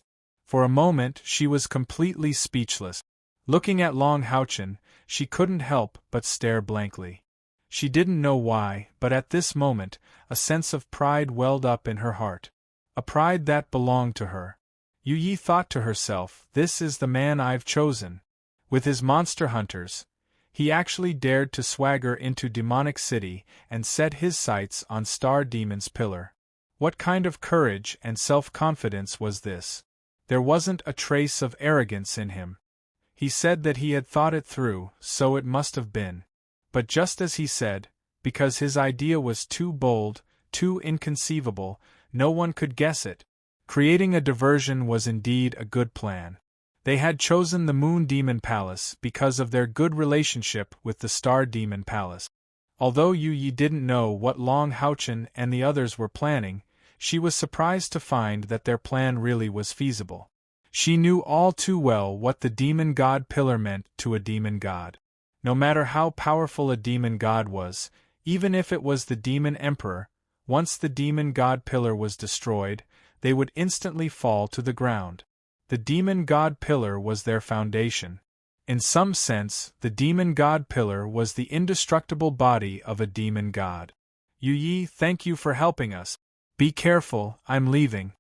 For a moment, she was completely speechless. Looking at Long Houchen, she couldn't help but stare blankly. She didn't know why, but at this moment, a sense of pride welled up in her heart. A pride that belonged to her. Yu Yi thought to herself, this is the man I've chosen. With his monster hunters, he actually dared to swagger into Demonic City and set his sights on Star Demon's pillar. What kind of courage and self-confidence was this? There wasn't a trace of arrogance in him. He said that he had thought it through, so it must have been. But just as he said, because his idea was too bold, too inconceivable, no one could guess it. Creating a diversion was indeed a good plan. They had chosen the Moon Demon Palace because of their good relationship with the Star Demon Palace. Although Yu Yi didn't know what Long Haochen and the others were planning, she was surprised to find that their plan really was feasible. She knew all too well what the Demon God Pillar meant to a demon god. No matter how powerful a demon god was, even if it was the Demon Emperor, once the Demon God Pillar was destroyed, they would instantly fall to the ground. The Demon God Pillar was their foundation. In some sense, the Demon God Pillar was the indestructible body of a demon god. Yu Yi, thank you for helping us. Be careful, I'm leaving.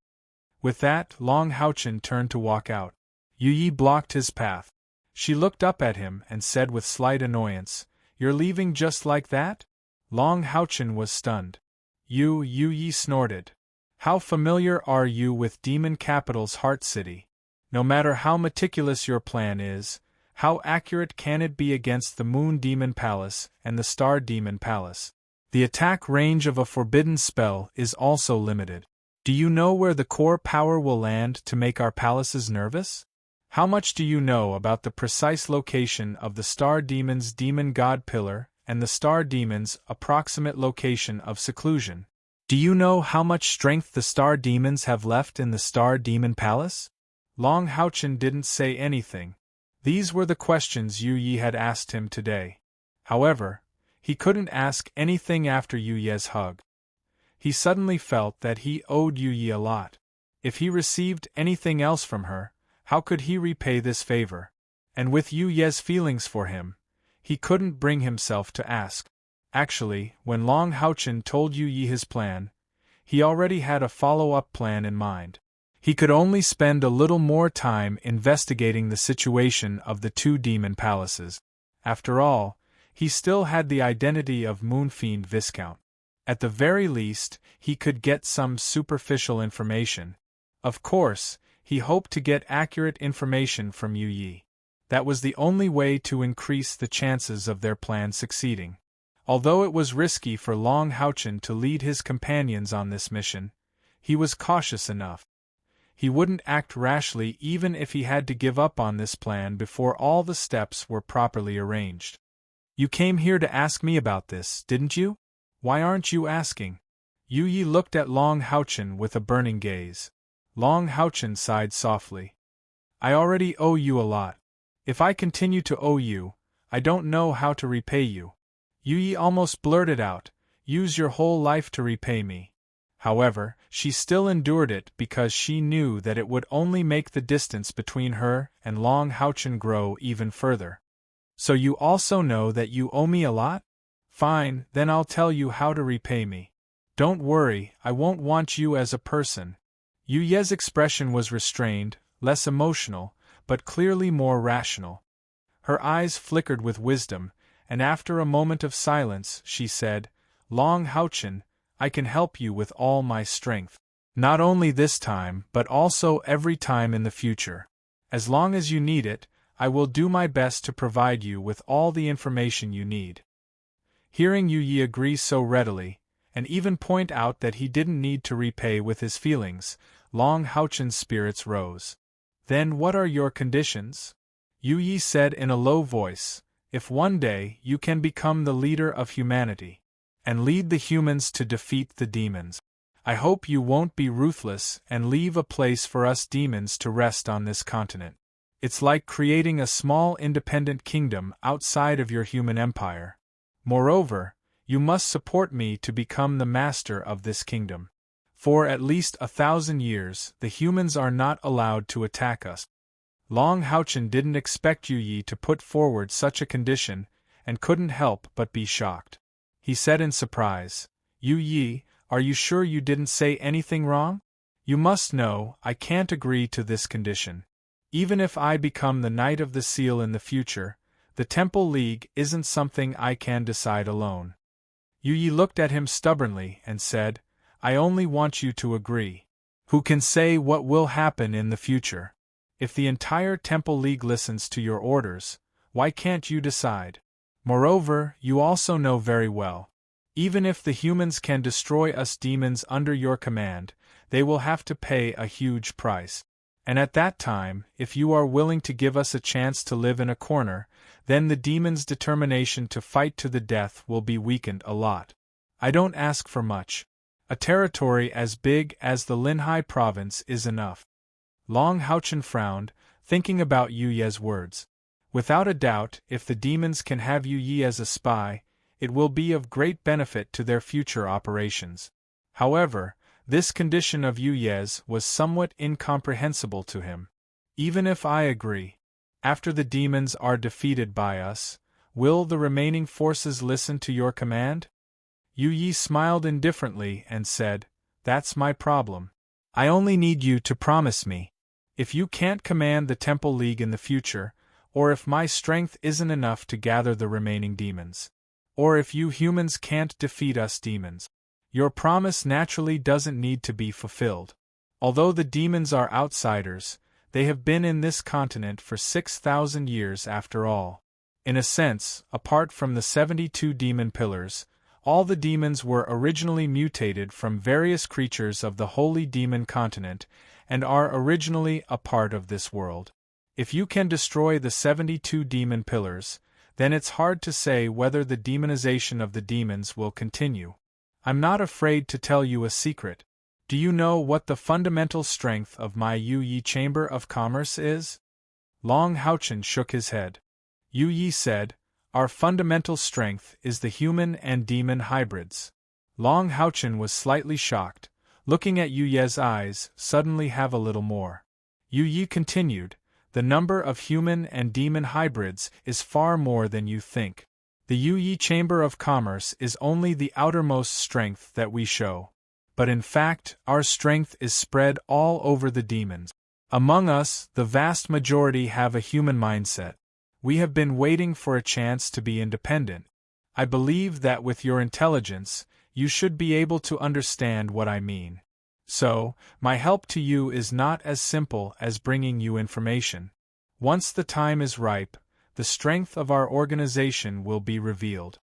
With that, Long Haochen turned to walk out. Yu Yi blocked his path. She looked up at him and said with slight annoyance, You're leaving just like that? Long Haochen was stunned. Yu Yi snorted. How familiar are you with Demon Capital's Heart City? No matter how meticulous your plan is, how accurate can it be against the Moon Demon Palace and the Star Demon Palace? The attack range of a forbidden spell is also limited. Do you know where the core power will land to make our palaces nervous? How much do you know about the precise location of the Star Demon's Demon God Pillar and the Star Demon's approximate location of seclusion? Do you know how much strength the Star Demons have left in the Star Demon Palace? Long Haochen didn't say anything. These were the questions Yu Yi had asked him today. However, he couldn't ask anything after Yu Ye's hug. He suddenly felt that he owed Yu Yi a lot. If he received anything else from her, how could he repay this favor? And with Yu Ye's feelings for him, he couldn't bring himself to ask. Actually, when Long Haochen told Yu Yi his plan, he already had a follow-up plan in mind. He could only spend a little more time investigating the situation of the two demon palaces. After all, he still had the identity of Moonfiend Viscount. At the very least, he could get some superficial information. Of course, he hoped to get accurate information from Yu Yi. That was the only way to increase the chances of their plan succeeding. Although it was risky for Long Haochen to lead his companions on this mission, he was cautious enough. He wouldn't act rashly even if he had to give up on this plan before all the steps were properly arranged. You came here to ask me about this, didn't you? Why aren't you asking? Yu Yi looked at Long Haochen with a burning gaze. Long Haochen sighed softly. I already owe you a lot. If I continue to owe you, I don't know how to repay you. Yu Yi almost blurted out, use your whole life to repay me. However, she still endured it because she knew that it would only make the distance between her and Long Haochen grow even further. So you also know that you owe me a lot? Fine, then I'll tell you how to repay me. Don't worry, I won't want you as a person. Yu Ye's expression was restrained, less emotional, but clearly more rational. Her eyes flickered with wisdom, and after a moment of silence, she said, Long Haochen, I can help you with all my strength. Not only this time, but also every time in the future. As long as you need it, I will do my best to provide you with all the information you need. Hearing Yu Yi agree so readily, and even point out that he didn't need to repay with his feelings, Long Haochen's spirits rose. Then what are your conditions? Yu Yi said in a low voice, if one day you can become the leader of humanity, and lead the humans to defeat the demons, I hope you won't be ruthless and leave a place for us demons to rest on this continent. It's like creating a small independent kingdom outside of your human empire. Moreover, you must support me to become the master of this kingdom. For at least 1,000 years, the humans are not allowed to attack us. Long Haochen didn't expect Yu Yi to put forward such a condition, and couldn't help but be shocked. He said in surprise, Yu Yi, are you sure you didn't say anything wrong? You must know, I can't agree to this condition. Even if I become the Knight of the Seal in the future, the Temple League isn't something I can decide alone. Yu Yi looked at him stubbornly and said, I only want you to agree. Who can say what will happen in the future? If the entire Temple League listens to your orders, why can't you decide? Moreover, you also know very well, even if the humans can destroy us demons under your command, they will have to pay a huge price. And at that time, if you are willing to give us a chance to live in a corner, then the demons' determination to fight to the death will be weakened a lot. I don't ask for much. A territory as big as the Linhai province is enough. Long Houchen frowned, thinking about Yu Ye's words. Without a doubt, if the demons can have Yu Yi as a spy, it will be of great benefit to their future operations. However, this condition of Yu Ye's was somewhat incomprehensible to him. Even if I agree, after the demons are defeated by us, will the remaining forces listen to your command? Yu Yi smiled indifferently and said, That's my problem. I only need you to promise me. If you can't command the Temple League in the future, or if my strength isn't enough to gather the remaining demons, or if you humans can't defeat us demons, your promise naturally doesn't need to be fulfilled. Although the demons are outsiders, they have been in this continent for 6,000 years after all. In a sense, apart from the 72 demon pillars, all the demons were originally mutated from various creatures of the Holy Demon Continent, and are originally a part of this world. If you can destroy the 72 demon pillars, then it's hard to say whether the demonization of the demons will continue. I'm not afraid to tell you a secret. Do you know what the fundamental strength of my Yu Yi Chamber of Commerce is? Long Houchen shook his head. Yu Yi said, Our fundamental strength is the human and demon hybrids. Long Houchen was slightly shocked, looking at Yu Ye's eyes suddenly have a little more. Yu Yi continued, The number of human and demon hybrids is far more than you think. The Yu Yi Chamber of Commerce is only the outermost strength that we show. But in fact, our strength is spread all over the demons. Among us, the vast majority have a human mindset. We have been waiting for a chance to be independent. I believe that with your intelligence, you should be able to understand what I mean. So, my help to you is not as simple as bringing you information. Once the time is ripe, the strength of our organization will be revealed.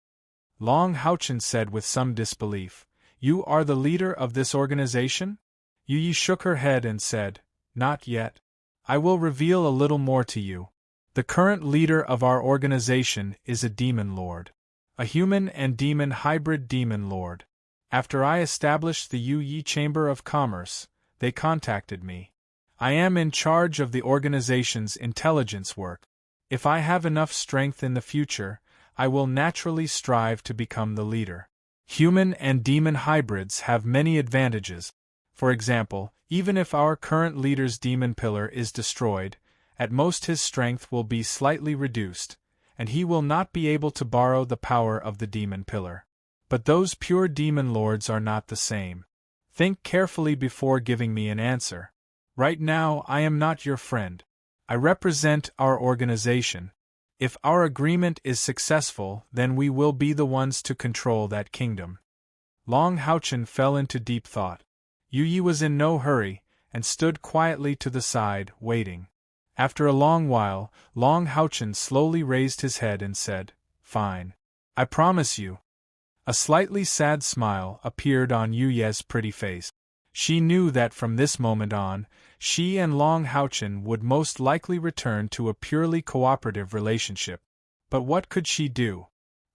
Long Houchen said with some disbelief, You are the leader of this organization? Yu Yi shook her head and said, Not yet. I will reveal a little more to you. The current leader of our organization is a demon lord. A human and demon hybrid demon lord. After I established the Yu Yi Chamber of Commerce, they contacted me. I am in charge of the organization's intelligence work. If I have enough strength in the future, I will naturally strive to become the leader. Human and demon hybrids have many advantages. For example, even if our current leader's demon pillar is destroyed, at most his strength will be slightly reduced, and he will not be able to borrow the power of the demon pillar. But those pure demon lords are not the same. Think carefully before giving me an answer. Right now, I am not your friend. I represent our organization. If our agreement is successful, then we will be the ones to control that kingdom. Long Houchen fell into deep thought. Yu Yi was in no hurry, and stood quietly to the side, waiting. After a long while, Long Houchen slowly raised his head and said, Fine. I promise you. A slightly sad smile appeared on Yu Ye's pretty face. She knew that from this moment on, she and Long Houchen would most likely return to a purely cooperative relationship. But what could she do?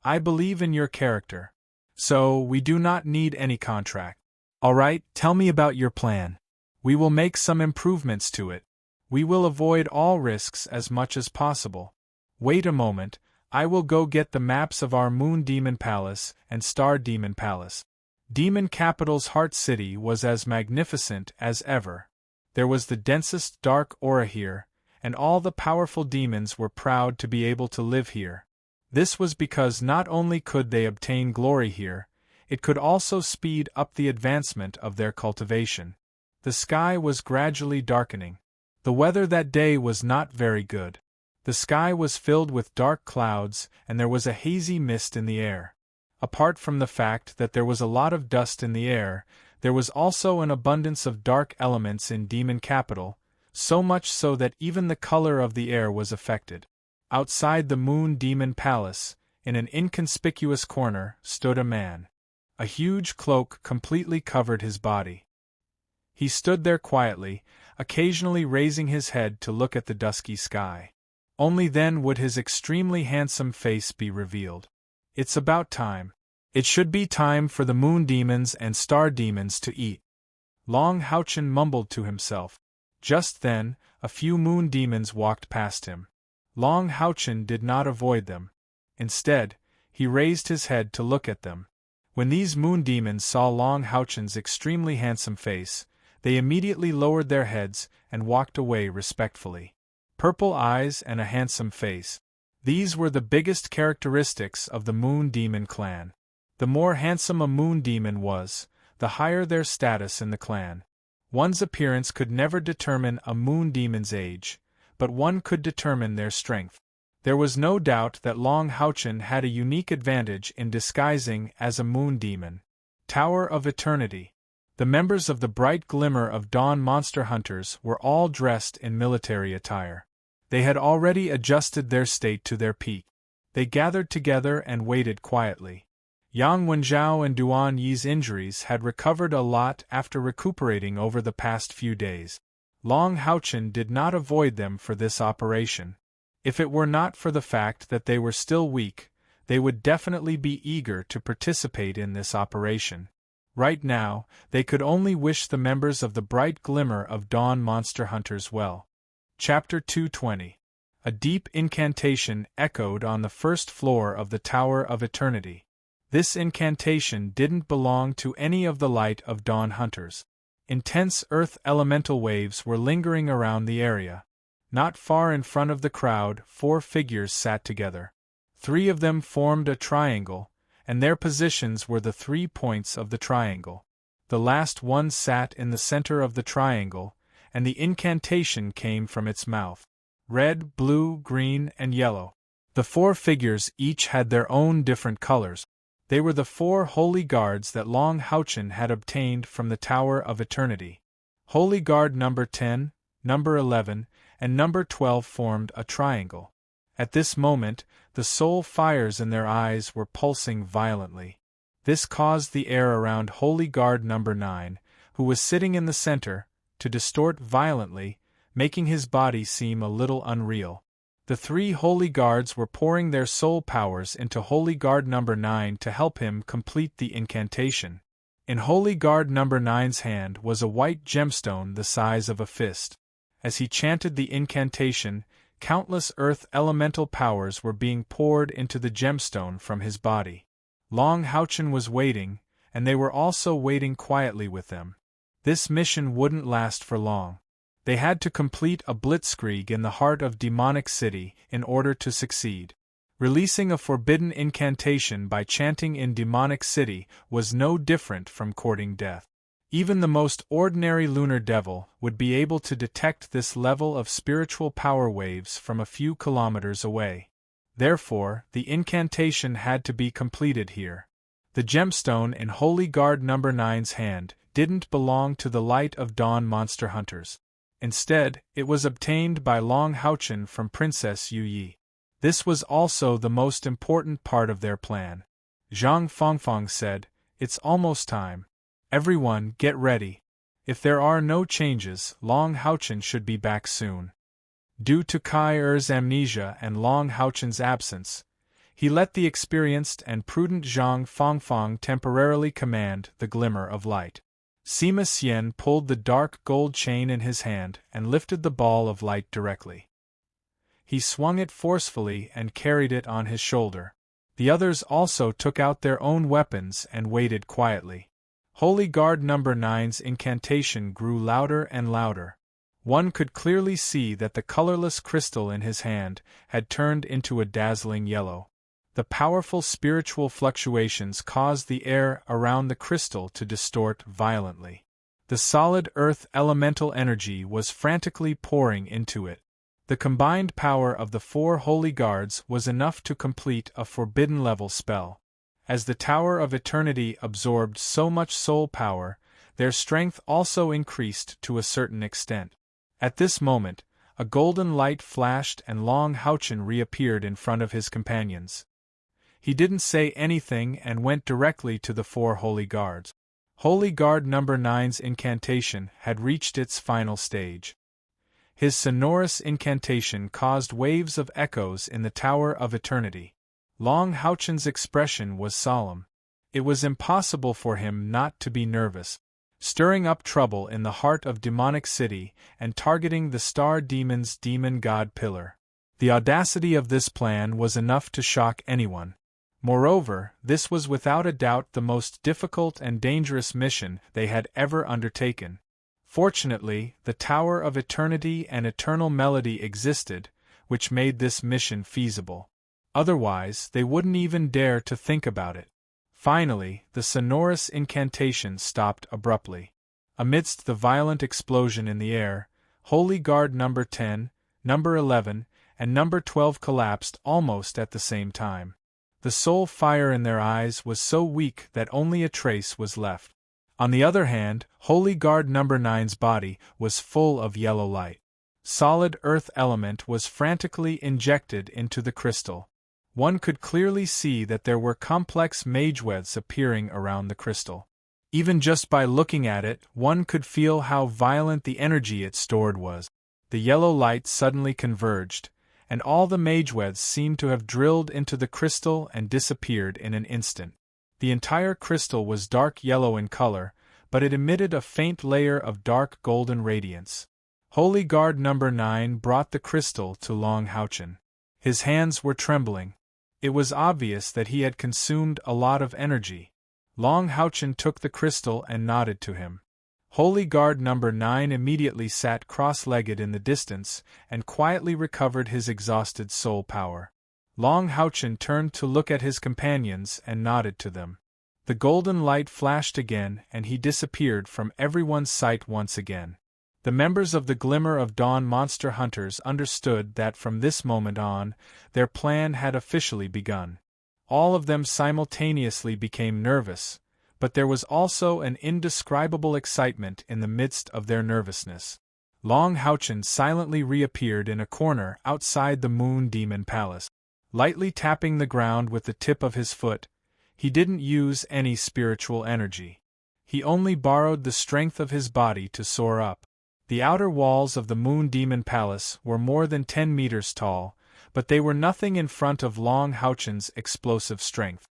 I believe in your character. So, we do not need any contract. All right, tell me about your plan. We will make some improvements to it. We will avoid all risks as much as possible. Wait a moment, I will go get the maps of our Moon Demon Palace and Star Demon Palace. Demon Capital's Heart City was as magnificent as ever. There was the densest dark aura here, and all the powerful demons were proud to be able to live here. This was because not only could they obtain glory here, it could also speed up the advancement of their cultivation. The sky was gradually darkening. The weather that day was not very good. The sky was filled with dark clouds, and there was a hazy mist in the air. Apart from the fact that there was a lot of dust in the air, there was also an abundance of dark elements in Demon Capital, so much so that even the color of the air was affected. Outside the Moon Demon Palace, in an inconspicuous corner, stood a man. A huge cloak completely covered his body. He stood there quietly, occasionally raising his head to look at the dusky sky. Only then would his extremely handsome face be revealed. It's about time. It should be time for the moon demons and star demons to eat. Long Houchen mumbled to himself. Just then, a few moon demons walked past him. Long Houchen did not avoid them. Instead, he raised his head to look at them. When these moon demons saw Long Houchen's extremely handsome face, they immediately lowered their heads and walked away respectfully. Purple eyes and a handsome face. These were the biggest characteristics of the Moon Demon clan. The more handsome a moon demon was, the higher their status in the clan. One's appearance could never determine a moon demon's age, but one could determine their strength. There was no doubt that Long Houchen had a unique advantage in disguising as a moon demon. Tower of Eternity. The members of the Bright Glimmer of Dawn Monster Hunters were all dressed in military attire. They had already adjusted their state to their peak. They gathered together and waited quietly. Yang Wenzhao and Duan Yi's injuries had recovered a lot after recuperating over the past few days. Long Houchen did not avoid them for this operation. If it were not for the fact that they were still weak, they would definitely be eager to participate in this operation. Right now, they could only wish the members of the Bright Glimmer of Dawn Monster Hunters well. Chapter 220. A deep incantation echoed on the first floor of the Tower of Eternity. This incantation didn't belong to any of the Light of Dawn Hunters. Intense earth elemental waves were lingering around the area. Not far in front of the crowd, 4 figures sat together. 3 of them formed a triangle, and their positions were the 3 points of the triangle. The last one sat in the center of the triangle, and the incantation came from its mouth. Red, blue, green, and yellow. The 4 figures each had their own different colors. They were the 4 holy guards that Long Houchen had obtained from the Tower of Eternity. Holy Guard number 10, number 11, and number 12 formed a triangle. At this moment, the soul fires in their eyes were pulsing violently. This caused the air around Holy Guard number 9, who was sitting in the center, to distort violently, making his body seem a little unreal. The 3 holy guards were pouring their soul powers into Holy Guard number 9 to help him complete the incantation. In Holy Guard number 9's hand was a white gemstone the size of a fist. As he chanted the incantation, countless earth elemental powers were being poured into the gemstone from his body. Long Houchen was waiting, and they were also waiting quietly with them. This mission wouldn't last for long. They had to complete a blitzkrieg in the heart of Demonic City in order to succeed. Releasing a forbidden incantation by chanting in Demonic City was no different from courting death. Even the most ordinary lunar devil would be able to detect this level of spiritual power waves from a few kilometers away. Therefore, the incantation had to be completed here. The gemstone in Holy Guard number 9's hand didn't belong to the Light of Dawn Monster Hunters. Instead, it was obtained by Long Houchen from Princess Yu Yi. This was also the most important part of their plan. Zhang Fangfang said, "It's almost time. Everyone, get ready. If there are no changes, Long Houchen should be back soon." Due to Kai Er's amnesia and Long Houchen's absence, he let the experienced and prudent Zhang Fangfang temporarily command the Glimmer of Light. Sima Xian pulled the dark gold chain in his hand and lifted the ball of light directly. He swung it forcefully and carried it on his shoulder. The others also took out their own weapons and waited quietly. Holy Guard number 9's incantation grew louder and louder. One could clearly see that the colorless crystal in his hand had turned into a dazzling yellow. The powerful spiritual fluctuations caused the air around the crystal to distort violently. The solid earth elemental energy was frantically pouring into it. The combined power of the 4 holy guards was enough to complete a forbidden-level spell. As the Tower of Eternity absorbed so much soul power, their strength also increased to a certain extent. At this moment, a golden light flashed and Long Houchen reappeared in front of his companions. He didn't say anything and went directly to the 4 holy guards. Holy Guard number 9's incantation had reached its final stage. His sonorous incantation caused waves of echoes in the Tower of Eternity. Long Houchen's expression was solemn. It was impossible for him not to be nervous. Stirring up trouble in the heart of Demonic City and targeting the Star Demon's demon god pillar. The audacity of this plan was enough to shock anyone. Moreover, this was without a doubt the most difficult and dangerous mission they had ever undertaken. Fortunately, the Tower of Eternity and Eternal Melody existed, which made this mission feasible. Otherwise, they wouldn't even dare to think about it. Finally, the sonorous incantation stopped abruptly. Amidst the violent explosion in the air, Holy Guard number 10, number 11, and number 12 collapsed almost at the same time. The soul fire in their eyes was so weak that only a trace was left. On the other hand, Holy Guard number 9's body was full of yellow light. Solid earth element was frantically injected into the crystal. One could clearly see that there were complex magewebs appearing around the crystal. Even just by looking at it, one could feel how violent the energy it stored was. The yellow light suddenly converged, and all the magewebs seemed to have drilled into the crystal and disappeared in an instant. The entire crystal was dark yellow in color, but it emitted a faint layer of dark golden radiance. Holy Guard number 9 brought the crystal to Long Houchen. His hands were trembling. It was obvious that he had consumed a lot of energy. Long Houchen took the crystal and nodded to him. Holy Guard number 9 immediately sat cross-legged in the distance and quietly recovered his exhausted soul power. Long Houchen turned to look at his companions and nodded to them. The golden light flashed again and he disappeared from everyone's sight once again. The members of the Glimmer of Dawn monster hunters understood that from this moment on, their plan had officially begun. All of them simultaneously became nervous, but there was also an indescribable excitement in the midst of their nervousness. Long Houchen silently reappeared in a corner outside the Moon Demon Palace. Lightly tapping the ground with the tip of his foot, he didn't use any spiritual energy. He only borrowed the strength of his body to soar up. The outer walls of the Moon Demon Palace were more than 10 meters tall, but they were nothing in front of Long Houchen's explosive strength.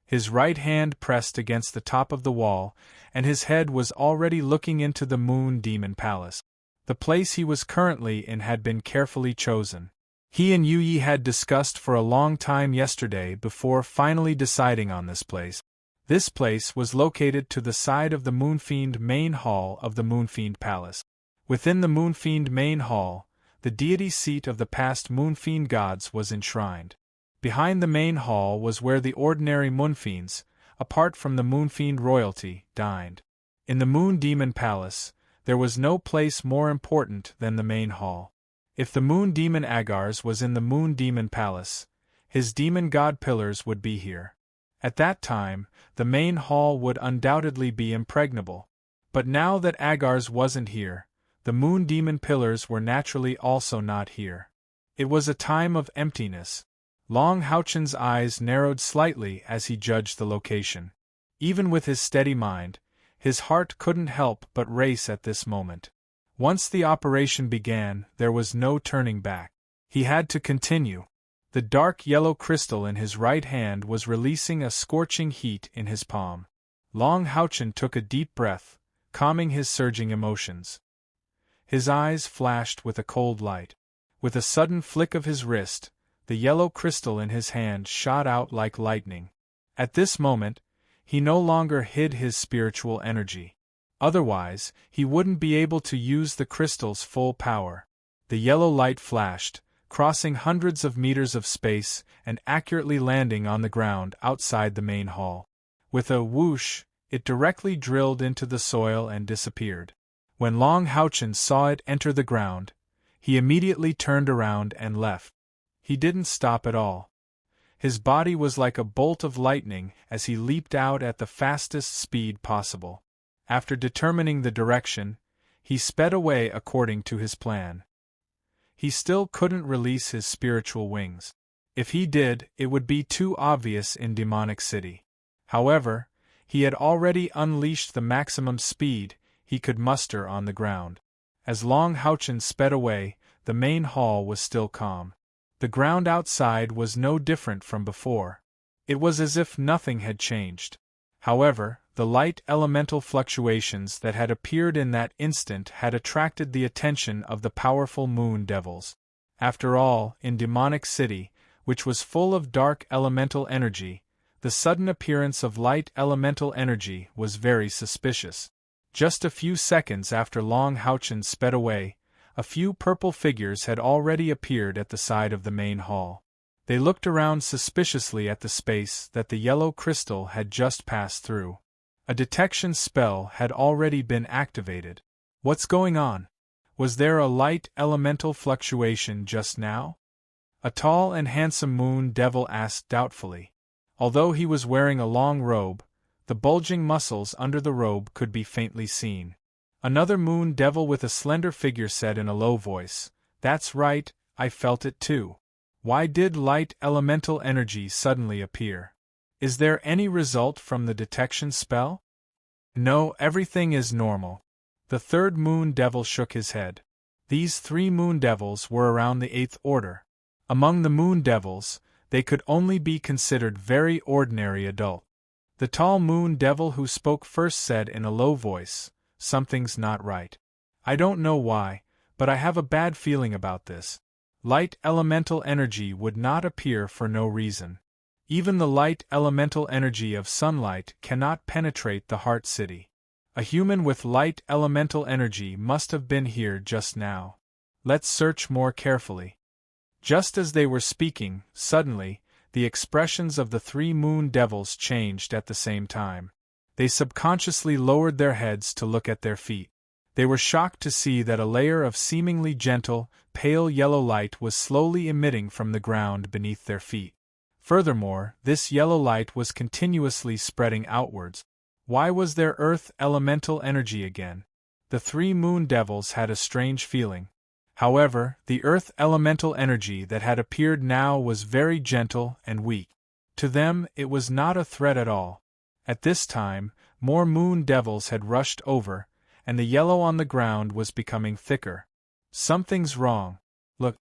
His right hand pressed against the top of the wall, and his head was already looking into the Moon Demon Palace. The place he was currently in had been carefully chosen. He and Yu Yi had discussed for a long time yesterday before finally deciding on this place. This place was located to the side of the Moonfiend main hall of the Moonfiend Palace. Within the Moonfiend main hall, the deity seat of the past Moonfiend gods was enshrined. Behind the main hall was where the ordinary Moonfiends, apart from the Moonfiend royalty, dined. In the Moon Demon Palace, there was no place more important than the main hall. If the Moon Demon Agars was in the Moon Demon Palace, his demon god pillars would be here. At that time, the main hall would undoubtedly be impregnable. But now that Agars wasn't here, the Moon Demon pillars were naturally also not here. It was a time of emptiness. Long Houchen's eyes narrowed slightly as he judged the location. Even with his steady mind, his heart couldn't help but race at this moment. Once the operation began, there was no turning back. He had to continue. The dark yellow crystal in his right hand was releasing a scorching heat in his palm. Long Houchen took a deep breath, calming his surging emotions. His eyes flashed with a cold light. With a sudden flick of his wrist, the yellow crystal in his hand shot out like lightning. At this moment, he no longer hid his spiritual energy. Otherwise, he wouldn't be able to use the crystal's full power. The yellow light flashed, crossing hundreds of meters of space and accurately landing on the ground outside the main hall. With a whoosh, it directly drilled into the soil and disappeared. When Long Houchen saw it enter the ground, he immediately turned around and left. He didn't stop at all. His body was like a bolt of lightning as he leaped out at the fastest speed possible. After determining the direction, he sped away according to his plan. He still couldn't release his spiritual wings. If he did, it would be too obvious in Demonic City. However, he had already unleashed the maximum speed he could muster on the ground. As Long Houchen sped away, the main hall was still calm. The ground outside was no different from before. It was as if nothing had changed. However, the light elemental fluctuations that had appeared in that instant had attracted the attention of the powerful moon devils. After all, in Demonic City, which was full of dark elemental energy, the sudden appearance of light elemental energy was very suspicious. Just a few seconds after Long Houchen sped away, a few purple figures had already appeared at the side of the main hall. They looked around suspiciously at the space that the yellow crystal had just passed through. A detection spell had already been activated. What's going on? Was there a light elemental fluctuation just now? A tall and handsome moon devil asked doubtfully. Although he was wearing a long robe, the bulging muscles under the robe could be faintly seen. Another moon devil with a slender figure said in a low voice, "That's right, I felt it too. Why did light elemental energy suddenly appear? Is there any result from the detection spell?" "No, everything is normal." The third moon devil shook his head. These 3 moon devils were around the 8th order. Among the moon devils, they could only be considered very ordinary adult. The tall moon devil who spoke first said in a low voice, "Something's not right. I don't know why, but I have a bad feeling about this. Light elemental energy would not appear for no reason. Even the light elemental energy of sunlight cannot penetrate the Heart City. A human with light elemental energy must have been here just now. Let's search more carefully." Just as they were speaking, suddenly, the expressions of the 3 moon devils changed at the same time. They subconsciously lowered their heads to look at their feet. They were shocked to see that a layer of seemingly gentle, pale yellow light was slowly emitting from the ground beneath their feet. Furthermore, this yellow light was continuously spreading outwards. Why was there earth elemental energy again? The 3 moon devils had a strange feeling. However, the earth elemental energy that had appeared now was very gentle and weak. To them, it was not a threat at all. At this time, more moon devils had rushed over, and the yellow on the ground was becoming thicker. "Something's wrong. Look!"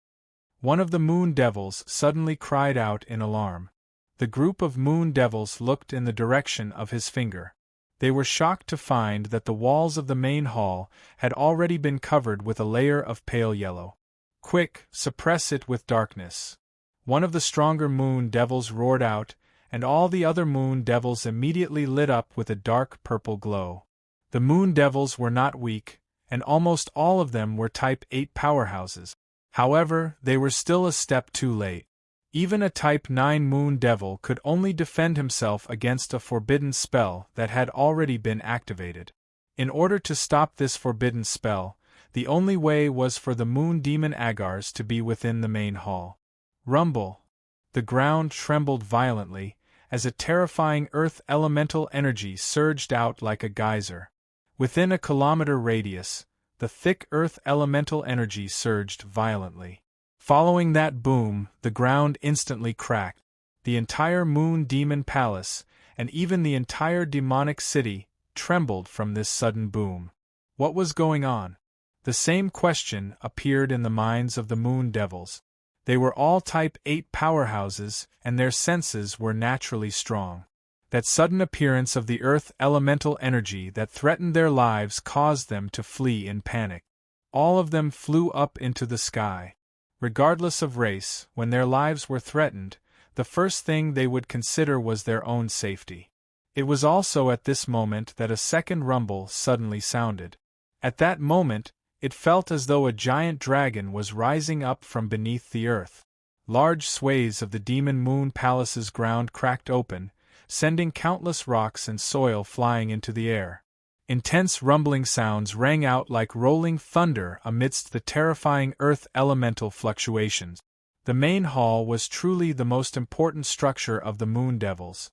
One of the moon devils suddenly cried out in alarm. The group of moon devils looked in the direction of his finger. They were shocked to find that the walls of the main hall had already been covered with a layer of pale yellow. "Quick, suppress it with darkness!" One of the stronger moon devils roared out, and all the other moon devils immediately lit up with a dark purple glow. The moon devils were not weak, and almost all of them were Type 8 powerhouses. However, they were still a step too late. Even a Type 9 moon devil could only defend himself against a forbidden spell that had already been activated. In order to stop this forbidden spell, the only way was for the moon demon Agars to be within the main hall. Rumble! The ground trembled violently, as a terrifying earth elemental energy surged out like a geyser. Within a kilometer radius, the thick earth elemental energy surged violently. Following that boom, the ground instantly cracked. The entire Moon Demon Palace, and even the entire demonic city, trembled from this sudden boom. What was going on? The same question appeared in the minds of the Moon Devils. They were all Type 8 powerhouses, and their senses were naturally strong. That sudden appearance of the earth elemental energy that threatened their lives caused them to flee in panic. All of them flew up into the sky. Regardless of race, when their lives were threatened, the first thing they would consider was their own safety. It was also at this moment that a second rumble suddenly sounded. At that moment, it felt as though a giant dragon was rising up from beneath the earth. Large swathes of the Demon Moon Palace's ground cracked open, sending countless rocks and soil flying into the air. Intense rumbling sounds rang out like rolling thunder amidst the terrifying earth elemental fluctuations. The main hall was truly the most important structure of the Moon Devils.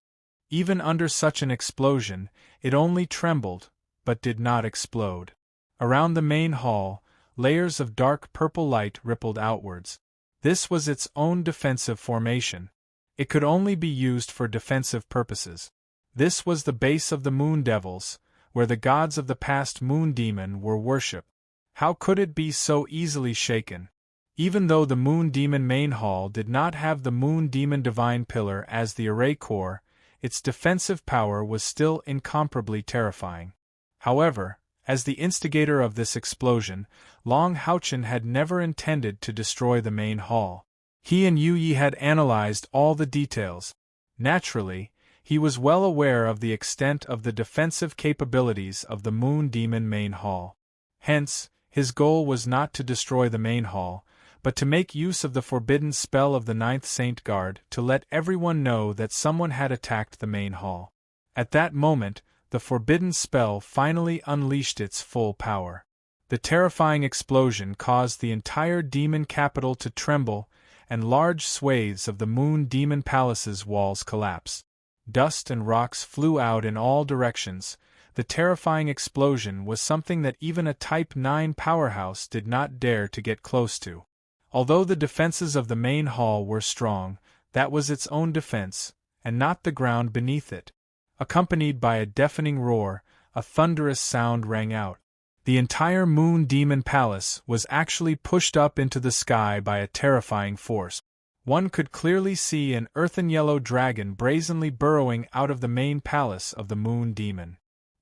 Even under such an explosion, it only trembled, but did not explode. Around the main hall, layers of dark purple light rippled outwards. This was its own defensive formation. It could only be used for defensive purposes. This was the base of the Moon Devils, where the gods of the past Moon Demon were worshipped. How could it be so easily shaken? Even though the Moon Demon main hall did not have the Moon Demon Divine Pillar as the array core, its defensive power was still incomparably terrifying. However, as the instigator of this explosion, Long Houchen had never intended to destroy the main hall. He and Yu Yi had analyzed all the details. Naturally, he was well aware of the extent of the defensive capabilities of the Moon Demon main hall. Hence, his goal was not to destroy the main hall, but to make use of the forbidden spell of the Ninth Saint Guard to let everyone know that someone had attacked the main hall. At that moment, the forbidden spell finally unleashed its full power. The terrifying explosion caused the entire demon capital to tremble, and large swathes of the Moon Demon Palace's walls collapsed. Dust and rocks flew out in all directions. The terrifying explosion was something that even a Type 9 powerhouse did not dare to get close to. Although the defenses of the main hall were strong, that was its own defense, and not the ground beneath it. Accompanied by a deafening roar, a thunderous sound rang out. The entire Moon Demon Palace was actually pushed up into the sky by a terrifying force. One could clearly see an earthen yellow dragon brazenly burrowing out of the main palace of the Moon Demon.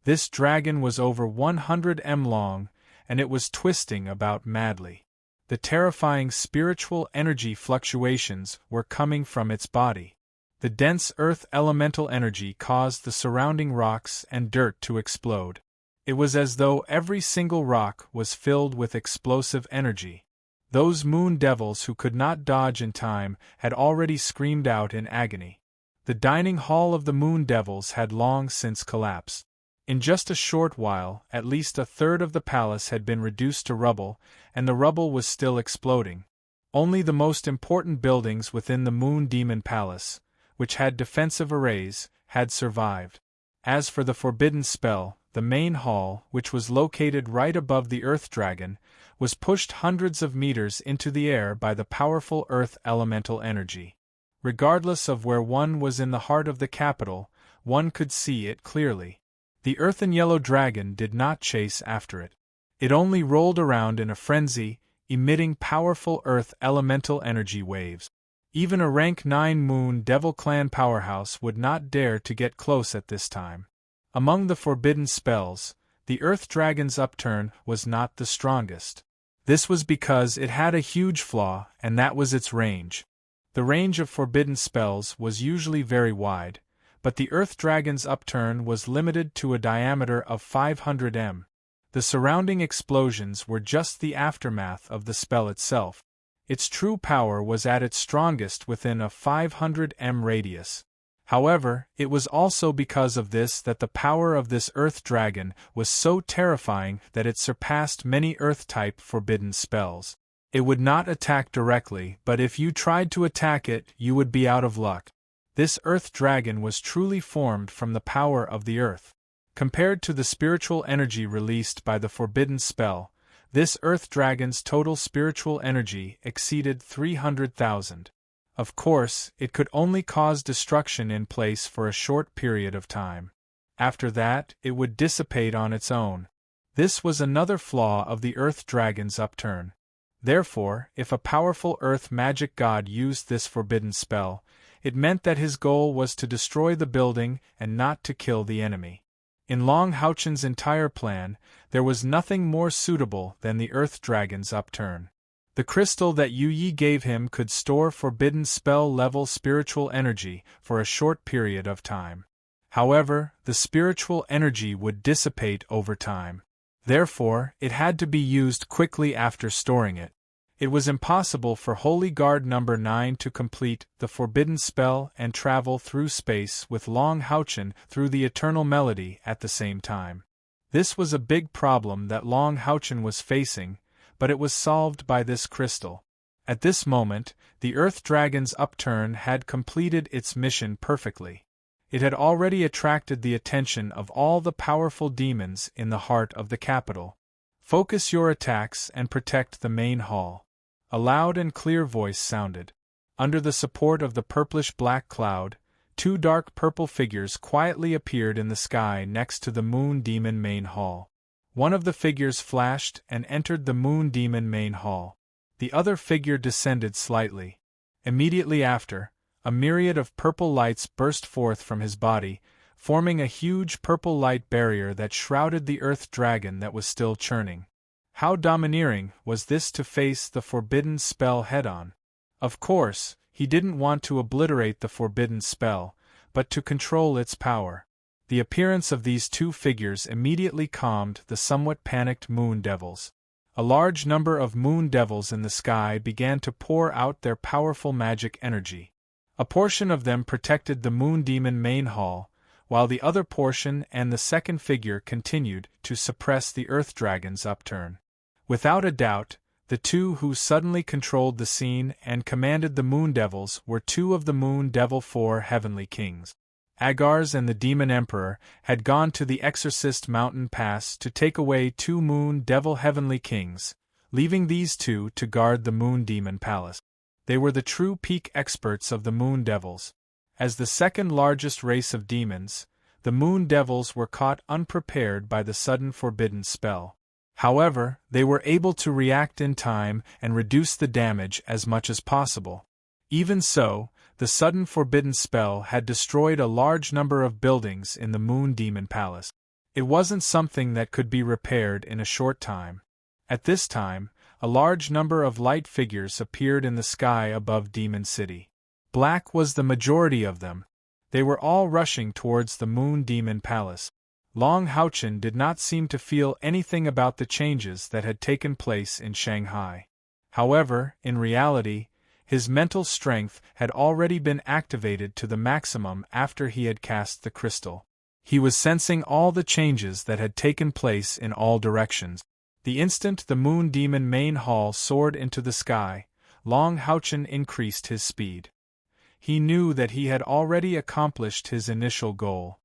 This dragon was over 100 m long, and it was twisting about madly. The terrifying spiritual energy fluctuations were coming from its body. The dense earth elemental energy caused the surrounding rocks and dirt to explode. It was as though every single rock was filled with explosive energy. Those Moon Devils who could not dodge in time had already screamed out in agony. The dining hall of the Moon Devils had long since collapsed. In just a short while, at least a third of the palace had been reduced to rubble, and the rubble was still exploding. Only the most important buildings within the Moon Demon Palace, which had defensive arrays, had survived. As for the forbidden spell, the main hall, which was located right above the Earth Dragon, was pushed hundreds of meters into the air by the powerful earth elemental energy. Regardless of where one was in the heart of the capital, one could see it clearly. The earthen yellow dragon did not chase after it. It only rolled around in a frenzy, emitting powerful earth elemental energy waves. Even a rank 9 Moon Devil Clan powerhouse would not dare to get close at this time. Among the forbidden spells, the Earth Dragon's upturn was not the strongest. This was because it had a huge flaw, and that was its range. The range of forbidden spells was usually very wide, but the Earth Dragon's upturn was limited to a diameter of 500 m. The surrounding explosions were just the aftermath of the spell itself. Its true power was at its strongest within a 500 m radius. However, it was also because of this that the power of this Earth Dragon was so terrifying that it surpassed many Earth-type forbidden spells. It would not attack directly, but if you tried to attack it, you would be out of luck. This Earth Dragon was truly formed from the power of the Earth. Compared to the spiritual energy released by the forbidden spell, this Earth Dragon's total spiritual energy exceeded 300,000. Of course, it could only cause destruction in place for a short period of time. After that, it would dissipate on its own. This was another flaw of the Earth Dragon's upturn. Therefore, if a powerful Earth magic god used this forbidden spell, it meant that his goal was to destroy the building and not to kill the enemy. In Long Houchen's entire plan, there was nothing more suitable than the Earth Dragon's upturn. The crystal that Yu Yi gave him could store forbidden spell-level spiritual energy for a short period of time. However, the spiritual energy would dissipate over time. Therefore, it had to be used quickly after storing it. It was impossible for Holy Guard number 9 to complete the forbidden spell and travel through space with Long Houchen through the eternal melody at the same time. This was a big problem that Long Houchen was facing, but it was solved by this crystal. At this moment, the Earth Dragon's upturn had completed its mission perfectly. It had already attracted the attention of all the powerful demons in the heart of the capital. Focus your attacks and protect the main hall. A loud and clear voice sounded. Under the support of the purplish-black cloud, 2 dark purple figures quietly appeared in the sky next to the Moon Demon main hall. One of the figures flashed and entered the Moon Demon main hall. The other figure descended slightly. Immediately after, a myriad of purple lights burst forth from his body, forming a huge purple light barrier that shrouded the Earth Dragon that was still churning. How domineering was this to face the forbidden spell head-on? Of course, he didn't want to obliterate the forbidden spell, but to control its power. The appearance of these 2 figures immediately calmed the somewhat panicked Moon Devils. A large number of Moon Devils in the sky began to pour out their powerful magic energy. A portion of them protected the Moon Demon main hall, while the other portion and the second figure continued to suppress the Earth Dragon's upturn. Without a doubt, the 2 who suddenly controlled the scene and commanded the Moon Devils were 2 of the Moon Devil 4 Heavenly Kings. Agars and the Demon Emperor had gone to the Exorcist Mountain Pass to take away 2 Moon Devil Heavenly Kings, leaving these 2 to guard the Moon Demon Palace. They were the true peak experts of the Moon Devils. As the second largest race of demons, the Moon Devils were caught unprepared by the sudden forbidden spell. However, they were able to react in time and reduce the damage as much as possible. Even so, the sudden forbidden spell had destroyed a large number of buildings in the Moon Demon Palace. It wasn't something that could be repaired in a short time. At this time, a large number of light figures appeared in the sky above Demon City. Black was the majority of them. They were all rushing towards the Moon Demon Palace. Long Houchen did not seem to feel anything about the changes that had taken place in Shanghai. However, in reality, his mental strength had already been activated to the maximum after he had cast the crystal. He was sensing all the changes that had taken place in all directions. The instant the Moon Demon main hall soared into the sky, Long Houchen increased his speed. He knew that he had already accomplished his initial goal.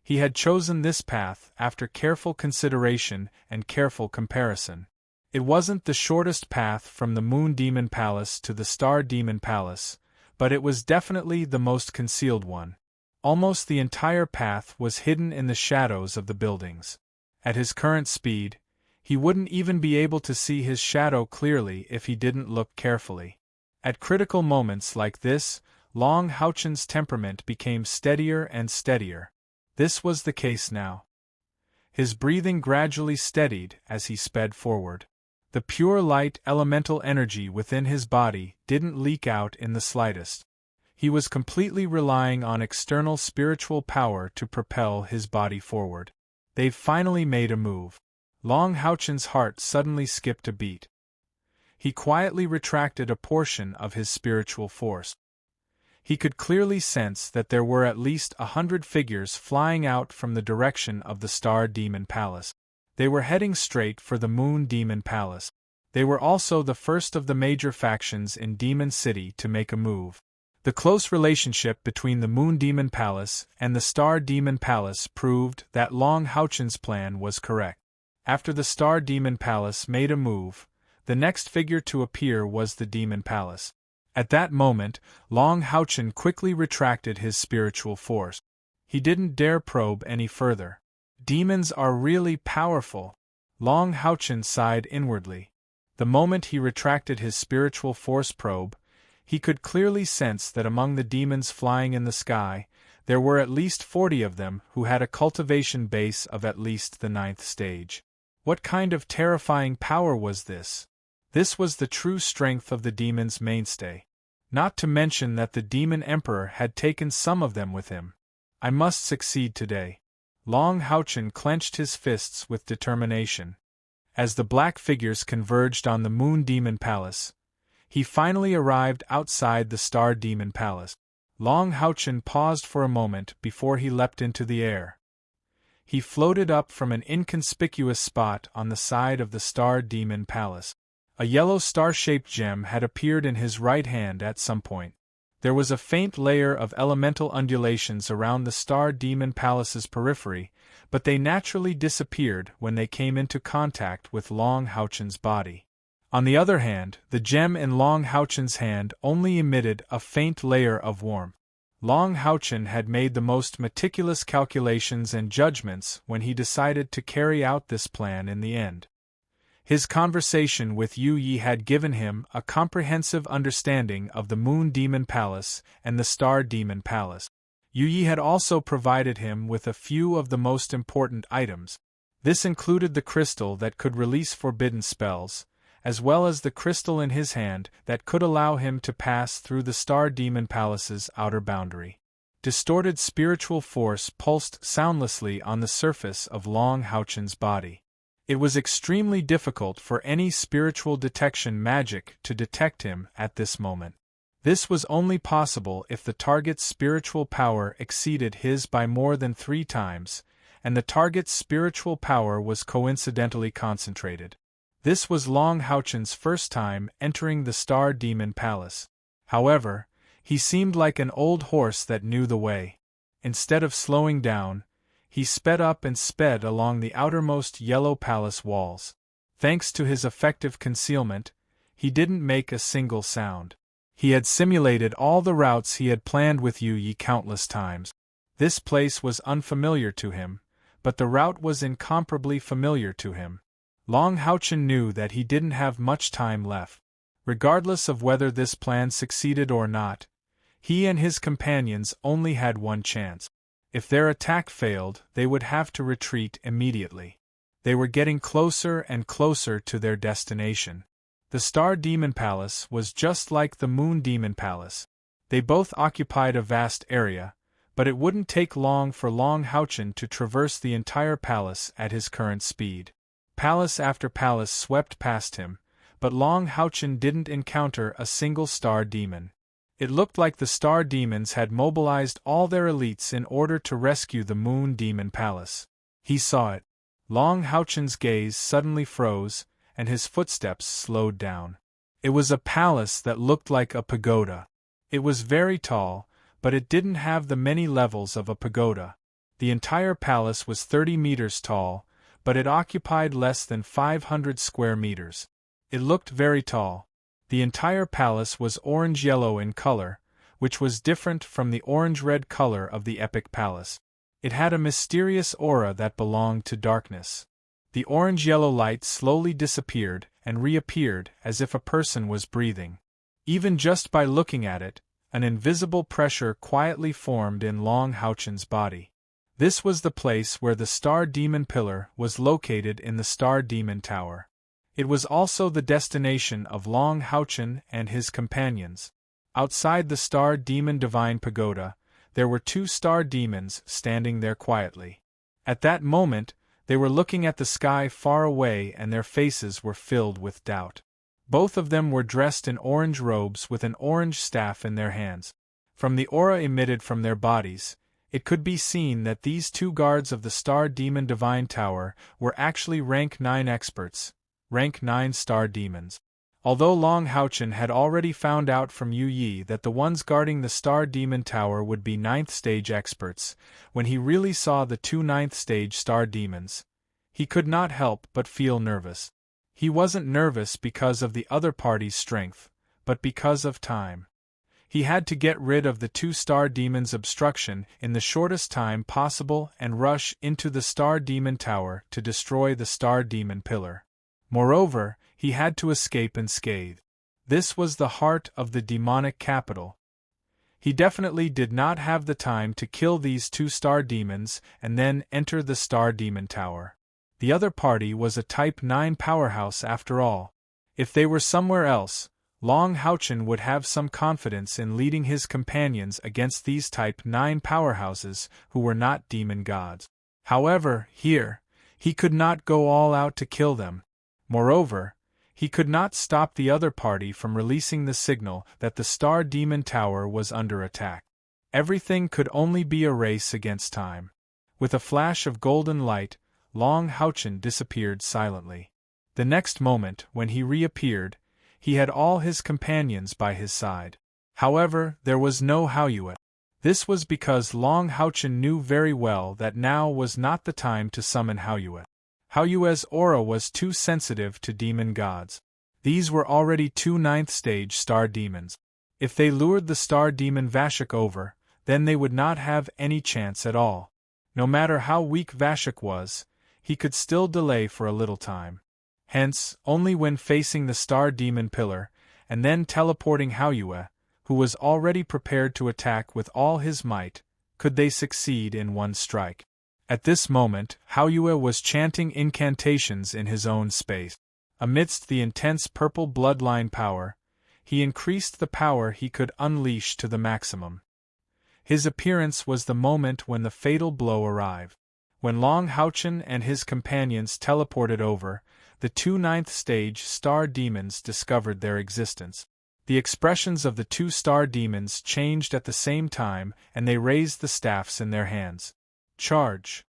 He had chosen this path after careful consideration and careful comparison. It wasn't the shortest path from the Moon Demon Palace to the Star Demon Palace, but it was definitely the most concealed one. Almost the entire path was hidden in the shadows of the buildings. At his current speed, he wouldn't even be able to see his shadow clearly if he didn't look carefully. At critical moments like this, Long Houchen's temperament became steadier and steadier. This was the case now. His breathing gradually steadied as he sped forward. The pure light elemental energy within his body didn't leak out in the slightest. He was completely relying on external spiritual power to propel his body forward. They've finally made a move. Long Houchen's heart suddenly skipped a beat. He quietly retracted a portion of his spiritual force. He could clearly sense that there were at least 100 figures flying out from the direction of the Star Demon Palace. They were heading straight for the Moon Demon Palace. They were also the first of the major factions in Demon City to make a move. The close relationship between the Moon Demon Palace and the Star Demon Palace proved that Long Houchen's plan was correct. After the Star Demon Palace made a move, the next figure to appear was the Demon Palace. At that moment, Long Houchen quickly retracted his spiritual force. He didn't dare probe any further. Demons are really powerful. Long Houchen sighed inwardly. The moment he retracted his spiritual force probe, he could clearly sense that among the demons flying in the sky, there were at least 40 of them who had a cultivation base of at least the 9th stage. What kind of terrifying power was this? This was the true strength of the demon's mainstay. Not to mention that the Demon Emperor had taken some of them with him. I must succeed today. Long Houchen clenched his fists with determination. As the black figures converged on the Moon Demon Palace, he finally arrived outside the Star Demon Palace. Long Houchen paused for a moment before he leapt into the air. He floated up from an inconspicuous spot on the side of the Star Demon Palace. A yellow star-shaped gem had appeared in his right hand at some point. There was a faint layer of elemental undulations around the Star Demon Palace's periphery, but they naturally disappeared when they came into contact with Long Houchen's body. On the other hand, the gem in Long Houchen's hand only emitted a faint layer of warmth. Long Houchen had made the most meticulous calculations and judgments when he decided to carry out this plan in the end. His conversation with Yu Yi had given him a comprehensive understanding of the Moon Demon Palace and the Star Demon Palace. Yu Yi had also provided him with a few of the most important items. This included the crystal that could release forbidden spells, as well as the crystal in his hand that could allow him to pass through the Star Demon Palace's outer boundary. Distorted spiritual force pulsed soundlessly on the surface of Long Houchen's body. It was extremely difficult for any spiritual detection magic to detect him at this moment. This was only possible if the target's spiritual power exceeded his by more than 3 times, and the target's spiritual power was coincidentally concentrated. This was Long Houchen's first time entering the Star Demon Palace. However, he seemed like an old horse that knew the way. Instead of slowing down, he sped up and sped along the outermost yellow palace walls. Thanks to his effective concealment, he didn't make a single sound. He had simulated all the routes he had planned with Yu Yi countless times. This place was unfamiliar to him, but the route was incomparably familiar to him. Long Houchen knew that he didn't have much time left. Regardless of whether this plan succeeded or not, he and his companions only had one chance. If their attack failed, they would have to retreat immediately. They were getting closer and closer to their destination. The Star Demon Palace was just like the Moon Demon Palace. They both occupied a vast area, but it wouldn't take long for Long Houchen to traverse the entire palace at his current speed. Palace after palace swept past him, but Long Houchen didn't encounter a single star demon. It looked like the star demons had mobilized all their elites in order to rescue the Moon Demon Palace. He saw it. Long Houchen's gaze suddenly froze, and his footsteps slowed down. It was a palace that looked like a pagoda. It was very tall, but it didn't have the many levels of a pagoda. The entire palace was 30 meters tall, but it occupied less than 500 square meters. It looked very tall. The entire palace was orange-yellow in color, which was different from the orange-red color of the Epic Palace. It had a mysterious aura that belonged to darkness. The orange-yellow light slowly disappeared and reappeared as if a person was breathing. Even just by looking at it, an invisible pressure quietly formed in Long Houchen's body. This was the place where the Star Demon Pillar was located in the Star Demon Tower. It was also the destination of Long Houchen and his companions. Outside the Star Demon Divine Pagoda, there were 2 star demons standing there quietly. At that moment, they were looking at the sky far away and their faces were filled with doubt. Both of them were dressed in orange robes with an orange staff in their hands. From the aura emitted from their bodies, it could be seen that these 2 guards of the Star Demon Divine Tower were actually rank 9 experts. Rank 9 star demons. Although Long Houchen had already found out from Yu Yi that the ones guarding the Star Demon Tower would be 9th stage experts, when he really saw the 2 9th stage star demons, he could not help but feel nervous. He wasn't nervous because of the other party's strength, but because of time. He had to get rid of the 2 star demons' obstruction in the shortest time possible and rush into the Star Demon Tower to destroy the Star Demon Pillar. Moreover, he had to escape unscathed. This was the heart of the demonic capital. He definitely did not have the time to kill these 2 star demons and then enter the Star Demon Tower. The other party was a Type 9 powerhouse after all. If they were somewhere else, Long Houchen would have some confidence in leading his companions against these Type 9 powerhouses who were not demon gods. However, here, he could not go all out to kill them. Moreover, he could not stop the other party from releasing the signal that the Star Demon Tower was under attack. Everything could only be a race against time. With a flash of golden light, Long Houchen disappeared silently. The next moment, when he reappeared, he had all his companions by his side. However, there was no Haoyue. This was because Long Houchen knew very well that now was not the time to summon Haoyue. Haoyue's aura was too sensitive to demon gods. These were already 2 9th-stage star demons. If they lured the star demon Vashik over, then they would not have any chance at all. No matter how weak Vashik was, he could still delay for a little time. Hence, only when facing the star demon pillar, and then teleporting Haoyue, who was already prepared to attack with all his might, could they succeed in one strike. At this moment, Haoyue was chanting incantations in his own space. Amidst the intense purple bloodline power, he increased the power he could unleash to the maximum. His appearance was the moment when the fatal blow arrived. When Long Houchen and his companions teleported over, the 2 9th-stage star demons discovered their existence. The expressions of the 2 star demons changed at the same time, and they raised the staffs in their hands. Charge!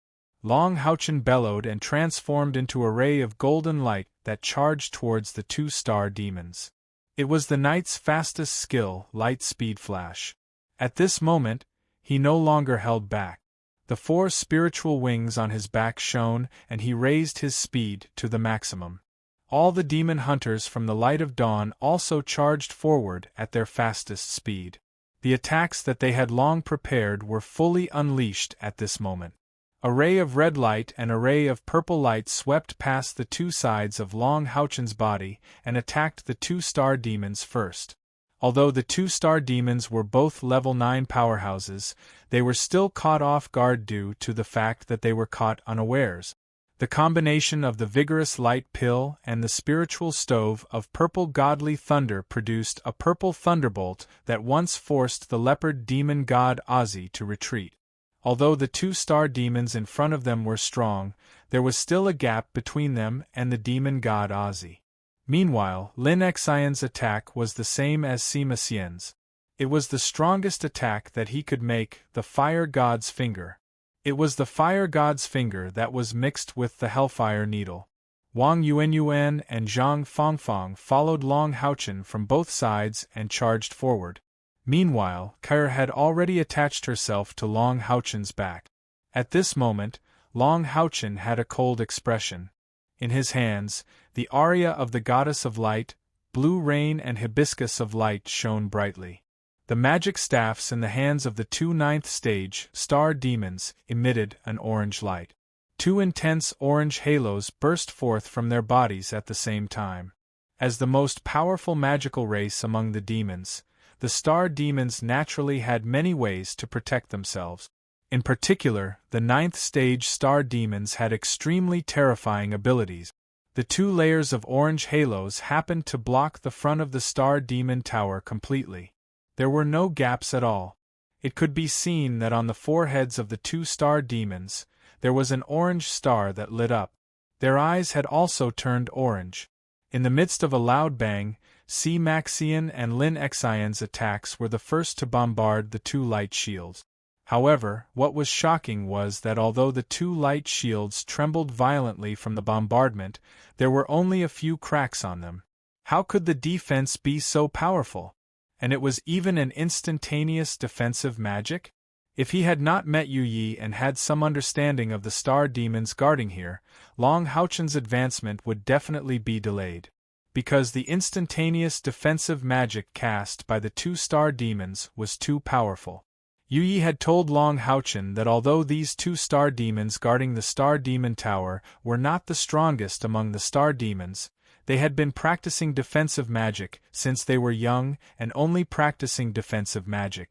Long Houchen bellowed and transformed into a ray of golden light that charged towards the 2 star demons. It was the knight's fastest skill, light speed flash. At this moment, he no longer held back. The 4 spiritual wings on his back shone, and he raised his speed to the maximum. All the demon hunters from the light of dawn also charged forward at their fastest speed. The attacks that they had long prepared were fully unleashed at this moment. A ray of red light and a ray of purple light swept past the 2 sides of Long Houchen's body and attacked the 2 star demons first. Although the 2 star demons were both level 9 powerhouses, they were still caught off guard due to the fact that they were caught unawares. The combination of the vigorous light pill and the spiritual stove of purple godly thunder produced a purple thunderbolt that once forced the leopard demon god Ozzy to retreat. Although the 2 star demons in front of them were strong, there was still a gap between them and the demon god Ozzy. Meanwhile, Lin Xian's attack was the same as Sima Xian's. It was the strongest attack that he could make, the Fire God's Finger. It was the Fire God's Finger that was mixed with the Hellfire Needle. Wang Yuanyuan and Zhang Fangfang followed Long Houchen from both sides and charged forward. Meanwhile, Kair had already attached herself to Long Houchen's back. At this moment, Long Houchen had a cold expression. In his hands, the aria of the Goddess of Light, Blue Rain and Hibiscus of Light shone brightly. The magic staffs in the hands of the 2 9th-stage star demons emitted an orange light. 2 intense orange halos burst forth from their bodies at the same time. As the most powerful magical race among the demons, the star demons naturally had many ways to protect themselves. In particular, the 9th-stage star demons had extremely terrifying abilities. The 2 layers of orange halos happened to block the front of the star demon tower completely. There were no gaps at all. It could be seen that on the foreheads of the 2 star demons, there was an orange star that lit up. Their eyes had also turned orange. In the midst of a loud bang, Si Maxian and Lin Xian's attacks were the first to bombard the 2 light shields. However, what was shocking was that although the 2 light shields trembled violently from the bombardment, there were only a few cracks on them. How could the defense be so powerful? And it was even an instantaneous defensive magic? If he had not met Yu Yi and had some understanding of the star demons guarding here, Long Houchen's advancement would definitely be delayed. Because the instantaneous defensive magic cast by the 2 star demons was too powerful. Yu Yi had told Long Houchen that although these 2 star demons guarding the Star Demon Tower were not the strongest among the star demons, they had been practicing defensive magic since they were young and only practicing defensive magic.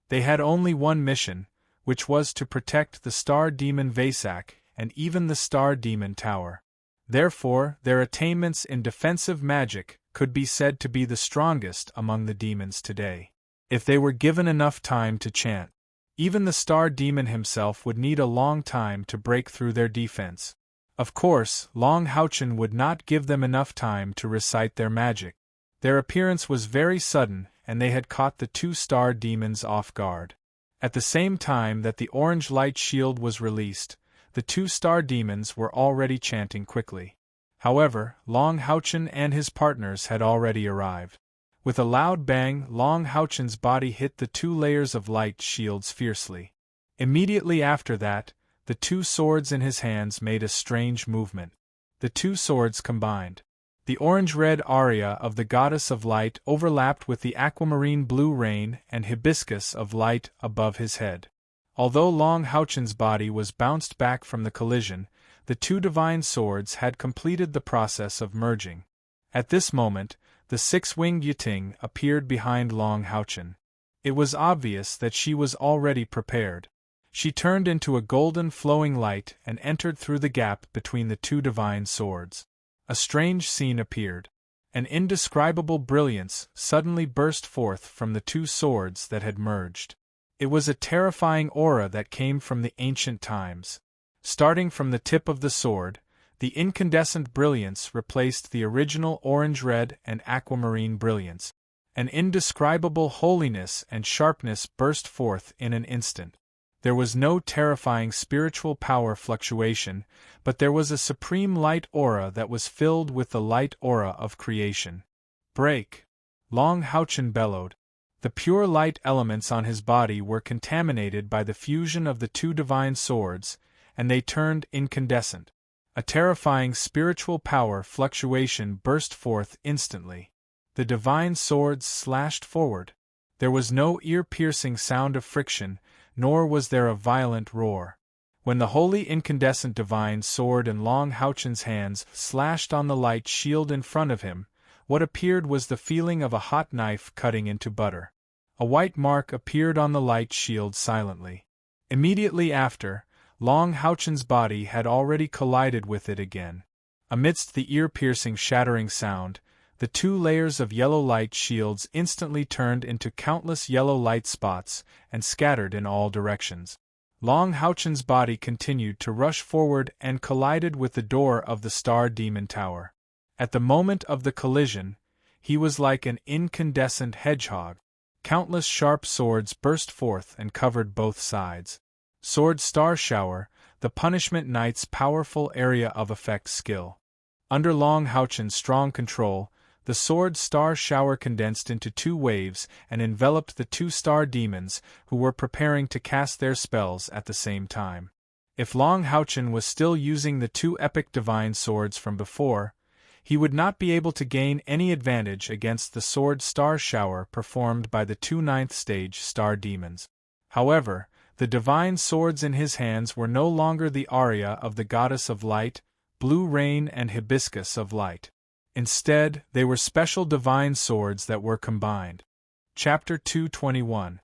They had only one mission, which was to protect the Star Demon Vasak and even the Star Demon Tower. Therefore, their attainments in defensive magic could be said to be the strongest among the demons today. If they were given enough time to chant, even the Star Demon himself would need a long time to break through their defense. Of course, Long Houchen would not give them enough time to recite their magic. Their appearance was very sudden, and they had caught the two star demons off guard. At the same time that the orange light shield was released, the two star demons were already chanting quickly. However, Long Houchen and his partners had already arrived. With a loud bang, Long Houchen's body hit the two layers of light shields fiercely. Immediately after that, the two swords in his hands made a strange movement. The two swords combined. The orange-red aria of the goddess of light overlapped with the aquamarine blue rain and hibiscus of light above his head. Although Long Houchen's body was bounced back from the collision, the two divine swords had completed the process of merging. At this moment, the six-winged Yiting appeared behind Long Houchen. It was obvious that she was already prepared. She turned into a golden flowing light and entered through the gap between the two divine swords. A strange scene appeared. An indescribable brilliance suddenly burst forth from the two swords that had merged. It was a terrifying aura that came from the ancient times. Starting from the tip of the sword, the incandescent brilliance replaced the original orange-red and aquamarine brilliance. An indescribable holiness and sharpness burst forth in an instant. There was no terrifying spiritual power fluctuation, but there was a supreme light aura that was filled with the light aura of creation. Break! Long Houchen bellowed. The pure light elements on his body were contaminated by the fusion of the two divine swords, and they turned incandescent. A terrifying spiritual power fluctuation burst forth instantly. The divine swords slashed forward. There was no ear-piercing sound of friction, nor was there a violent roar. When the holy incandescent divine sword in Long Houchen's hands slashed on the light shield in front of him, what appeared was the feeling of a hot knife cutting into butter. A white mark appeared on the light shield silently. Immediately after, Long Houchen's body had already collided with it again. Amidst the ear-piercing shattering sound, the two layers of yellow light shields instantly turned into countless yellow light spots and scattered in all directions. Long Houchen's body continued to rush forward and collided with the door of the Star Demon Tower. At the moment of the collision, he was like an incandescent hedgehog. Countless sharp swords burst forth and covered both sides. Sword Star Shower, the Punishment Knight's powerful area of effect skill. Under Long Houchen's strong control, the Sword Star Shower condensed into two waves and enveloped the two star demons who were preparing to cast their spells at the same time. If Long Houchen was still using the two epic divine swords from before, he would not be able to gain any advantage against the Sword Star Shower performed by the two ninth stage star demons. However, the divine swords in his hands were no longer the aria of the goddess of light, blue rain and hibiscus of light. Instead, they were special divine swords that were combined. Chapter 221.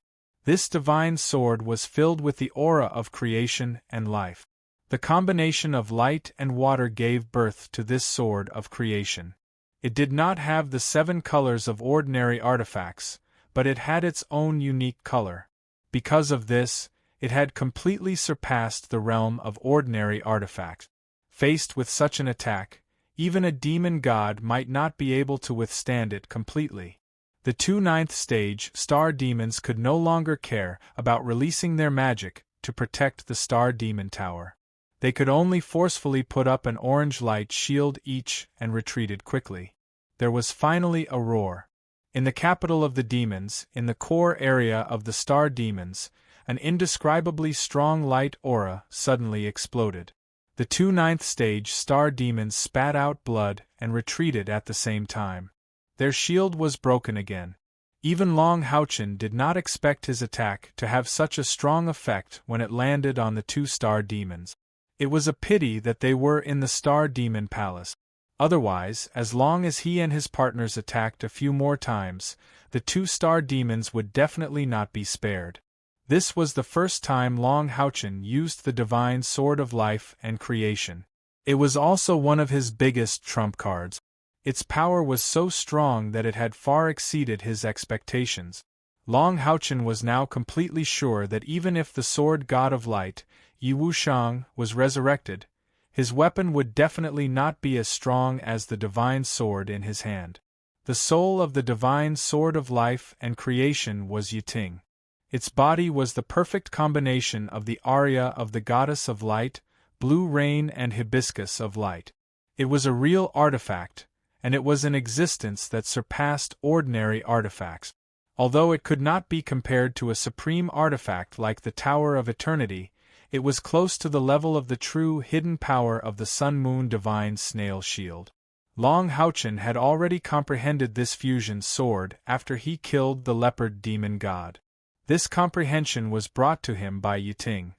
This divine sword was filled with the aura of creation and life. The combination of light and water gave birth to this sword of creation. It did not have the 7 colors of ordinary artifacts, but it had its own unique color. Because of this, it had completely surpassed the realm of ordinary artifacts. Faced with such an attack, even a demon god might not be able to withstand it completely. The two ninth stage star demons could no longer care about releasing their magic to protect the Star Demon Tower. They could only forcefully put up an orange light shield each and retreated quickly. There was finally a roar. In the capital of the demons, in the core area of the star demons, an indescribably strong light aura suddenly exploded. The two ninth stage star demons spat out blood and retreated at the same time. Their shield was broken again. Even Long Houchen did not expect his attack to have such a strong effect when it landed on the two star demons. It was a pity that they were in the Star Demon Palace. Otherwise, as long as he and his partners attacked a few more times, the two star demons would definitely not be spared. This was the first time Long Houchen used the divine sword of life and creation. It was also one of his biggest trump cards. Its power was so strong that it had far exceeded his expectations. Long Houchen was now completely sure that even if the sword god of light, Yi Wuxiang, was resurrected, His weapon would definitely not be as strong as the divine sword in his hand. The soul of the divine sword of life and creation was Yiting. Its body was the perfect combination of the aria of the goddess of light, blue rain and hibiscus of light. It was a real artifact, and it was an existence that surpassed ordinary artifacts. Although it could not be compared to a supreme artifact like the Tower of Eternity, it was close to the level of the true hidden power of the Sun-Moon Divine Snail Shield. Long Houchen had already comprehended this fusion sword after he killed the leopard demon god. This comprehension was brought to him by Yiting.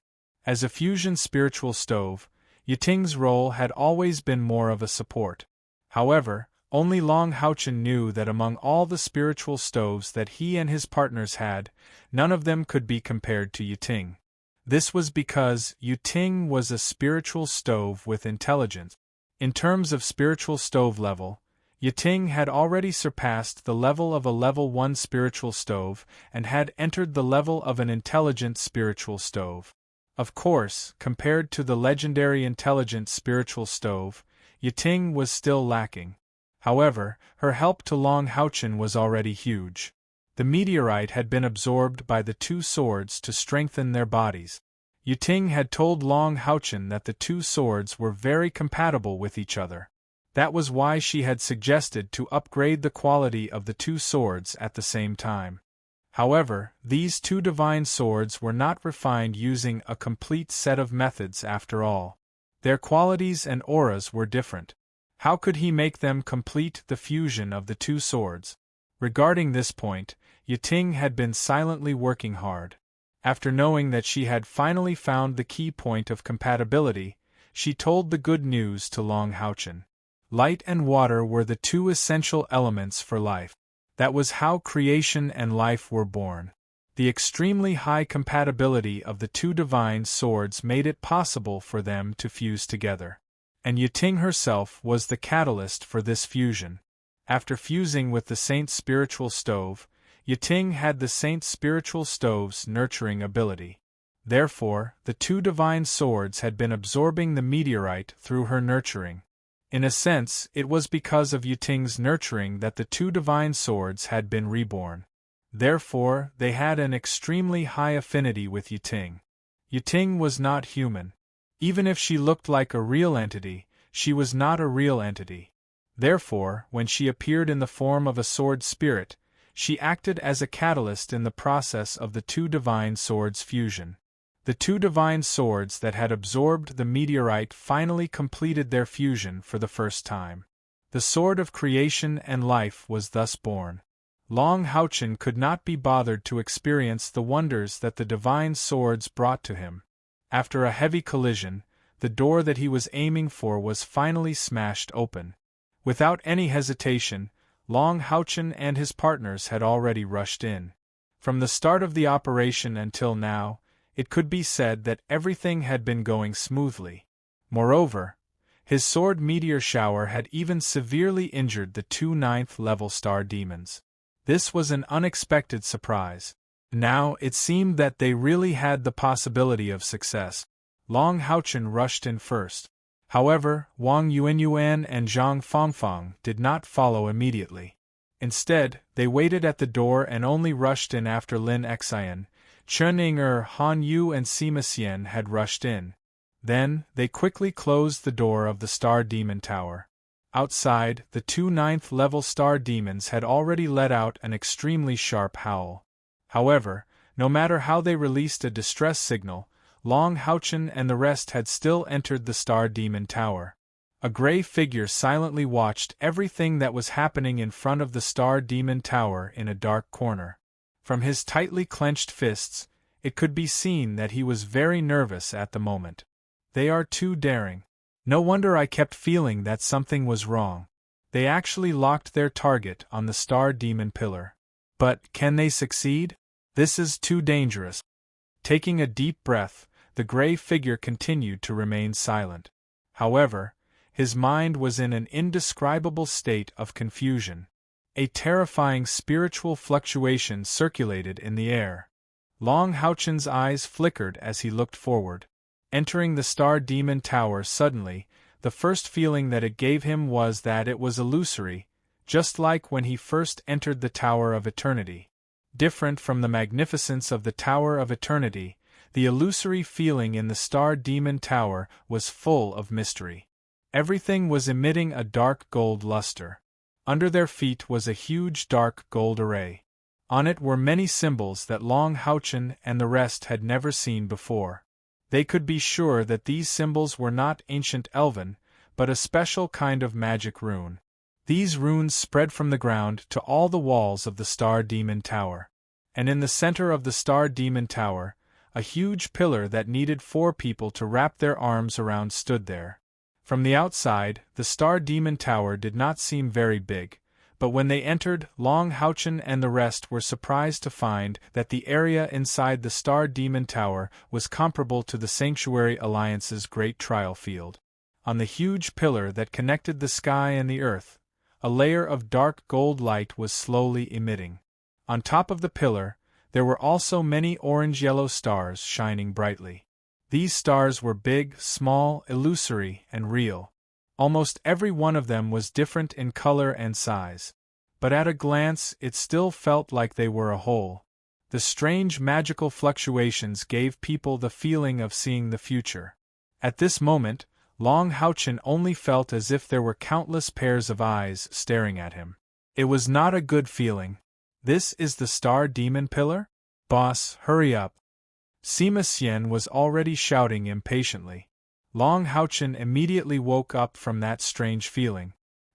As a fusion spiritual stove, Yiting's role had always been more of a support. However, only Long Houchen knew that among all the spiritual stoves that he and his partners had, none of them could be compared to Yiting. This was because Yiting was a spiritual stove with intelligence. In terms of spiritual stove level, Yiting had already surpassed the level of a level 1 spiritual stove and had entered the level of an intelligent spiritual stove. Of course, compared to the legendary intelligent spiritual stove, Yiting was still lacking. However, her help to Long Houchen was already huge. The meteorite had been absorbed by the two swords to strengthen their bodies. Yiting had told Long Houchen that the two swords were very compatible with each other. That was why she had suggested to upgrade the quality of the two swords at the same time. However, these two divine swords were not refined using a complete set of methods after all. Their qualities and auras were different. How could he make them complete the fusion of the two swords? Regarding this point, Yiting had been silently working hard. After knowing that she had finally found the key point of compatibility, she told the good news to Long Houchen. Light and water were the two essential elements for life. That was how creation and life were born. The extremely high compatibility of the two divine swords made it possible for them to fuse together. And Yiting herself was the catalyst for this fusion. After fusing with the Saint's spiritual stove, Yiting had the Saint's spiritual stove's nurturing ability. Therefore, the two divine swords had been absorbing the meteorite through her nurturing. In a sense, it was because of Yiting's nurturing that the two divine swords had been reborn. Therefore, they had an extremely high affinity with Yiting. Yiting was not human. Even if she looked like a real entity, she was not a real entity. Therefore, when she appeared in the form of a sword spirit, she acted as a catalyst in the process of the two divine swords' fusion. The two divine swords that had absorbed the meteorite finally completed their fusion for the first time. The sword of creation and life was thus born. Long Houchen could not be bothered to experience the wonders that the divine swords brought to him. After a heavy collision, the door that he was aiming for was finally smashed open. Without any hesitation, Long Houchen and his partners had already rushed in. From the start of the operation until now, it could be said that everything had been going smoothly. Moreover, his sword meteor shower had even severely injured the two 9th-level star demons. This was an unexpected surprise. Now it seemed that they really had the possibility of success. Long Houchen rushed in first. However, Wang Yuanyuan and Zhang Fangfang did not follow immediately. Instead, they waited at the door and only rushed in after Lin Xian, Chen Ying'er, Han Yu and Sima Xian had rushed in. Then, they quickly closed the door of the Star Demon Tower. Outside, the two 9th-level star demons had already let out an extremely sharp howl. However, no matter how they released a distress signal, Long Houchen and the rest had still entered the Star Demon Tower. A gray figure silently watched everything that was happening in front of the Star Demon Tower in a dark corner. From his tightly clenched fists, it could be seen that he was very nervous at the moment. They are too daring. No wonder I kept feeling that something was wrong. They actually locked their target on the Star Demon Pillar. But can they succeed? This is too dangerous. Taking a deep breath, the gray figure continued to remain silent. However, his mind was in an indescribable state of confusion. A terrifying spiritual fluctuation circulated in the air. Long Houchen's eyes flickered as he looked forward. Entering the Star Demon Tower suddenly, the first feeling that it gave him was that it was illusory, just like when he first entered the Tower of Eternity. Different from the magnificence of the Tower of Eternity, the illusory feeling in the Star Demon Tower was full of mystery. Everything was emitting a dark gold luster. Under their feet was a huge dark gold array. On it were many symbols that Long Houchen and the rest had never seen before. They could be sure that these symbols were not ancient elven, but a special kind of magic rune. These runes spread from the ground to all the walls of the Star Demon Tower. And in the center of the Star Demon Tower, a huge pillar that needed 4 people to wrap their arms around stood there. From the outside, the Star Demon Tower did not seem very big, but when they entered, Long Houchen and the rest were surprised to find that the area inside the Star Demon Tower was comparable to the Sanctuary Alliance's great trial field. On the huge pillar that connected the sky and the earth, a layer of dark gold light was slowly emitting. On top of the pillar, there were also many orange-yellow stars shining brightly. These stars were big, small, illusory, and real. Almost every one of them was different in color and size. But at a glance it still felt like they were a whole. The strange magical fluctuations gave people the feeling of seeing the future. At this moment, Long Houchen only felt as if there were countless pairs of eyes staring at him. It was not a good feeling. This is the Star Demon Pillar? Boss, hurry up. Sima Xian was already shouting impatiently. Long Houchen immediately woke up from that strange feeling.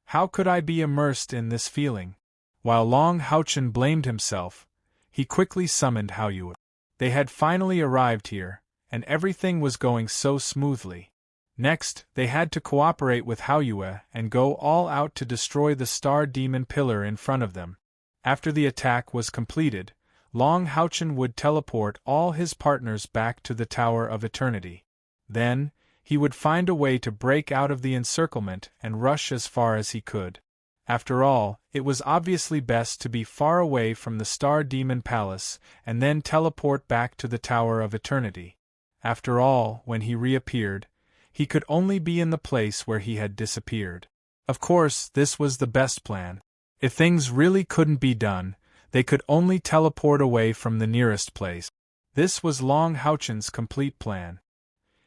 How could I be immersed in this feeling? While Long Houchen blamed himself, he quickly summoned Haoyue. They had finally arrived here, and everything was going so smoothly. Next, they had to cooperate with Haoyue and go all out to destroy the Star Demon Pillar in front of them. After the attack was completed, Long Houchen would teleport all his partners back to the Tower of Eternity. Then, he would find a way to break out of the encirclement and rush as far as he could. After all, it was obviously best to be far away from the Star Demon Palace and then teleport back to the Tower of Eternity. After all, when he reappeared, he could only be in the place where he had disappeared. Of course, this was the best plan. If things really couldn't be done, they could only teleport away from the nearest place. This was Long Houchen's complete plan.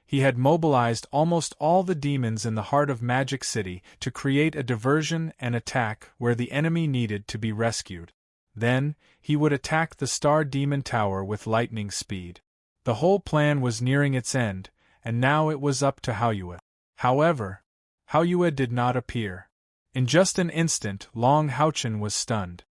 He had mobilized almost all the demons in the heart of Magic City to create a diversion and attack where the enemy needed to be rescued. Then, he would attack the Star Demon Tower with lightning speed. The whole plan was nearing its end, and now it was up to Haoyue. However, Haoyue did not appear. In just an instant, Long Houchen was stunned.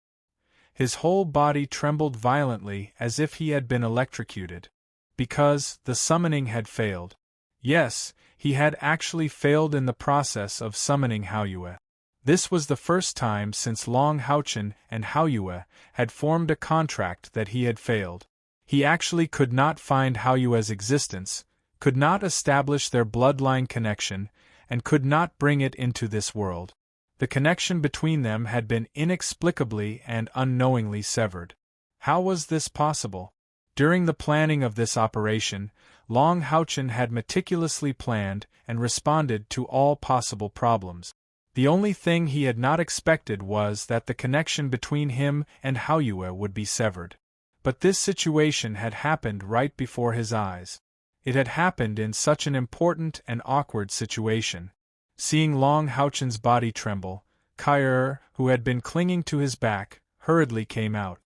His whole body trembled violently as if he had been electrocuted. Because the summoning had failed. Yes, he had actually failed in the process of summoning Haoyue. This was the first time since Long Houchen and Haoyue had formed a contract that he had failed. He actually could not find Haoyue's existence, could not establish their bloodline connection, and could not bring it into this world. The connection between them had been inexplicably and unknowingly severed. How was this possible? During the planning of this operation, Long Houchen had meticulously planned and responded to all possible problems. The only thing he had not expected was that the connection between him and Haoyue would be severed. But this situation had happened right before his eyes. It had happened in such an important and awkward situation. Seeing Long Houchen's body tremble, Kair, who had been clinging to his back, hurriedly came out.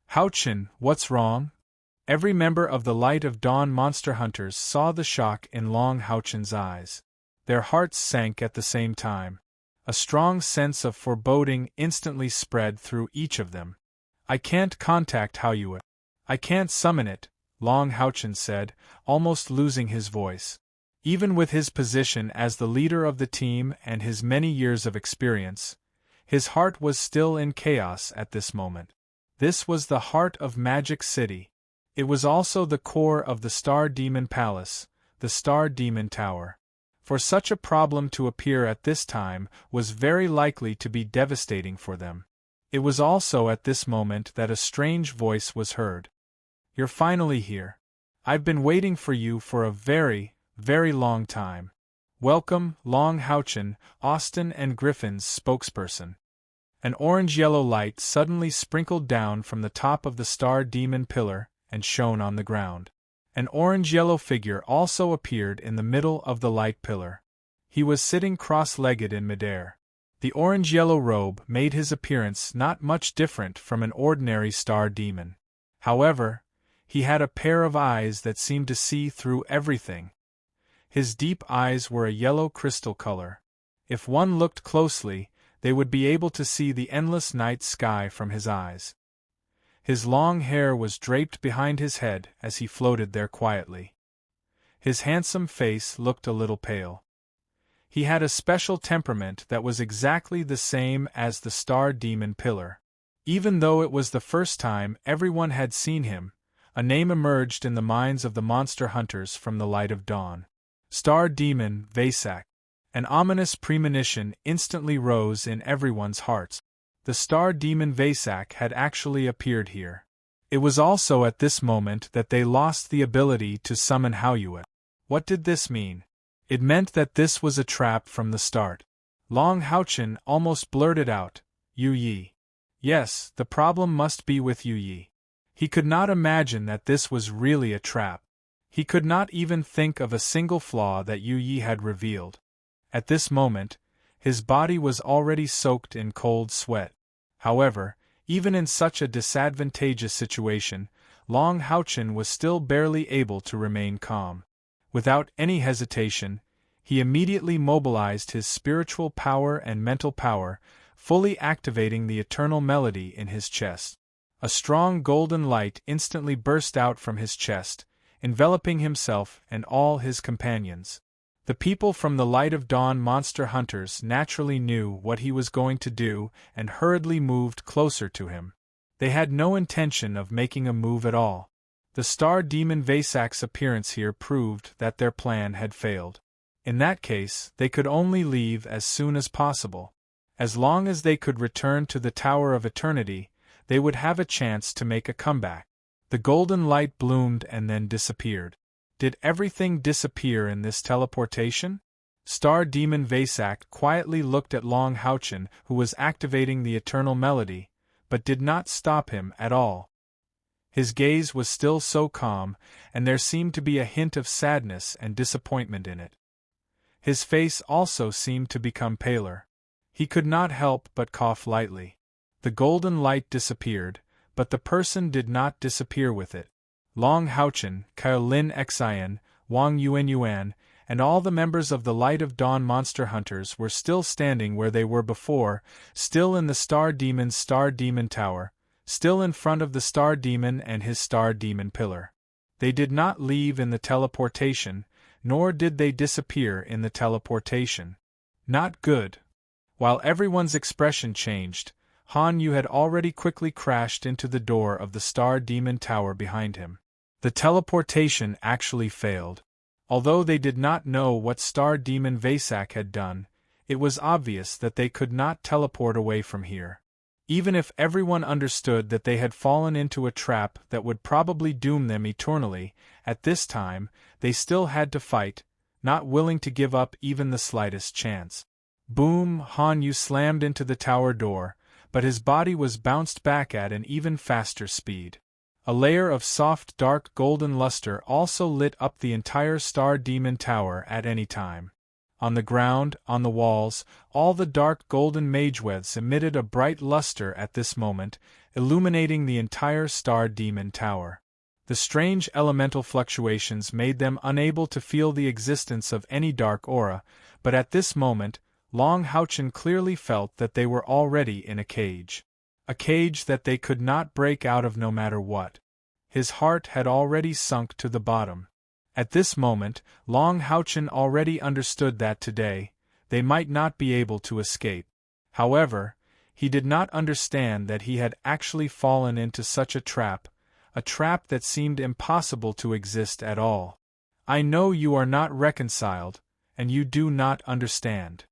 "Houchen, what's wrong?" Every member of the Light of Dawn monster hunters saw the shock in Long Houchen's eyes. Their hearts sank at the same time. A strong sense of foreboding instantly spread through each of them. "I can't contact Haoyue. I can't summon it," Long Houchen said, almost losing his voice. Even with his position as the leader of the team and his many years of experience, his heart was still in chaos at this moment. This was the heart of Magic City. It was also the core of the Star Demon Palace, the Star Demon Tower. For such a problem to appear at this time was very likely to be devastating for them. It was also at this moment that a strange voice was heard. "You're finally here. I've been waiting for you for a very, very long time. Welcome, Long Houchin, Austin and Griffin's spokesperson. An orange-yellow light suddenly sprinkled down from the top of the star demon pillar and shone on the ground. An orange-yellow figure also appeared in the middle of the light pillar. He was sitting cross-legged in midair. The orange-yellow robe made his appearance not much different from an ordinary star demon. However, he had a pair of eyes that seemed to see through everything. His deep eyes were a yellow crystal color. If one looked closely, they would be able to see the endless night sky from his eyes. His long hair was draped behind his head as he floated there quietly. His handsome face looked a little pale. He had a special temperament that was exactly the same as the star demon pillar. Even though it was the first time everyone had seen him, a name emerged in the minds of the monster hunters from the light of dawn. Star demon Vasak. An ominous premonition instantly rose in everyone's hearts. The star demon Vasak had actually appeared here. It was also at this moment that they lost the ability to summon Haoyue. What did this mean? It meant that this was a trap from the start. Long Houchin almost blurted out, Yu Yi. Yes, the problem must be with Yu Yi. He could not imagine that this was really a trap. He could not even think of a single flaw that Yu Yi had revealed. At this moment, his body was already soaked in cold sweat. However, even in such a disadvantageous situation, Long Houchin was still barely able to remain calm. Without any hesitation, he immediately mobilized his spiritual power and mental power, fully activating the eternal melody in his chest. A strong golden light instantly burst out from his chest, enveloping himself and all his companions. The people from the Light of Dawn monster hunters naturally knew what he was going to do and hurriedly moved closer to him. They had no intention of making a move at all. The star demon Vasak's appearance here proved that their plan had failed. In that case, they could only leave as soon as possible. As long as they could return to the Tower of Eternity, they would have a chance to make a comeback. The golden light bloomed and then disappeared. Did everything disappear in this teleportation? Star demon Vasak quietly looked at Long Houchin, who was activating the eternal melody, but did not stop him at all. His gaze was still so calm, and there seemed to be a hint of sadness and disappointment in it. His face also seemed to become paler. He could not help but cough lightly. The golden light disappeared, but the person did not disappear with it. Long Houchin, Kao Lin Xian, Wang Yuan, and all the members of the Light of Dawn monster hunters were still standing where they were before, still in the Star Demon's Star Demon Tower, still in front of the Star Demon and his Star Demon Pillar. They did not leave in the teleportation, nor did they disappear in the teleportation. Not good. While everyone's expression changed, Han Yu had already quickly crashed into the door of the Star Demon Tower behind him. The teleportation actually failed. Although they did not know what Star Demon Vasak had done, it was obvious that they could not teleport away from here. Even if everyone understood that they had fallen into a trap that would probably doom them eternally, at this time, they still had to fight, not willing to give up even the slightest chance. Boom! Han Yu slammed into the tower door, but his body was bounced back at an even faster speed. A layer of soft dark golden luster also lit up the entire Star Demon Tower at any time. On the ground, on the walls, all the dark golden magewebs emitted a bright luster at this moment, illuminating the entire Star Demon Tower. The strange elemental fluctuations made them unable to feel the existence of any dark aura, but at this moment, Long Houchin clearly felt that they were already in a cage. A cage that they could not break out of no matter what. His heart had already sunk to the bottom. At this moment, Long Houchin already understood that today, they might not be able to escape. However, he did not understand that he had actually fallen into such a trap that seemed impossible to exist at all. I know you are not reconciled, and you do not understand.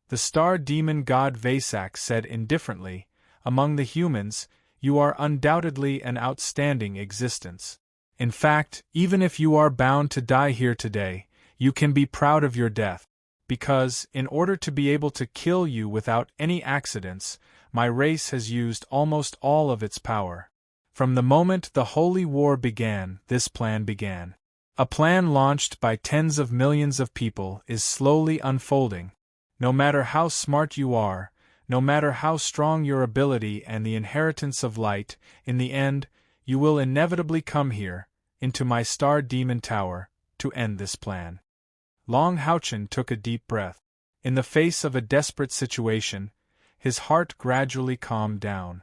The Star Demon God Vasak said indifferently, among the humans, you are undoubtedly an outstanding existence. In fact, even if you are bound to die here today, You can be proud of your death, because, in order to be able to kill you without any accidents, my race has used almost all of its power. From the moment the Holy War began, this plan began. A plan launched by tens of millions of people is slowly unfolding. No matter how smart you are, no matter how strong your ability and the inheritance of light, in the end, you will inevitably come here, into my Star Demon Tower, to end this plan. Long Houchen took a deep breath. In the face of a desperate situation, his heart gradually calmed down.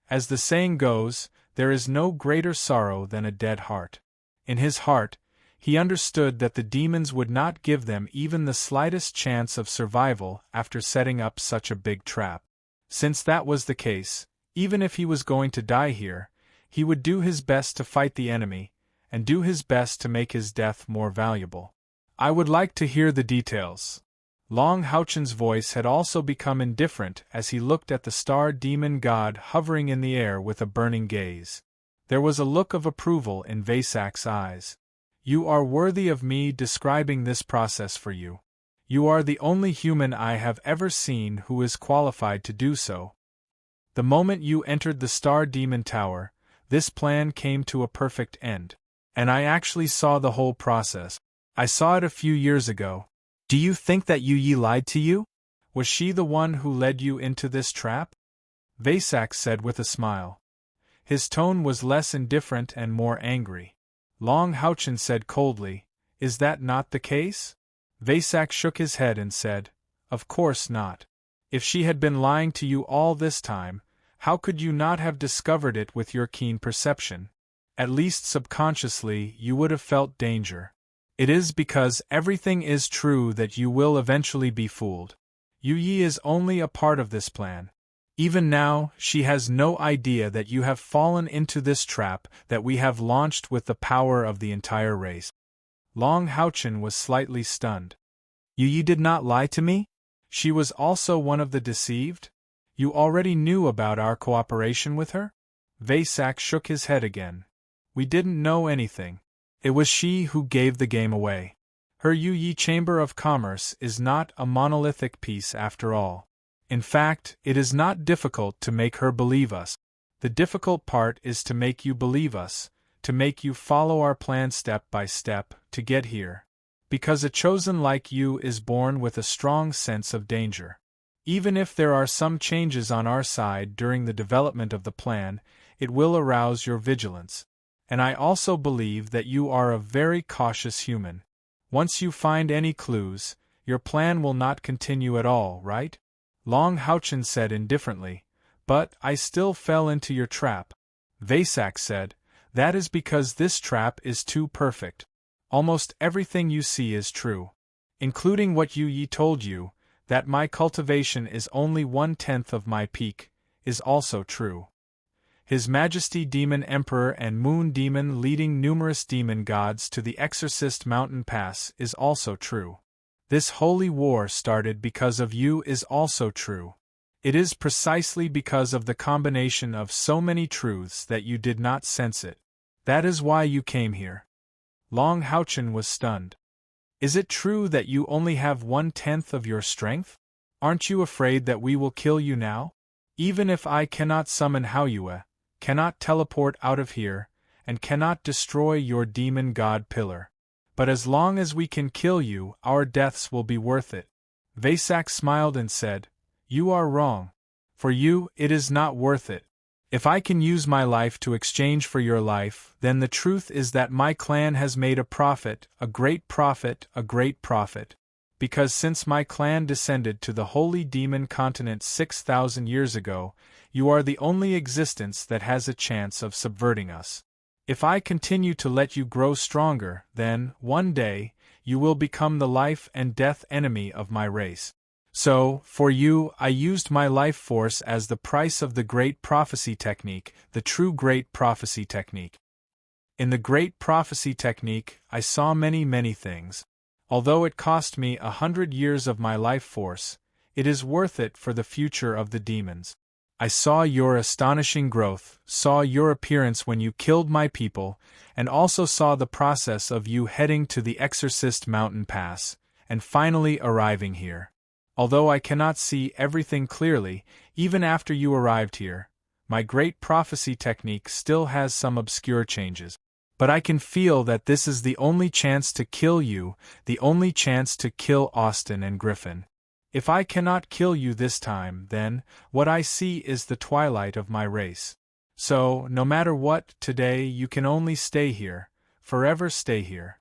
As the saying goes, there is no greater sorrow than a dead heart. In his heart, he understood that the demons would not give them even the slightest chance of survival after setting up such a big trap. Since that was the case, even if he was going to die here, he would do his best to fight the enemy, and do his best to make his death more valuable. I would like to hear the details. Long Houchen's voice had also become indifferent as he looked at the star demon god hovering in the air with a burning gaze. There was a look of approval in Vaysak's eyes. You are worthy of me describing this process for you. You are the only human I have ever seen who is qualified to do so. The moment you entered the Star Demon Tower, this plan came to a perfect end. And I actually saw the whole process. I saw it a few years ago. Do you think that Yu Yi lied to you? Was she the one who led you into this trap? Vaysak said with a smile. His tone was less indifferent and more angry. Long Houchen said coldly, Is that not the case? Vaysak shook his head and said, Of course not. If she had been lying to you all this time, how could you not have discovered it with your keen perception? At least subconsciously you would have felt danger. It is because everything is true that you will eventually be fooled. Yu Yi is only a part of this plan. Even now, she has no idea that you have fallen into this trap that we have launched with the power of the entire race. Long Houchen was slightly stunned. Yu Yi did not lie to me? She was also one of the deceived? You already knew about our cooperation with her? Vaysak shook his head again. We didn't know anything. It was she who gave the game away. Her Yu Yi Chamber of Commerce is not a monolithic piece after all. In fact, it is not difficult to make her believe us. The difficult part is to make you believe us, to make you follow our plan step by step, to get here. Because a chosen like you is born with a strong sense of danger. Even if there are some changes on our side during the development of the plan, it will arouse your vigilance. And I also believe that you are a very cautious human. Once you find any clues, your plan will not continue at all, right? Long Houchen said indifferently, But I still fell into your trap. Vaysak said, That is because this trap is too perfect. Almost everything you see is true. Including what Yu Yi told you, that my cultivation is only 1/10 of my peak, is also true. His Majesty Demon Emperor and Moon Demon leading numerous demon gods to the Exorcist Mountain Pass is also true. This holy war started because of you is also true. It is precisely because of the combination of so many truths that you did not sense it. That is why you came here. Long Houchen was stunned. Is it true that you only have 1/10 of your strength? Aren't you afraid that we will kill you now? Even if I cannot summon Haoyue, cannot teleport out of here, and cannot destroy your demon god pillar. But as long as we can kill you, our deaths will be worth it. Vaysak smiled and said, You are wrong. For you, it is not worth it. If I can use my life to exchange for your life, then the truth is that my clan has made a profit, a great profit, a great profit. Because since my clan descended to the holy demon continent 6,000 years ago, you are the only existence that has a chance of subverting us. If I continue to let you grow stronger, then, one day, you will become the life and death enemy of my race. So, for you, I used my life force as the price of the Great Prophecy Technique, the true Great Prophecy Technique. In the Great Prophecy Technique, I saw many things. Although it cost me 100 years of my life force, it is worth it for the future of the demons. I saw your astonishing growth, saw your appearance when you killed my people, and also saw the process of you heading to the Exorcist Mountain Pass, and finally arriving here. Although I cannot see everything clearly, even after you arrived here, my great prophecy technique still has some obscure changes. But I can feel that this is the only chance to kill you, the only chance to kill Austin and Griffin. If I cannot kill you this time, then, what I see is the twilight of my race. So, no matter what, today you can only stay here, forever stay here.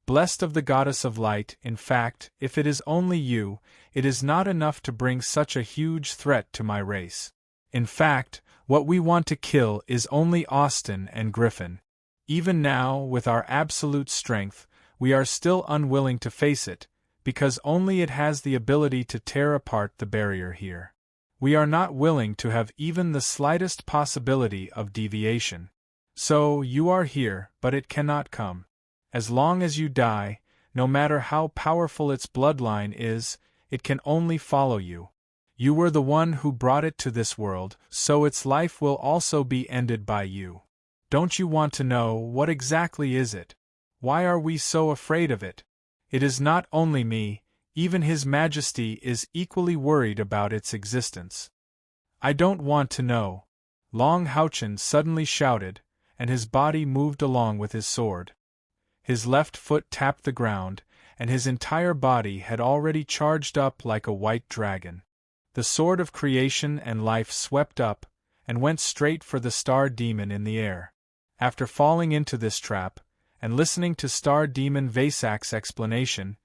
Blessed of the goddess of light, in fact, if it is only you, it is not enough to bring such a huge threat to my race. In fact, what we want to kill is only Austin and Griffin. Even now, with our absolute strength, we are still unwilling to face it, because only it has the ability to tear apart the barrier here. We are not willing to have even the slightest possibility of deviation. So, you are here, but it cannot come. As long as you die, no matter how powerful its bloodline is, it can only follow you. You were the one who brought it to this world, so its life will also be ended by you. Don't you want to know what exactly is it? Why are we so afraid of it? It is not only me, even His Majesty is equally worried about its existence. I don't want to know. Long Houchen suddenly shouted, and his body moved along with his sword. His left foot tapped the ground, and his entire body had already charged up like a white dragon. The sword of creation and life swept up, and went straight for the star demon in the air. After falling into this trap, and listening to Star Demon Vasak's explanation,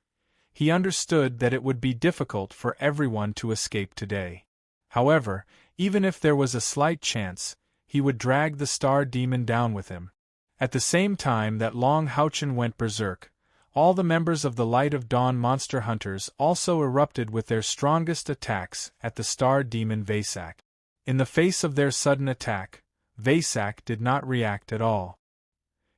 he understood that it would be difficult for everyone to escape today. However, even if there was a slight chance, he would drag the Star Demon down with him. At the same time that Long Houchen went berserk, all the members of the Light of Dawn monster hunters also erupted with their strongest attacks at the Star Demon Vasak. In the face of their sudden attack, Vasak did not react at all.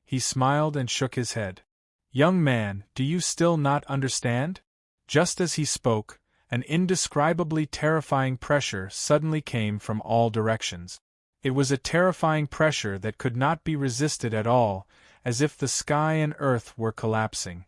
He smiled and shook his head. "Young man, do you still not understand?" Just as he spoke, an indescribably terrifying pressure suddenly came from all directions. It was a terrifying pressure that could not be resisted at all, as if the sky and earth were collapsing.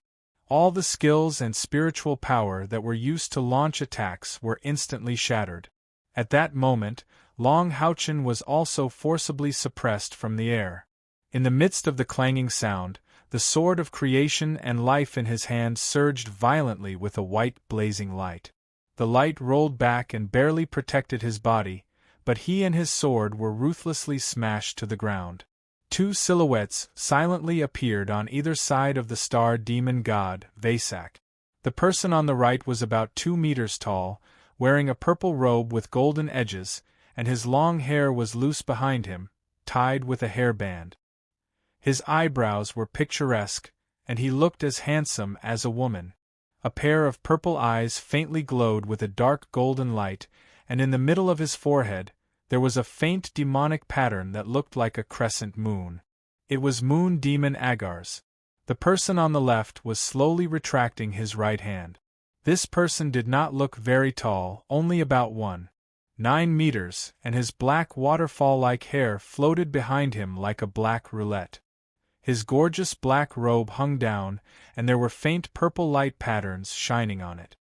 All the skills and spiritual power that were used to launch attacks were instantly shattered. At that moment, Long Houchen was also forcibly suppressed from the air. In the midst of the clanging sound, the sword of creation and life in his hand surged violently with a white blazing light. The light rolled back and barely protected his body, but he and his sword were ruthlessly smashed to the ground. Two silhouettes silently appeared on either side of the star demon god, Vasak. The person on the right was about 2 meters tall, wearing a purple robe with golden edges, and his long hair was loose behind him, tied with a hairband. His eyebrows were picturesque, and he looked as handsome as a woman. A pair of purple eyes faintly glowed with a dark golden light, and in the middle of his forehead, there was a faint demonic pattern that looked like a crescent moon. It was Moon Demon Agar's. The person on the left was slowly retracting his right hand. This person did not look very tall, only about 1.9 meters, and his black waterfall-like hair floated behind him like a black roulette. His gorgeous black robe hung down, and there were faint purple light patterns shining on it.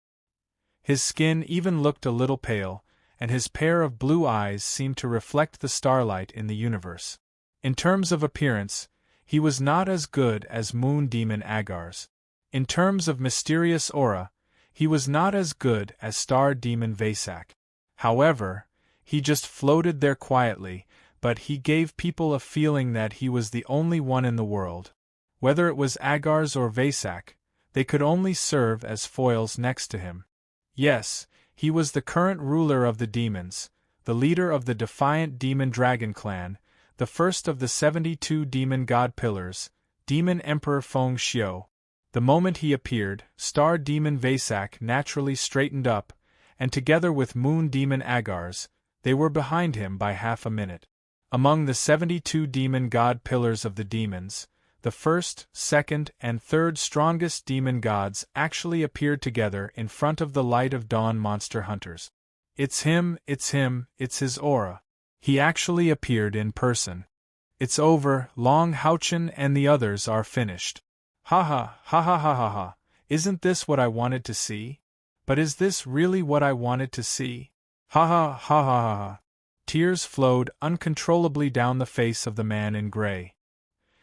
His skin even looked a little pale, and his pair of blue eyes seemed to reflect the starlight in the universe. In terms of appearance, he was not as good as Moon Demon Agar's. In terms of mysterious aura, he was not as good as Star Demon Vasak. However, he just floated there quietly, but he gave people a feeling that he was the only one in the world. Whether it was Agar's or Vasak, they could only serve as foils next to him. Yes, he was the current ruler of the demons, the leader of the defiant Demon Dragon clan, the first of the 72 demon god pillars, Demon Emperor Feng Xiu. The moment he appeared, Star Demon Vasak naturally straightened up, and together with Moon Demon Agar's, they were behind him by half a minute. Among the 72 demon god pillars of the demons, the first, second, and third strongest demon gods actually appeared together in front of the Light of Dawn monster hunters. It's him, it's his aura. He actually appeared in person. It's over, Long Houchen and the others are finished. Ha ha, ha ha ha ha ha, isn't this what I wanted to see? But is this really what I wanted to see? Ha ha ha ha ha ha. Tears flowed uncontrollably down the face of the man in gray.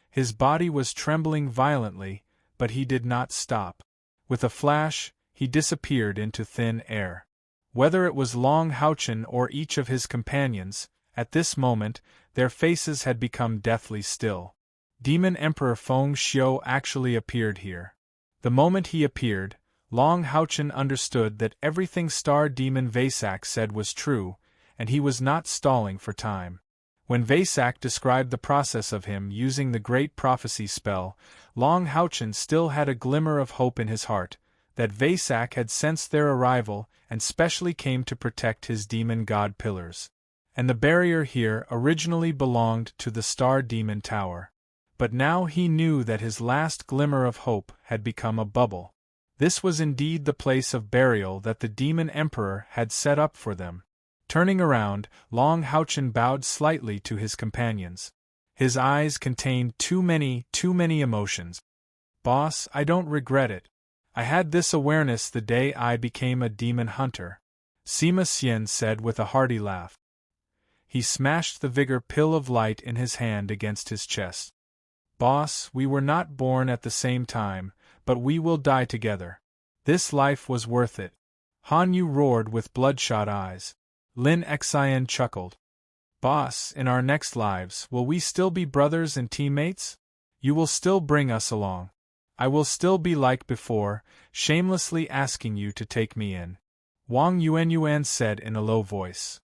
His body was trembling violently, but he did not stop. With a flash, he disappeared into thin air. Whether it was Long Houchen or each of his companions, at this moment, their faces had become deathly still. Demon Emperor Feng Xiu actually appeared here. The moment he appeared, Long Houchen understood that everything Star Demon Vasak said was true, and he was not stalling for time. When Vasak described the process of him using the Great Prophecy spell, Long Houchen still had a glimmer of hope in his heart, that Vasak had sensed their arrival and specially came to protect his demon god pillars. And the barrier here originally belonged to the Star Demon Tower. But now he knew that his last glimmer of hope had become a bubble. This was indeed the place of burial that the Demon Emperor had set up for them. Turning around, Long Houchen bowed slightly to his companions. His eyes contained too many emotions. Boss, I don't regret it. I had this awareness the day I became a demon hunter, Sima Xian said with a hearty laugh. He smashed the vigor pill of light in his hand against his chest. Boss, we were not born at the same time, but we will die together. This life was worth it. Han Yu roared with bloodshot eyes. Lin Xian chuckled. Boss, in our next lives, will we still be brothers and teammates? You will still bring us along. I will still be like before, shamelessly asking you to take me in. Wang Yuan said in a low voice.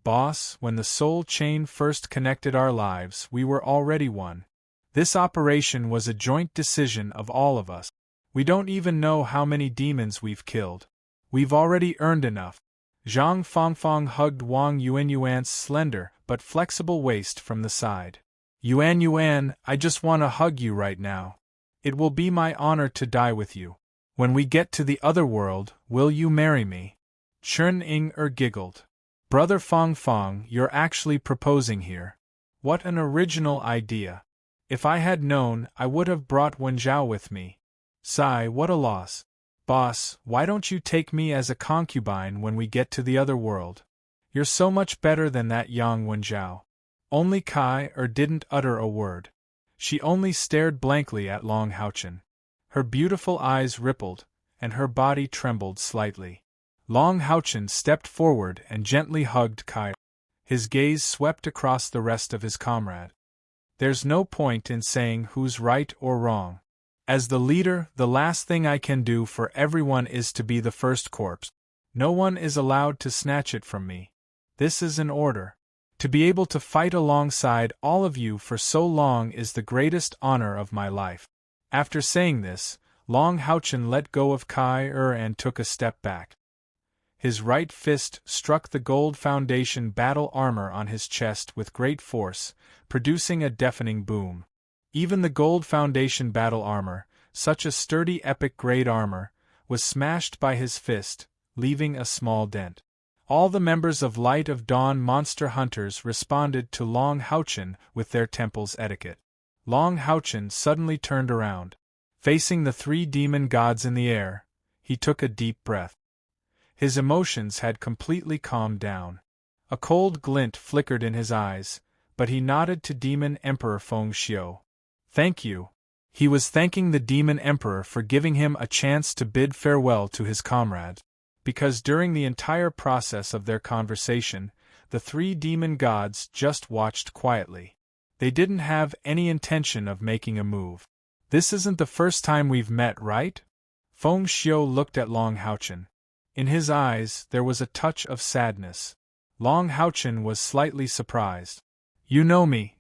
Boss, when the soul chain first connected our lives, we were already one. This operation was a joint decision of all of us. We don't even know how many demons we've killed. We've already earned enough. Zhang Fangfang hugged Wang Yuan's slender but flexible waist from the side. Yuan, I just want to hug you right now. It will be my honor to die with you. When we get to the other world, will you marry me? Chen Ying giggled. Brother Fangfang, you're actually proposing here. What an original idea. If I had known, I would have brought Wenjiao with me. Sigh, what a loss. Boss, why don't you take me as a concubine when we get to the other world? You're so much better than that young Wenjiao. Only Kai didn't utter a word. She only stared blankly at Long Houchen. Her beautiful eyes rippled, and her body trembled slightly. Long Houchen stepped forward and gently hugged Kai. His gaze swept across the rest of his comrade. There's no point in saying who's right or wrong. As the leader, the last thing I can do for everyone is to be the first corpse. No one is allowed to snatch it from me. This is an order. To be able to fight alongside all of you for so long is the greatest honor of my life. After saying this, Long Houchen let go of Kai and took a step back. His right fist struck the gold foundation battle armor on his chest with great force, producing a deafening boom. Even the gold foundation battle armor, such a sturdy epic-grade armor, was smashed by his fist, leaving a small dent. All the members of Light of Dawn Monster Hunters responded to Long Houchen with their temple's etiquette. Long Houchen suddenly turned around. Facing the three demon gods in the air, he took a deep breath. His emotions had completely calmed down. A cold glint flickered in his eyes, but he nodded to Demon Emperor Feng Xiu. Thank you. He was thanking the Demon Emperor for giving him a chance to bid farewell to his comrades. Because during the entire process of their conversation, the three demon gods just watched quietly. They didn't have any intention of making a move. This isn't the first time we've met, right? Feng Xiu looked at Long Houchen. In his eyes, there was a touch of sadness. Long Houchen was slightly surprised. You know me.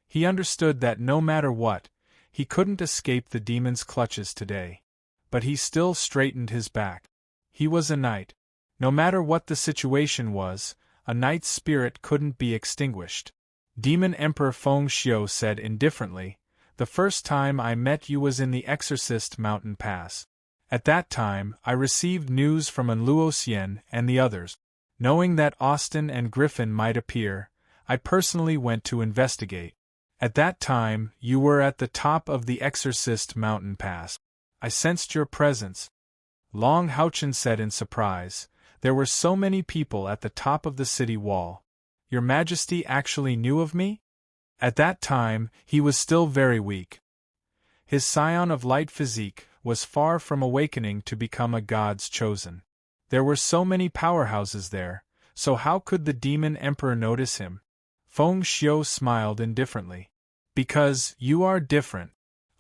He understood that no matter what, he couldn't escape the demon's clutches today. But he still straightened his back. He was a knight. No matter what the situation was, a knight's spirit couldn't be extinguished. Demon Emperor Feng Xiu said indifferently, the first time I met you was in the Exorcist Mountain Pass. At that time, I received news from Luo Xian and the others. Knowing that Austin and Griffin might appear, I personally went to investigate. At that time, you were at the top of the Exorcist mountain pass. I sensed your presence. Long Houchen said in surprise. There were so many people at the top of the city wall. Your Majesty actually knew of me? At that time, he was still very weak. His scion of light physique was far from awakening to become a god's chosen. There were so many powerhouses there, so how could the demon emperor notice him? Feng Xiu smiled indifferently. Because you are different.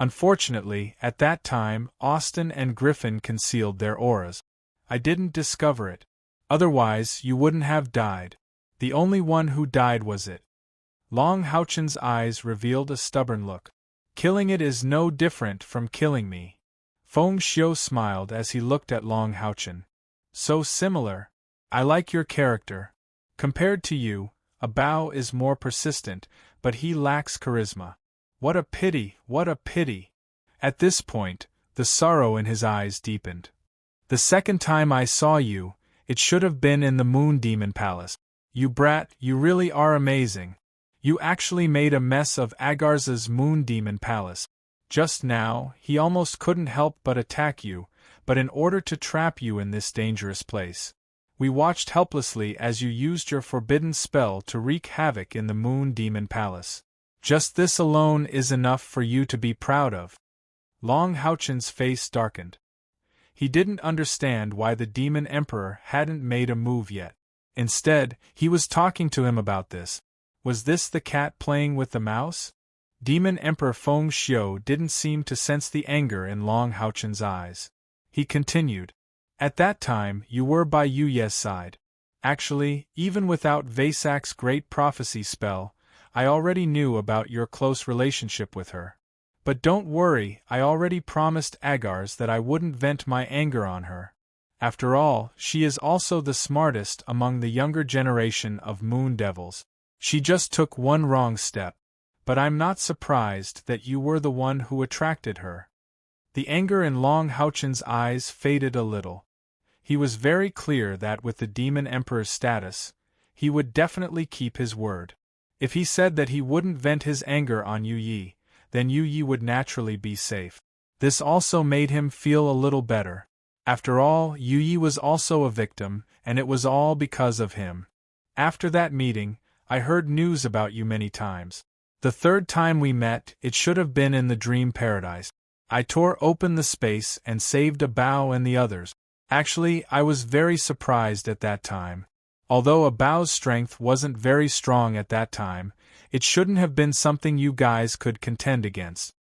Unfortunately, at that time, Austin and Griffin concealed their auras. I didn't discover it. Otherwise, you wouldn't have died. The only one who died was it. Long Houchen's eyes revealed a stubborn look. Killing it is no different from killing me. Feng Xiu smiled as he looked at Long Houchen. So similar. I like your character. Compared to you, a Bao is more persistent, but he lacks charisma. What a pity, what a pity. At this point, the sorrow in his eyes deepened. The second time I saw you, it should have been in the Moon Demon Palace. You brat, you really are amazing. You actually made a mess of Agarza's Moon Demon Palace. Just now, he almost couldn't help but attack you, but in order to trap you in this dangerous place. We watched helplessly as you used your forbidden spell to wreak havoc in the Moon Demon Palace. Just this alone is enough for you to be proud of. Long Houchen's face darkened. He didn't understand why the Demon Emperor hadn't made a move yet. Instead, he was talking to him about this. Was this the cat playing with the mouse? Demon Emperor Feng Xiu didn't seem to sense the anger in Long Houchen's eyes. He continued. At that time, you were by Yu Ye's side. Actually, even without Vaisak's great prophecy spell, I already knew about your close relationship with her. But don't worry, I already promised Agars that I wouldn't vent my anger on her. After all, she is also the smartest among the younger generation of moon devils. She just took one wrong step. But I'm not surprised that you were the one who attracted her. The anger in Long Houchen's eyes faded a little. He was very clear that with the Demon Emperor's status, he would definitely keep his word. If he said that he wouldn't vent his anger on Yu Yi, then Yu Yi would naturally be safe. This also made him feel a little better. After all, Yu Yi was also a victim, and it was all because of him. After that meeting, I heard news about you many times. The third time we met, it should have been in the dream paradise. I tore open the space and saved a Bao and the others. Actually, I was very surprised at that time. Although a Bao's strength wasn't very strong at that time, it shouldn't have been something you guys could contend against.